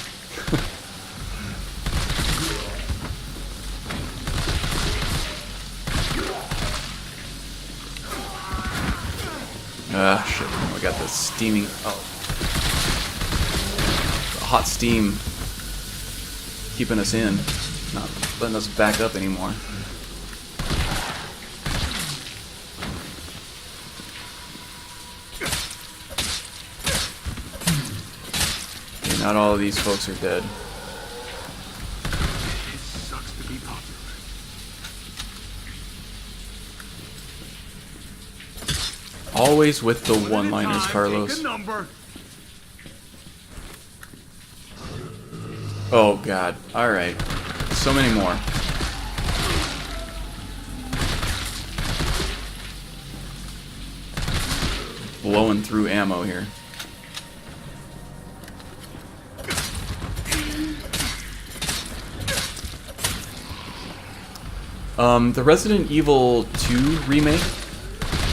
Ah, shit. We got the steaming... Oh. hot steam keeping us in, not letting us back up anymore. Okay, not all of these folks are dead. It sucks to be popular. Always with the One at a one-liners, time, Carlos. Take a number. Oh god. Alright. So many more. Blowing through ammo here. The Resident Evil 2 remake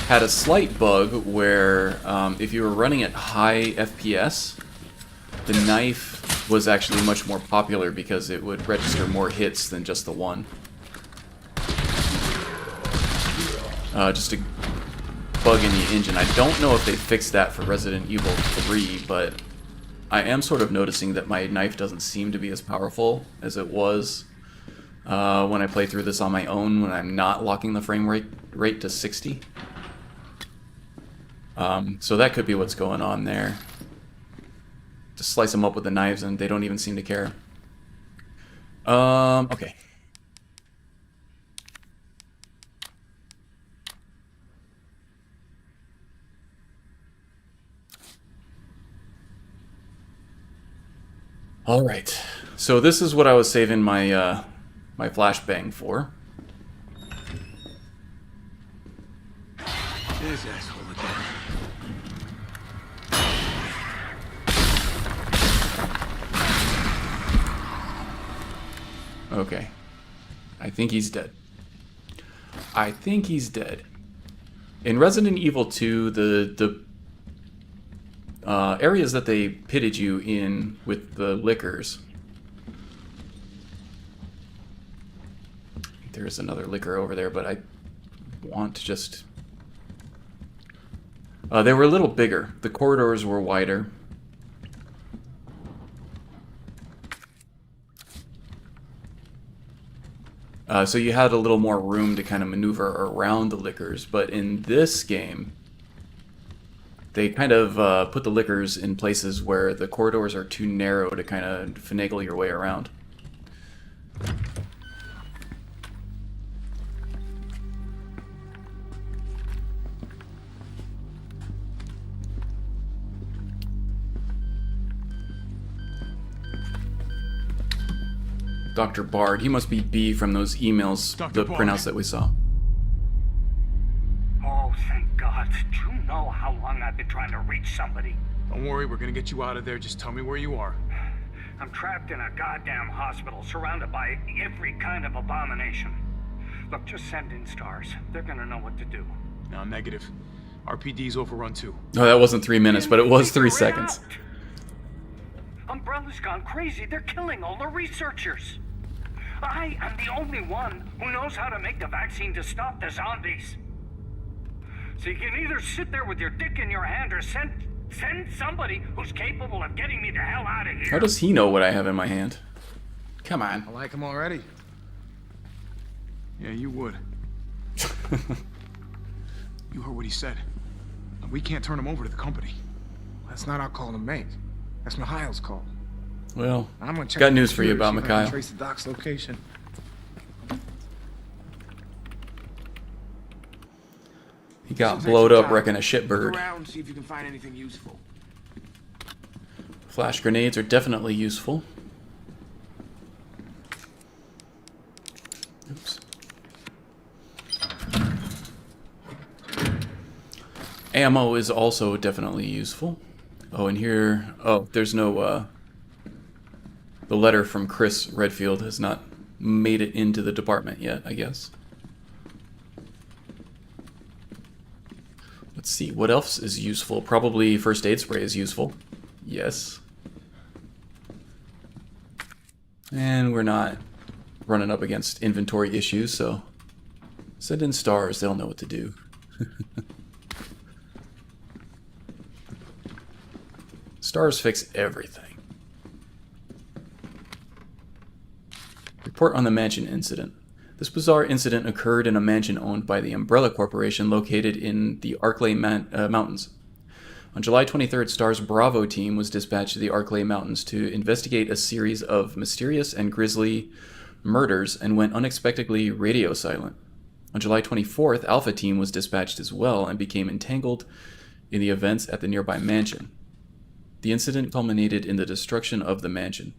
had a slight bug where if you were running at high FPS, the knife was actually much more popular because it would register more hits than just the one. Just a bug in the engine. I don't know if they fixed that for Resident Evil 3, but I am sort of noticing that my knife doesn't seem to be as powerful as it was when I play through this on my own when I'm not locking the frame rate to 60. So that could be what's going on there. Just slice them up with the knives and they don't even seem to care. Okay. All right. So this is what I was saving my my flashbang for. This asshole again. Okay. I think he's dead. I think he's dead. In Resident Evil 2, the areas that they pitted you in with the liquors. There's another liquor over there, but I want to just... they were a little bigger. The corridors were wider. So you had a little more room to kind of maneuver around the liquors, but in this game, they kind of put the liquors in places where the corridors are too narrow to kind of finagle your way around. Dr. Bard. He must be B from those emails, Dr. the Bard. printouts that we saw. Oh, thank God. Do you know how long I've been trying to reach somebody? Don't worry, we're gonna get you out of there. Just tell me where you are. I'm trapped in a goddamn hospital, surrounded by every kind of abomination. Look, just send in stars. They're gonna know what to do. No, negative. RPD's overrun too. Oh, that wasn't 3 minutes, but it was 3 Figure it seconds. out. Umbrella's gone crazy. They're killing all the researchers. I am the only one who knows how to make the vaccine to stop the zombies. So you can either sit there with your dick in your hand or send somebody who's capable of getting me the hell out of here. How does he know what I have in my hand? Come on. I like him already. Yeah, you would. You heard what he said. We can't turn him over to the company. That's not our call to make. That's Mikhail's call. Well, I'm gonna check got the news for you computer, about see if I can Mikhail. Trace the doc's location. He got Seems like blowed some up time. wrecking a shitbird. Look around, see if you can find anything useful. Flash grenades are definitely useful. Oops. Ammo is also definitely useful. Oh, and here... Oh, there's no... the letter from Chris Redfield has not made it into the department yet, I guess. Let's see, what else is useful? Probably first aid spray is useful. Yes. And we're not running up against inventory issues, so send in stars, they'll know what to do. Stars fix everything. report on the mansion incident. This bizarre incident occurred in a mansion owned by the Umbrella Corporation located in the Arklay Mountains. On July 23rd, STAR's Bravo team was dispatched to the Arklay Mountains to investigate a series of mysterious and grisly murders and went unexpectedly radio silent. On July 24th, Alpha team was dispatched as well and became entangled in the events at the nearby mansion. The incident culminated in the destruction of the mansion.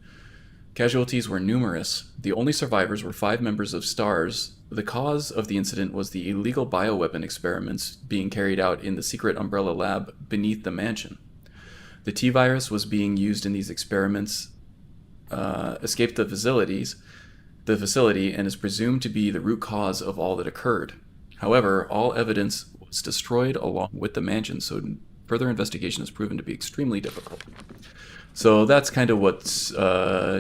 Casualties were numerous. The only survivors were 5 members of STARS. The cause of the incident was the illegal bioweapon experiments being carried out in the secret Umbrella lab beneath the mansion. The T-virus was being used in these experiments, escaped the facility, and is presumed to be the root cause of all that occurred. However, all evidence was destroyed along with the mansion, so further investigation has proven to be extremely difficult. So that's kind of what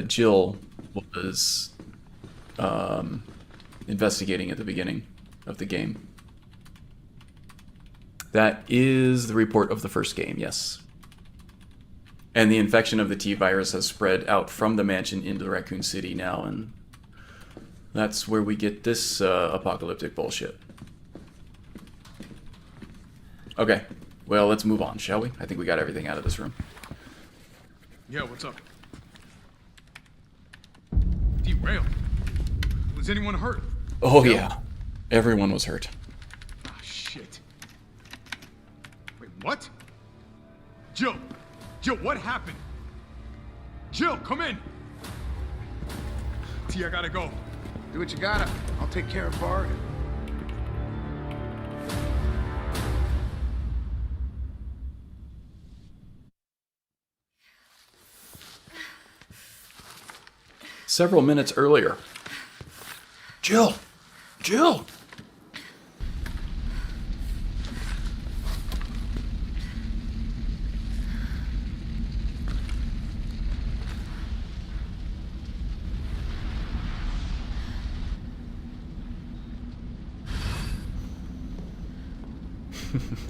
Jill was investigating at the beginning of the game. That is the report of the first game, yes. And the infection of the T-virus has spread out from the mansion into Raccoon City now, and that's where we get this apocalyptic bullshit. Okay, well, let's move on, shall we? I think we got everything out of this room. Yeah, what's up? Derailed. Was anyone hurt? Oh, yeah. Everyone was hurt. Ah, shit. Wait, what? Jill! Jill, what happened? Jill, come in! T, I gotta go. Do what you gotta. I'll take care of Bard. Several minutes earlier. Jill! Jill!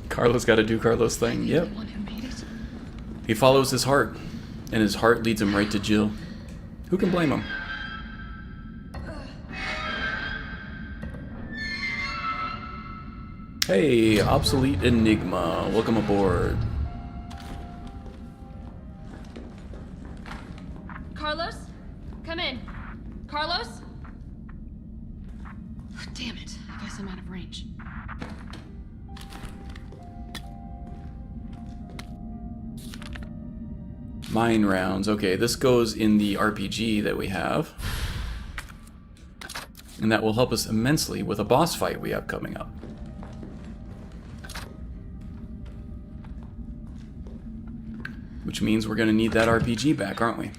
Carlos got to do Carlos' thing. Yep. He follows his heart, and his heart leads him right to Jill. Who can blame him? Hey, obsolete Enigma. Welcome aboard. Carlos? Come in. Carlos? Damn it. I guess I'm out of range. Mine rounds. Okay, this goes in the RPG that we have. And that will help us immensely with a boss fight we have coming up. Which means we're going to need that RPG back, aren't we?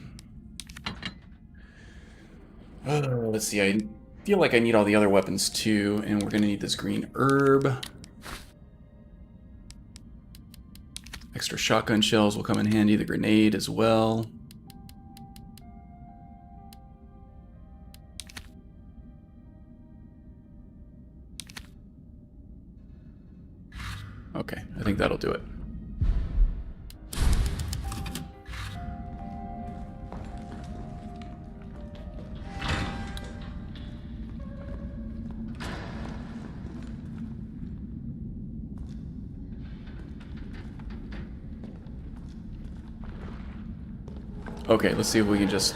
Let's see, I feel like I need all the other weapons too, and we're going to need this green herb. Extra shotgun shells will come in handy, the grenade as well. Okay, I think that'll do it. Okay, let's see if we can just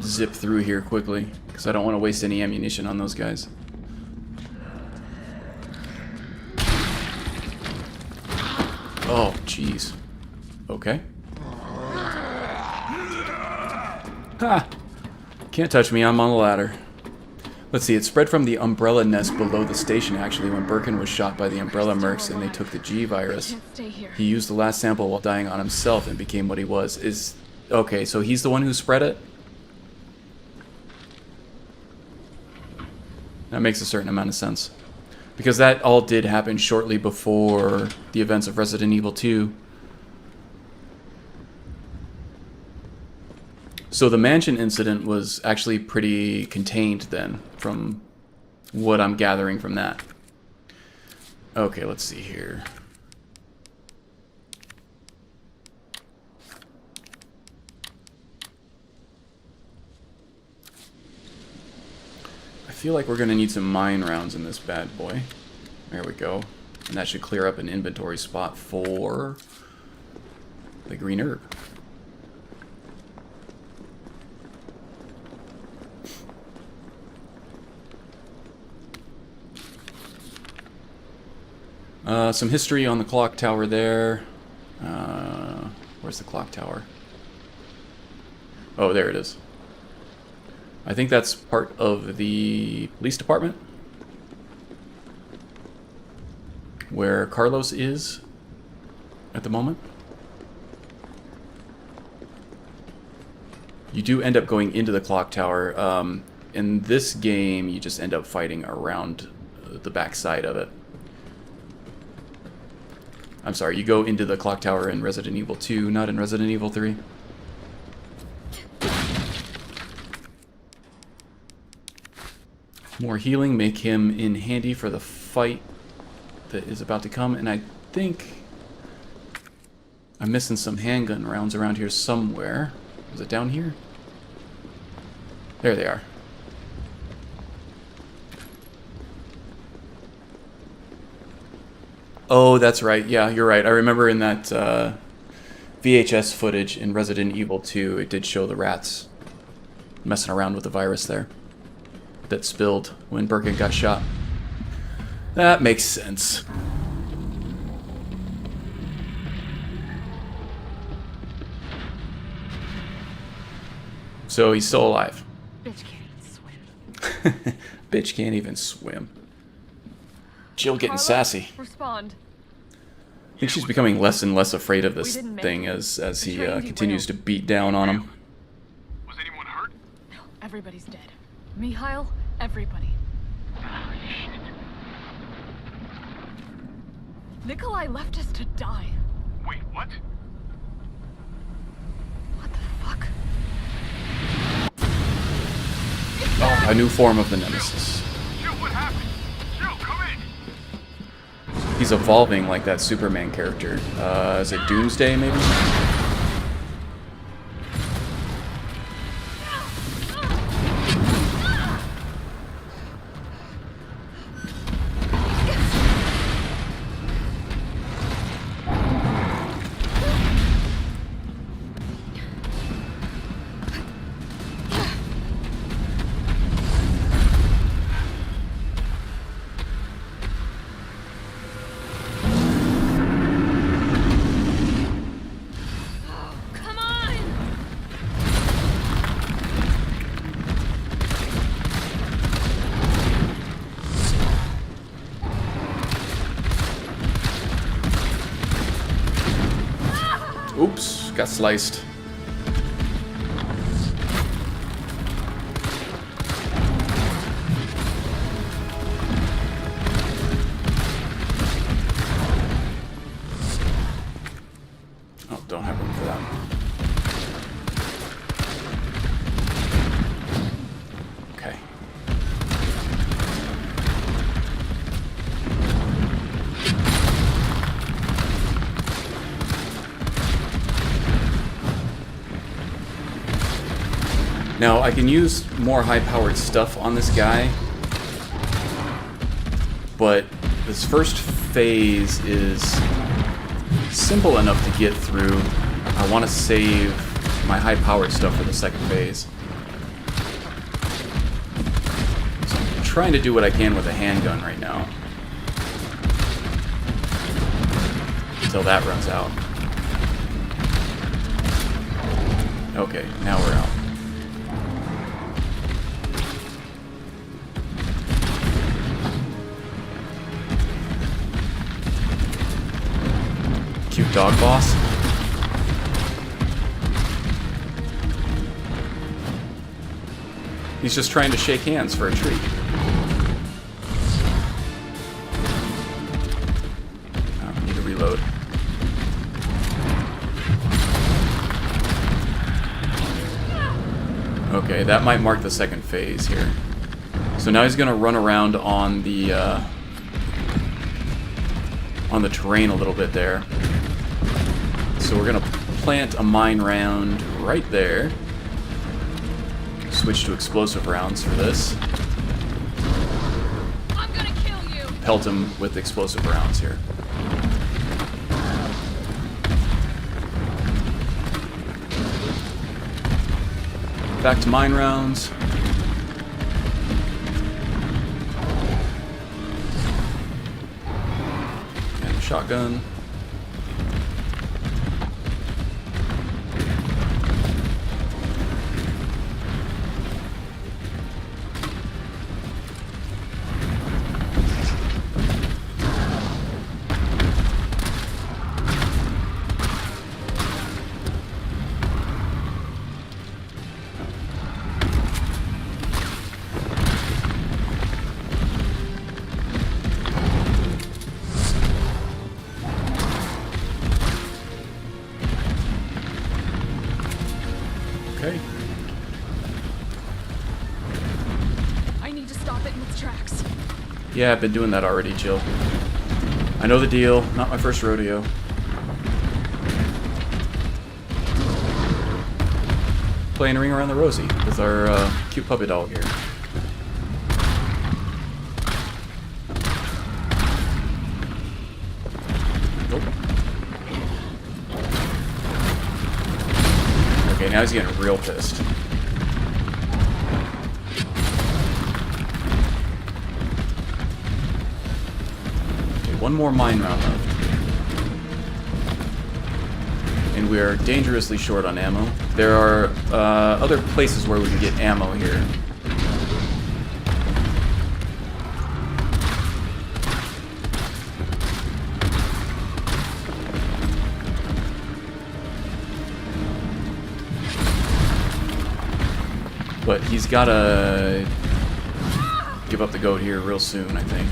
zip through here quickly, because I don't want to waste any ammunition on those guys. Oh, jeez. Okay. Ha! Can't touch me, I'm on the ladder. Let's see, it spread from the Umbrella nest below the station, actually, when Birkin was shot by the Umbrella mercs and they took the G-virus. He used the last sample while dying on himself and became what he was. Okay, so he's the one who spread it? That makes a certain amount of sense. Because that all did happen shortly before the events of Resident Evil 2. So the mansion incident was actually pretty contained then, from what I'm gathering from that. Okay, let's see here. feel like we're going to need some mine rounds in this bad boy. There we go. And that should clear up an inventory spot for the green herb. Some history on the clock tower there. Where's the clock tower? Oh, there it is. I think that's part of the police department, where Carlos is at the moment. You do end up going into the clock tower. In this game, you just end up fighting around the backside of it. I'm sorry, you go into the clock tower in Resident Evil 2, not in Resident Evil 3. More healing, make him in handy for the fight that is about to come, and I think I'm missing some handgun rounds around here somewhere. Was it down here? There they are. Oh, that's right. Yeah, you're right. I remember in that VHS footage in Resident Evil 2, it did show the rats messing around with the virus there that spilled when Birkin got shot. That makes sense. So he's still alive. Bitch can't even swim. Bitch can't even swim. Jill getting Carla, sassy. Respond. I think she's becoming less and less afraid of We this didn't make thing it. as The he train continues to derailed. beat down on him. Was anyone hurt? No, everybody's dead. Mikhail, everybody. Ah, shit. Nikolai left us to die. Wait, what? What the fuck? Oh, a new form of the Nemesis. Jill, what happened? Jill, come in! He's evolving like that Superman character. Is it Doomsday, maybe? Come on! Oops, got sliced. Oh, don't have room for that. Okay. Now, I can use more high-powered stuff on this guy, but this first phase is simple enough to get through. I want to save my high-powered stuff for the second phase. So I'm trying to do what I can with a handgun right now, until that runs out. Okay, now we're out. Cute dog boss. He's just trying to shake hands for a treat. Oh, I need to reload. Okay, that might mark the second phase here. So now he's gonna run around on the terrain a little bit there. So we're gonna plant a mine round right there. Switch to explosive rounds for this. pelt him with explosive rounds here. Back to mine rounds. And shotgun. Okay. I need to stop it in its tracks. Yeah, I've been doing that already, Jill. I know the deal. Not my first rodeo. Playing Ring Around the Rosie with our cute puppy dog here. Nope. Okay, now he's getting real pissed. Okay, one more mine round left. And we are dangerously short on ammo. There are other places where we can get ammo here. But he's gotta give up the goat here real soon, I think.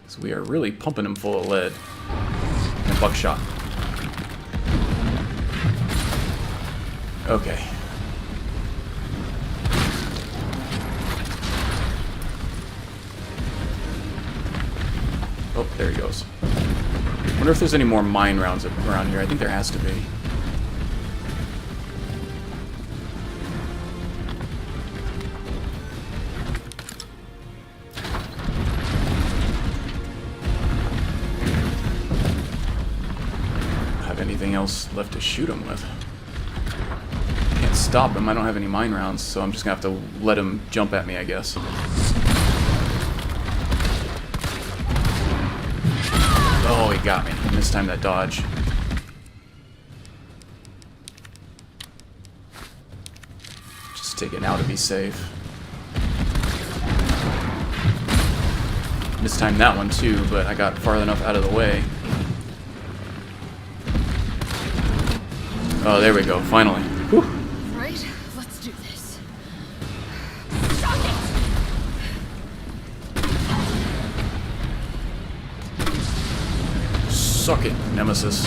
So we are really pumping him full of lead and buckshot. Okay. Oh, there he goes. Wonder if there's any more mine rounds around here. I think there has to be. Have anything else left to shoot him with? Can't stop him. I don't have any mine rounds, so I'm just gonna have to let him jump at me, I guess. Oh, he got me. This time that dodge. Just take it now to be safe. This time that one too, but I got far enough out of the way. Oh, there we go. Finally. Whew. Right? Let's do this. Suck it, Nemesis.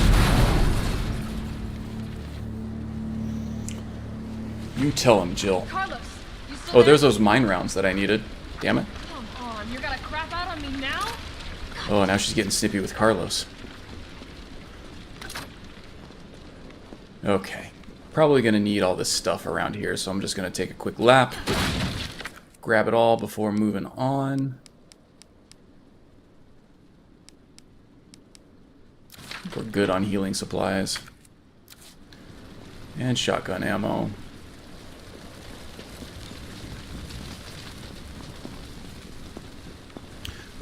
You tell him, Jill. Carlos, you still Oh, there's there? those mine rounds that I needed. Damn it. Come on, you're gonna crap out on me now? Oh, now she's getting snippy with Carlos. Okay. Probably gonna need all this stuff around here, so I'm just gonna take a quick lap. Grab it all before moving on. We're good on healing supplies. And shotgun ammo.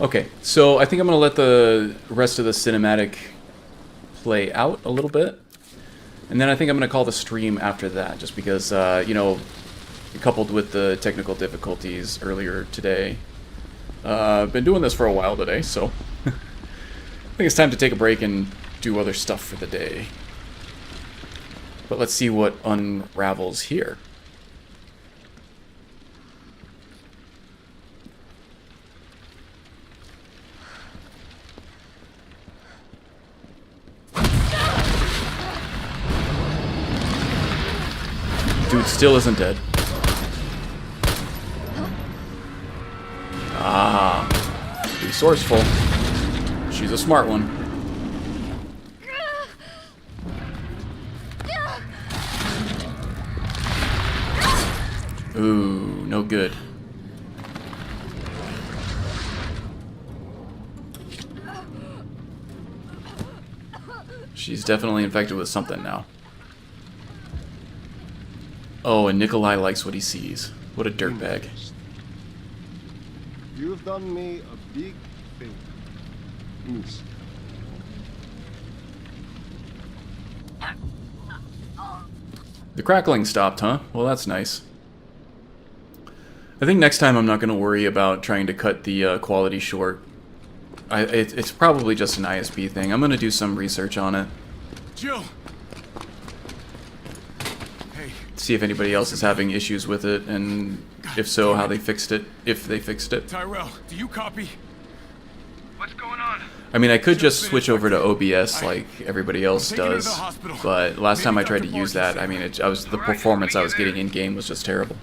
Okay, so I think I'm going to let the rest of the cinematic play out a little bit. And then I think I'm going to call the stream after that, just because, you know, coupled with the technical difficulties earlier today. I've been doing this for a while today, so I think it's time to take a break and do other stuff for the day. But let's see what unravels here. Dude still isn't dead. Ah, resourceful. She's a smart one. Ooh, no good. She's definitely infected with something now. Oh, and Nikolai likes what he sees. What a dirtbag. You've done me a big favor. Miss. The crackling stopped, huh? Well, that's nice. I think next time I'm not going to worry about trying to cut the quality short. It's probably just an ISP thing. I'm going to do some research on it. Jill! Hey. See if anybody else is having issues with it, and if so, how they fixed it. If they fixed it. Tyrell, do you copy? What's going on? I mean, I could just switch over to OBS like everybody else does, but last time I tried to use that, I mean, the performance I was getting in game was just terrible.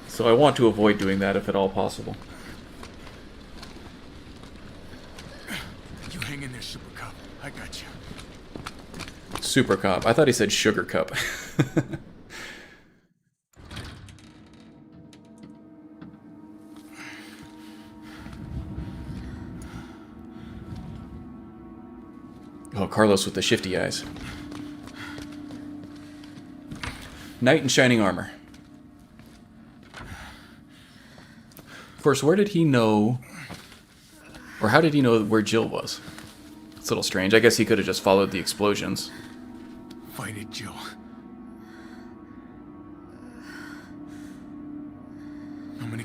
So I want to avoid doing that if at all possible. You hang in there, Super Cop. I got you. Super Cop. I thought he said Sugar Cup. Oh, Carlos with the shifty eyes. Knight in shining armor. Of course, where did he know... Or how did he know where Jill was? It's a little strange. I guess he could have just followed the explosions. Fight it, Jill.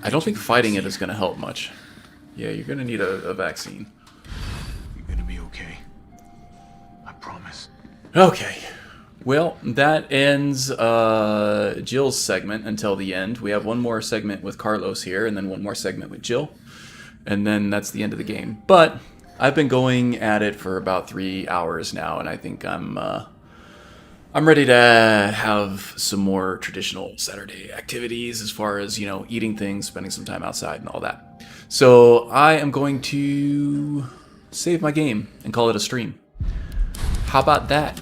I don't think fighting it is going to help much. Yeah, you're going to need a vaccine. You're going to be okay. I promise. Okay. Well, that ends Jill's segment until the end. We have one more segment with Carlos here, and then one more segment with Jill. And then that's the end of the game. But I've been going at it for about 3 hours now, and I think I'm ready to have some more traditional Saturday activities as far as, you know, eating things, spending some time outside and all that. So I am going to save my game and call it a stream. How about that?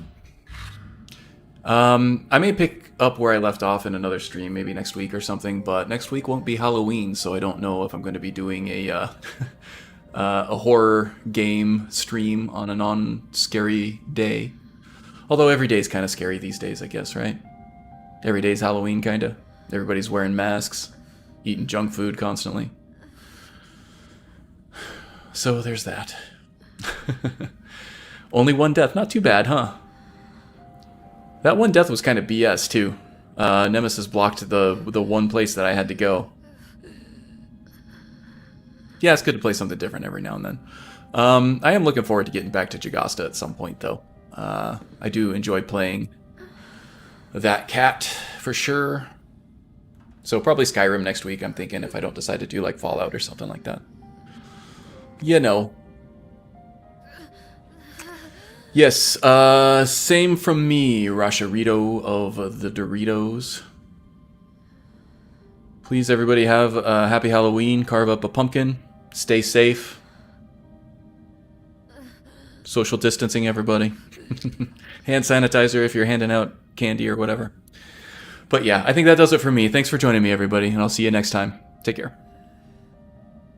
I may pick up where I left off in another stream, maybe next week or something, but next week won't be Halloween, so I don't know if I'm going to be doing a horror game stream on a non-scary day. Although every day is kind of scary these days, I guess, right? Every day's Halloween, kind of. Everybody's wearing masks, eating junk food constantly. So there's that. Only one death, not too bad, huh? That one death was kind of BS, too. Nemesis blocked the one place that I had to go. Yeah, it's good to play something different every now and then. I am looking forward to getting back to Jagasta at some point, though. I do enjoy playing that cat, for sure. So probably Skyrim next week, I'm thinking, if I don't decide to do, like, Fallout or something like that. You know. Yes, same from me, Rasharito of the Doritos. Please, everybody, have a happy Halloween. Carve up a pumpkin. Stay safe. Social distancing, everybody. Hand sanitizer if you're handing out candy or whatever. But yeah, I think that does it for me. Thanks for joining me, everybody, and I'll see you next time. Take care.